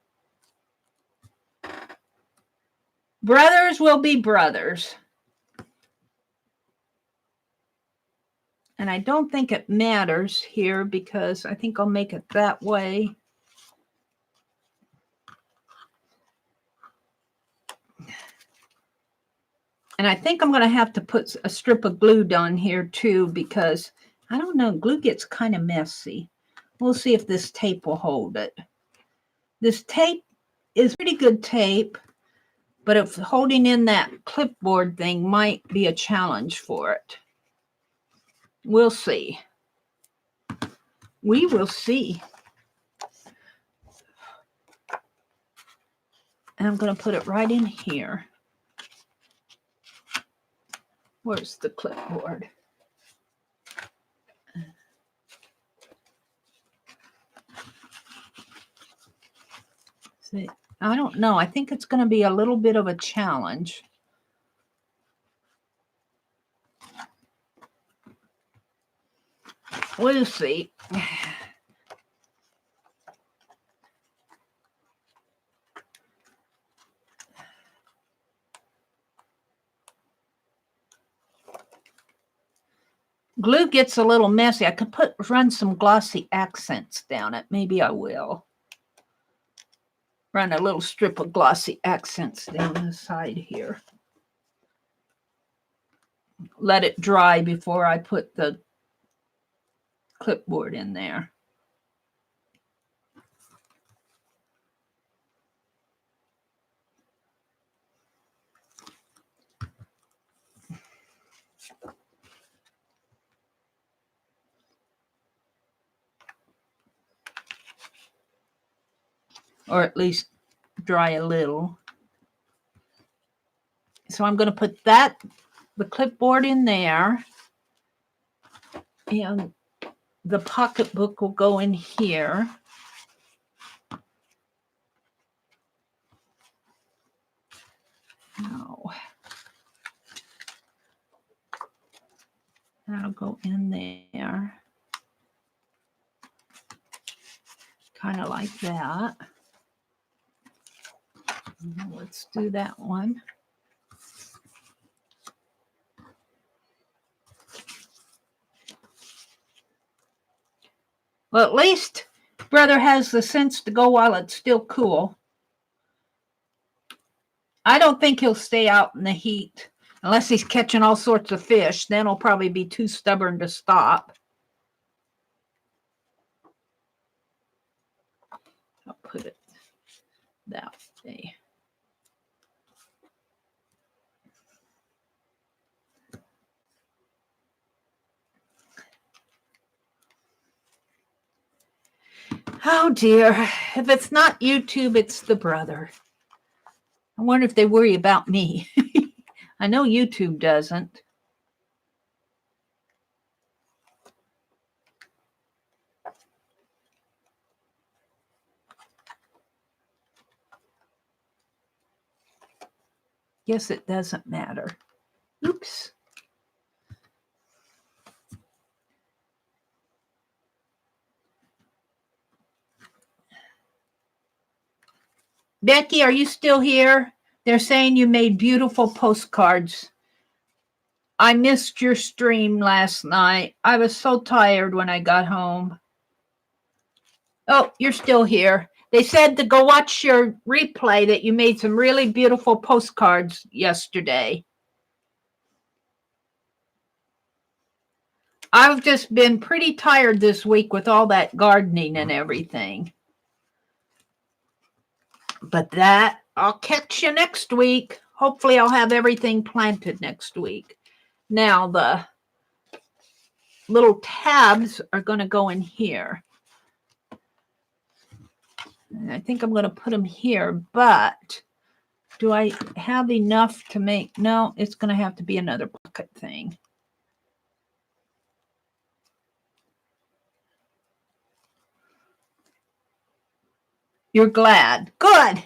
Brothers will be brothers. And I don't think it matters here because I think I'll make it that way. And I think I'm going to have to put a strip of glue down here too, because I don't know, glue gets kind of messy. We'll see if this tape will hold it. This tape is pretty good tape, but if holding in that clipboard thing might be a challenge for it. We'll see. We will see. And I'm going to put it right in here. Where's the clipboard? See, I don't know. I think it's going to be a little bit of a challenge. We'll see. Glue gets a little messy. I could run some glossy accents down it. Maybe I will. Run a little strip of glossy accents down the side here. Let it dry before I put the clipboard in there. Or at least dry a little. So I'm going to put the clipboard in there, and the pocketbook will go in here. No. That'll go in there. Kind of like that. Let's do that one. Well, at least brother has the sense to go while it's still cool. I don't think he'll stay out in the heat unless he's catching all sorts of fish. Then he'll probably be too stubborn to stop. I'll put it that way. Oh dear. If it's not YouTube, it's the brother. I wonder if they worry about me. I know YouTube doesn't. Guess it doesn't matter. Oops. Becky, are you still here? They're saying you made beautiful postcards. I missed your stream last night. I was so tired when I got home. Oh, you're still here. They said to go watch your replay that you made some really beautiful postcards yesterday. I've just been pretty tired this week with all that gardening and everything. But that, I'll catch you next week. Hopefully I'll have everything planted next week. Now the little tabs are going to go in here. And I think I'm going to put them here, but do I have enough to make? No, it's going to have to be another pocket thing. You're glad. Good.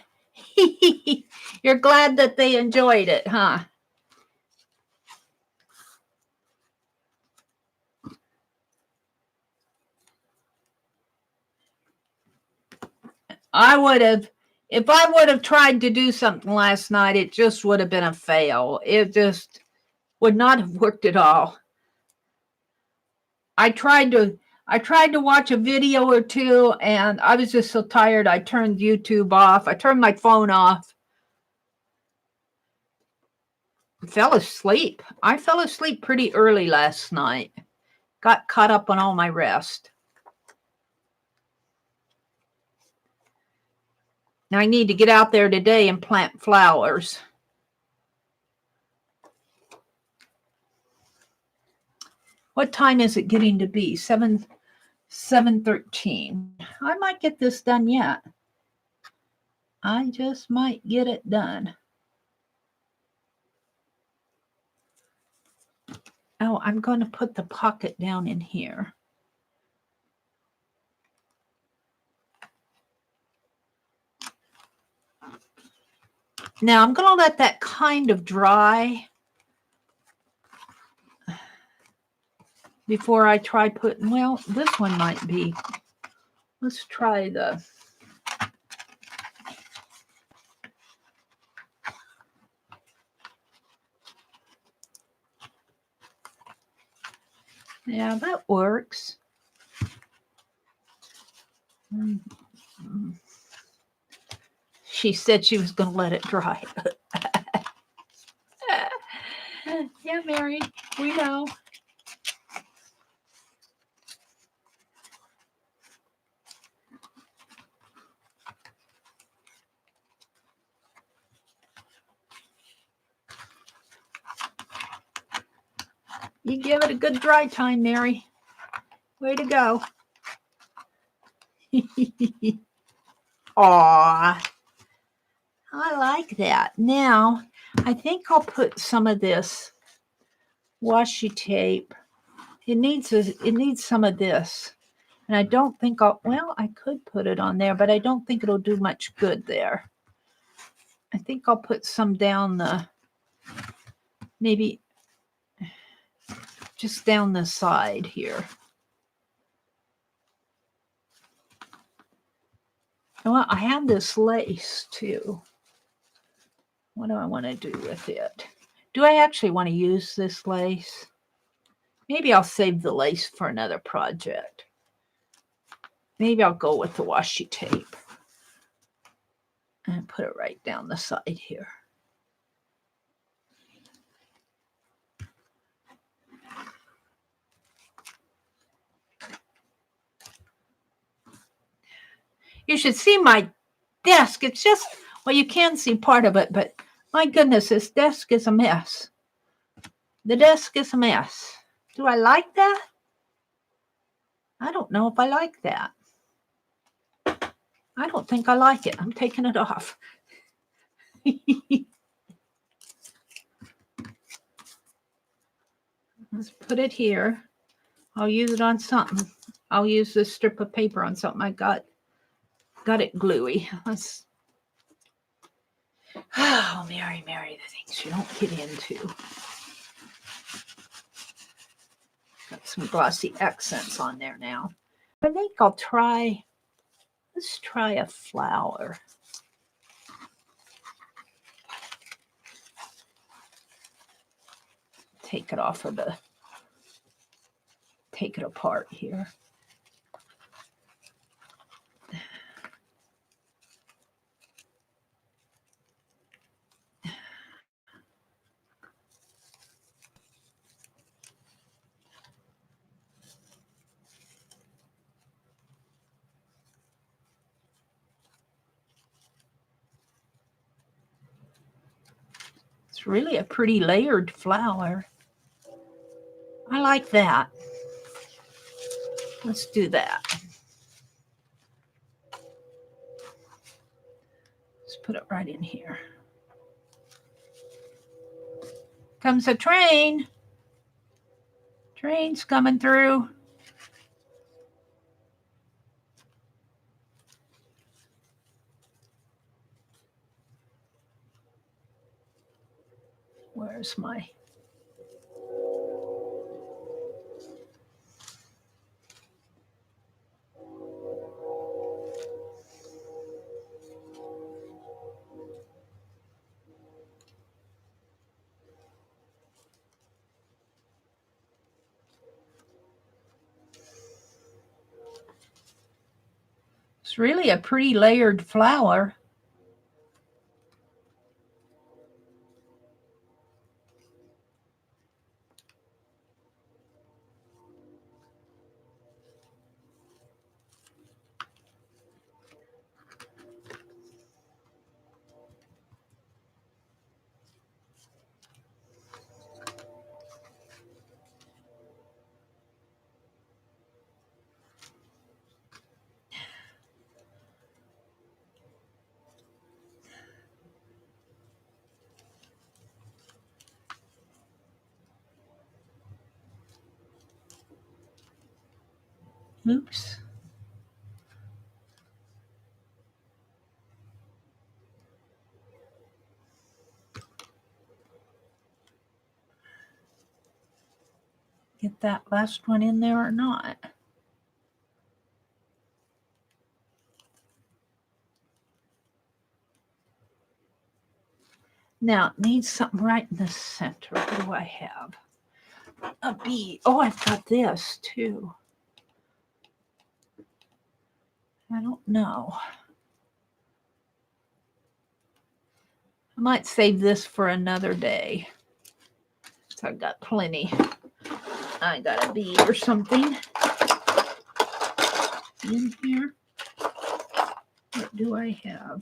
You're glad that they enjoyed it, huh? I would have, if I would have tried to do something last night, it just would have been a fail. It just would not have worked at all. I tried to watch a video or two, and I was just so tired. I turned YouTube off. I turned my phone off. fell asleep. I fell asleep pretty early last night. Got caught up on all my rest. Now I need to get out there today and plant flowers. What time is it getting to be? 7:13. I might get this done yet. I just might get it done. Oh, I'm going to put the pocket down in here. Now I'm going to let that kind of dry before I try putting, well, this one might be. Let's try the, yeah, that works. She said she was going to let it dry. Yeah, Mary, we know. You give it a good dry time, Mary. Way to go. Aw, I like that. Now, I think I'll put some of this washi tape. It needs some of this. And I don't think I could put it on there, but I don't think it'll do much good there. I think I'll put some down maybe just down the side here. Well, I have this lace too. What do I want to do with it? Do I actually want to use this lace? Maybe I'll save the lace for another project. Maybe I'll go with the washi tape and put it right down the side here. You should see my desk. It's just, well, you can see part of it, but my goodness, this desk is a mess. The desk is a mess. Do I like that? I don't know if I like that. I don't think I like it. I'm taking it off. Let's put it here. I'll use it on something. I'll use this strip of paper on something I got it gluey. Oh, Mary, the things you don't get into. Got some glossy accents on there now. I think let's try a flower. Take it apart here. It's really a pretty layered flower. I like that. Let's do that. Let's put it right in here. Comes a train. Train's coming through. Where's my... It's really a pretty layered flower. Oops. Get that last one in there or not. Now, it needs something right in the center. What do I have? A bead. Oh, I've got this too. I don't know. I might save this for another day. So I've got plenty. I got a bead or something in here. What do I have?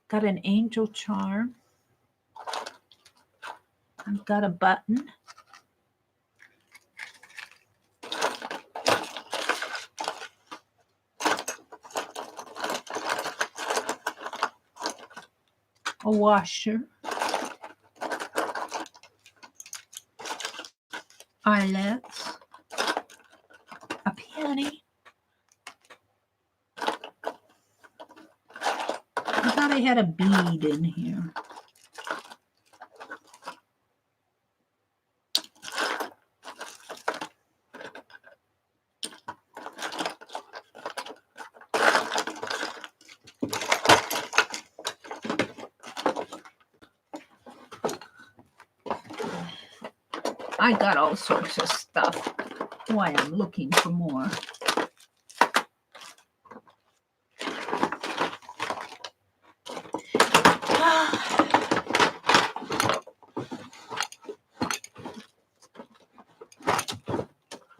Got an angel charm. I've got a button. A washer. Eyelets. A penny. I thought I had a bead in here. I got all sorts of stuff. Why I'm looking for more.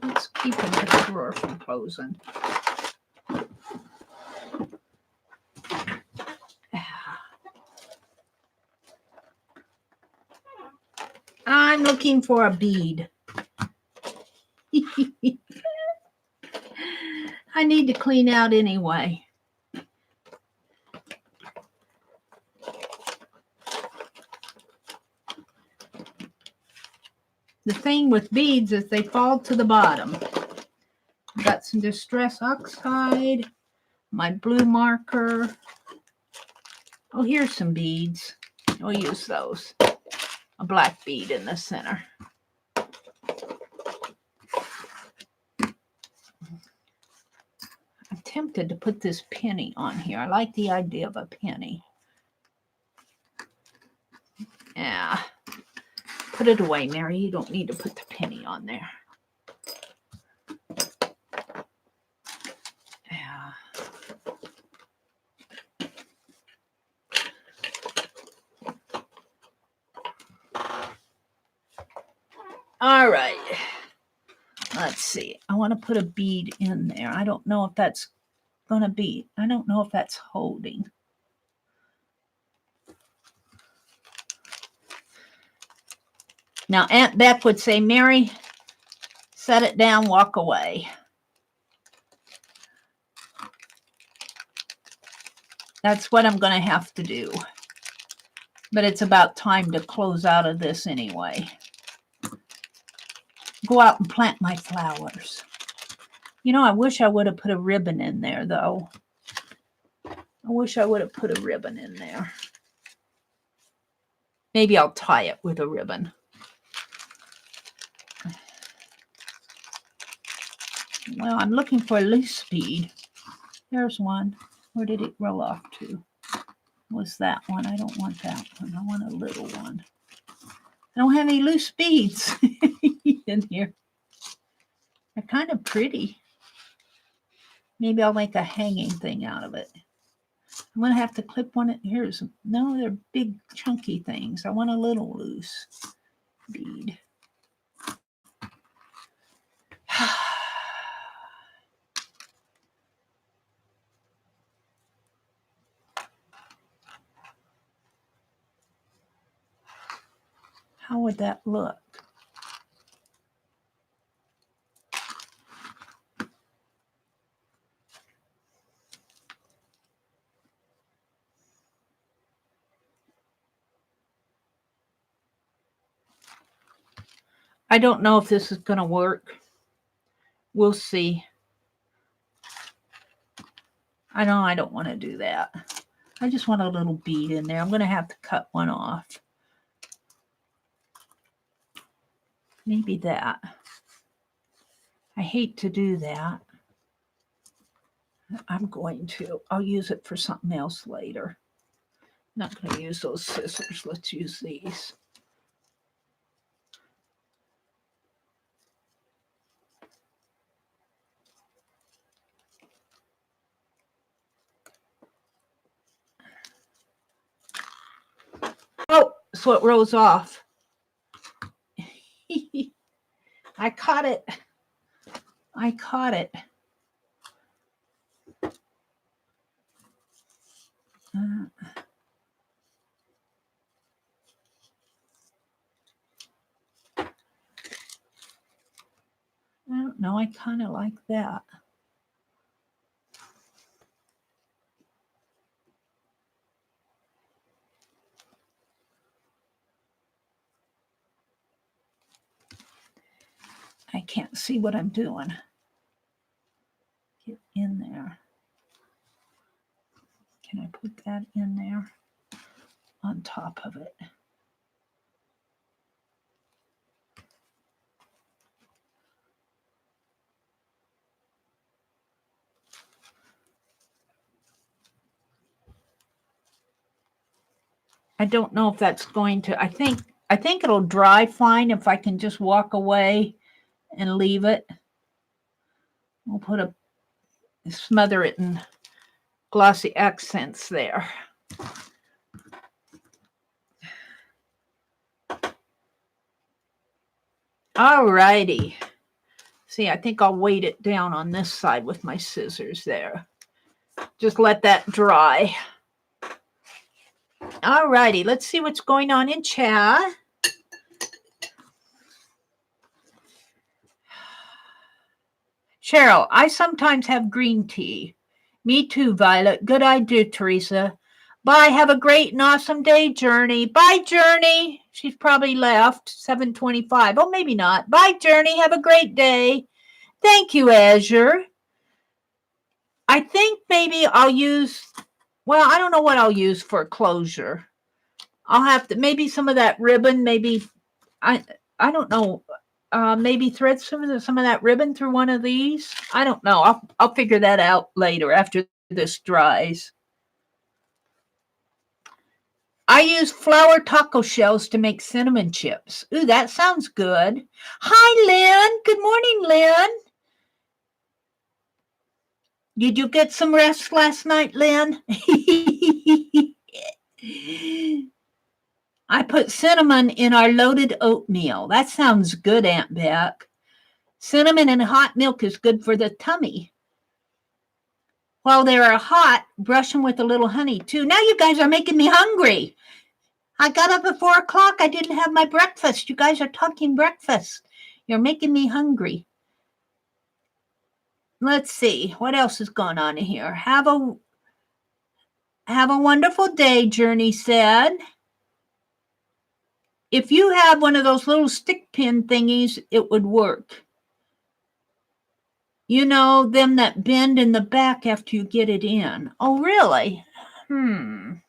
Let's keep in the drawer from closing. I'm looking for a bead. I need to clean out anyway. The thing with beads is they fall to the bottom. I've got some Distress Oxide, my blue marker. Oh, here's some beads. I'll use those. A black bead in the center. I'm tempted to put this penny on here. I like the idea of a penny. Yeah. Put it away, Meri. You don't need to put the penny on there. Yeah. All right. Let's see. I want to put a bead in there. I don't know if that's going to be. I don't know if that's holding. Now, Aunt Beck would say, Meri, set it down, walk away. That's what I'm going to have to do. But it's about time to close out of this anyway. Go out and plant my flowers. You know, I wish I would have put a ribbon in there, though. I wish I would have put a ribbon in there. Maybe I'll tie it with a ribbon. Well, I'm looking for a loose bead. There's one. Where did it roll off to? Was that one? I don't want that one. I want a little one. I don't have any loose beads in here. They're kind of pretty. Maybe I'll make a hanging thing out of it. I'm going to have to clip one. Here's, no, they're big chunky things. I want a little loose bead. How would that look? I don't know if this is going to work. We'll see. I don't want to do that. I just want a little bead in there. I'm going to have to cut one off. Maybe that. I hate to do that. I'm going to. I'll use it for something else later. I'm not going to use those scissors. Let's use these. Oh, so it rolls off. I caught it. I caught it. I don't know. I kind of like that. I can't see what I'm doing. Get in there. Can I put that in there on top of it? I don't know if that's going to, I think it'll dry fine if I can just walk away and leave it. We'll put smother it in glossy accents there. All righty. See, I think I'll weight it down on this side with my scissors there. Just let that dry. All righty, let's see what's going on in chat. Cheryl, I sometimes have green tea. Me too, Violet. Good idea, Teresa. Bye. Have a great and awesome day, Journey. Bye, Journey. She's probably left. 7:25. Oh, maybe not. Bye, Journey. Have a great day. Thank you, Azure. I think maybe I'll use, well, I don't know what I'll use for closure. I'll have to, maybe some of that ribbon, maybe, I don't know, maybe thread some of that ribbon through one of these. I don't know. I'll figure that out later after this dries. I use flour taco shells to make cinnamon chips. Ooh, that sounds good. Hi, Lynn. Good morning, Lynn. Did you get some rest last night, Lynn? I put cinnamon in our loaded oatmeal. That sounds good, Aunt Beck. Cinnamon and hot milk is good for the tummy. While they are hot, brush them with a little honey, too. Now you guys are making me hungry. I got up at 4 o'clock. I didn't have my breakfast. You guys are talking breakfast. You're making me hungry. Let's see. What else is going on in here? Have a wonderful day, Journey said. If you have one of those little stick pin thingies, it would work. You know, them that bend in the back after you get it in. Oh, really? I'm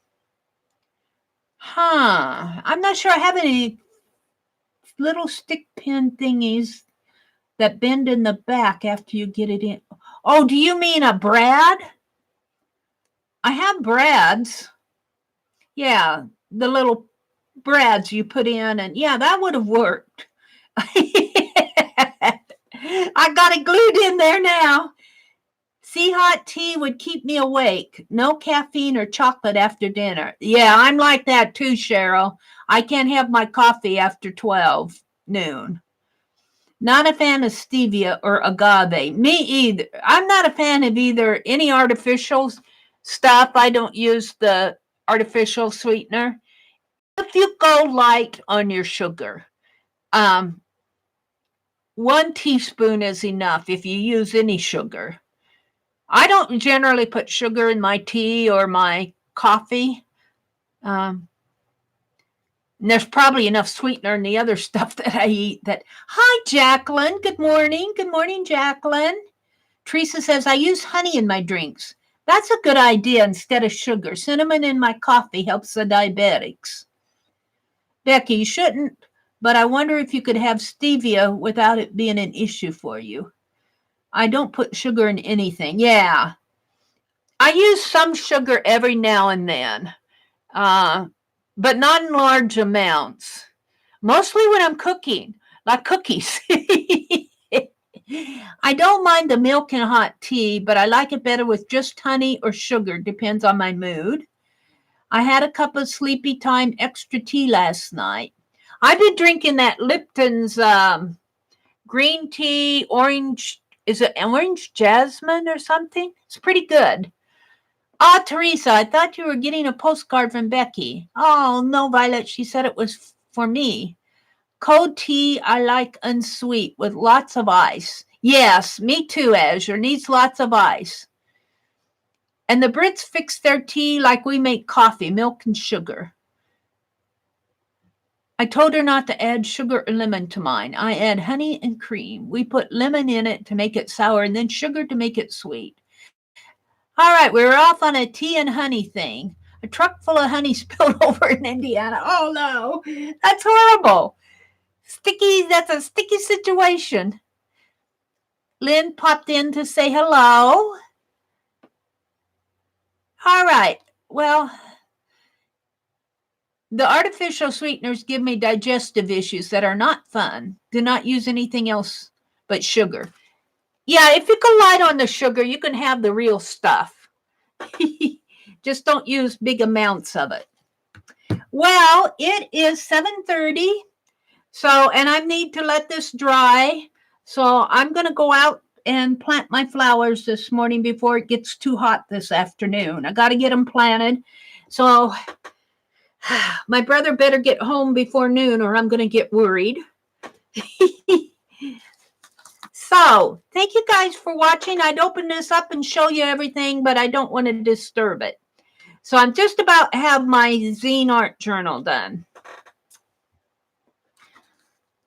not sure I have any little stick pin thingies that bend in the back after you get it in. Oh, do you mean a brad? I have brads. Yeah, the little brads you put in, and yeah, that would have worked. I got it glued in there now. Sea hot tea would keep me awake. No caffeine or chocolate after dinner. Yeah, I'm like that too, Cheryl. I can't have my coffee after 12 noon. Not a fan of stevia or agave. Me either. I'm not a fan of either any artificial stuff. I don't use the artificial sweetener. If you go light on your sugar, 1 teaspoon is enough if you use any sugar. I don't generally put sugar in my tea or my coffee. And there's probably enough sweetener in the other stuff that I eat that. Hi, Jacqueline. Good morning. Good morning, Jacqueline. Teresa says, I use honey in my drinks. That's a good idea instead of sugar. Cinnamon in my coffee helps the diabetics. Becky, you shouldn't, but I wonder if you could have stevia without it being an issue for you. I don't put sugar in anything. Yeah. I use some sugar every now and then, but not in large amounts. Mostly when I'm cooking, like cookies. I don't mind the milk and hot tea, but I like it better with just honey or sugar. Depends on my mood. I had a cup of Sleepy Time extra tea last night. I've been drinking that Lipton's green tea, orange, is it orange jasmine or something? It's pretty good. Ah, Teresa, I thought you were getting a postcard from Becky. Oh, no, Violet, she said it was for me. Cold tea I like unsweet with lots of ice. Yes, me too, Azure. Needs lots of ice. And the Brits fix their tea like we make coffee, milk and sugar. I told her not to add sugar or lemon to mine. I add honey and cream. We put lemon in it to make it sour and then sugar to make it sweet. All right, we're off on a tea and honey thing. A truck full of honey spilled over in Indiana. Oh, no. That's horrible. Sticky, that's a sticky situation. Lynn popped in to say hello. All right. Well, the artificial sweeteners give me digestive issues that are not fun. Do not use anything else but sugar. Yeah, if you can light on the sugar, you can have the real stuff. Just don't use big amounts of it. Well, it is 7:30. So, and I need to let this dry. So I'm going to go out and plant my flowers this morning before it gets too hot this afternoon. I got to get them planted. So my brother better get home before noon or I'm going to get worried. So thank you guys for watching. I'd open this up and show you everything, but I don't want to disturb it. So I'm just about to have my zine art journal done.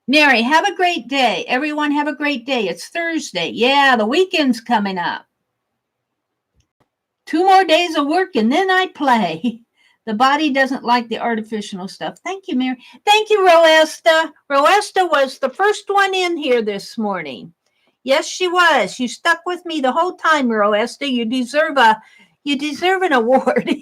Mary, have a great day. Everyone have a great day. It's Thursday. Yeah, the weekend's coming up. 2 more days of work and then I play. The body doesn't like the artificial stuff. Thank you, Mary. Thank you, Roesta. Roesta was the first one in here this morning. Yes, she was. You stuck with me the whole time, Roesta. You deserve an award.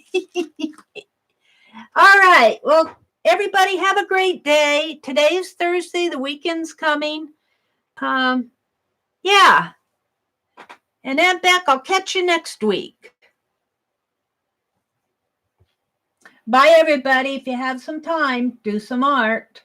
All right. Well, everybody have a great day. Today is Thursday. The weekend's coming. Yeah. And then Beck, I'll catch you next week. Bye, everybody. If you have some time, do some art.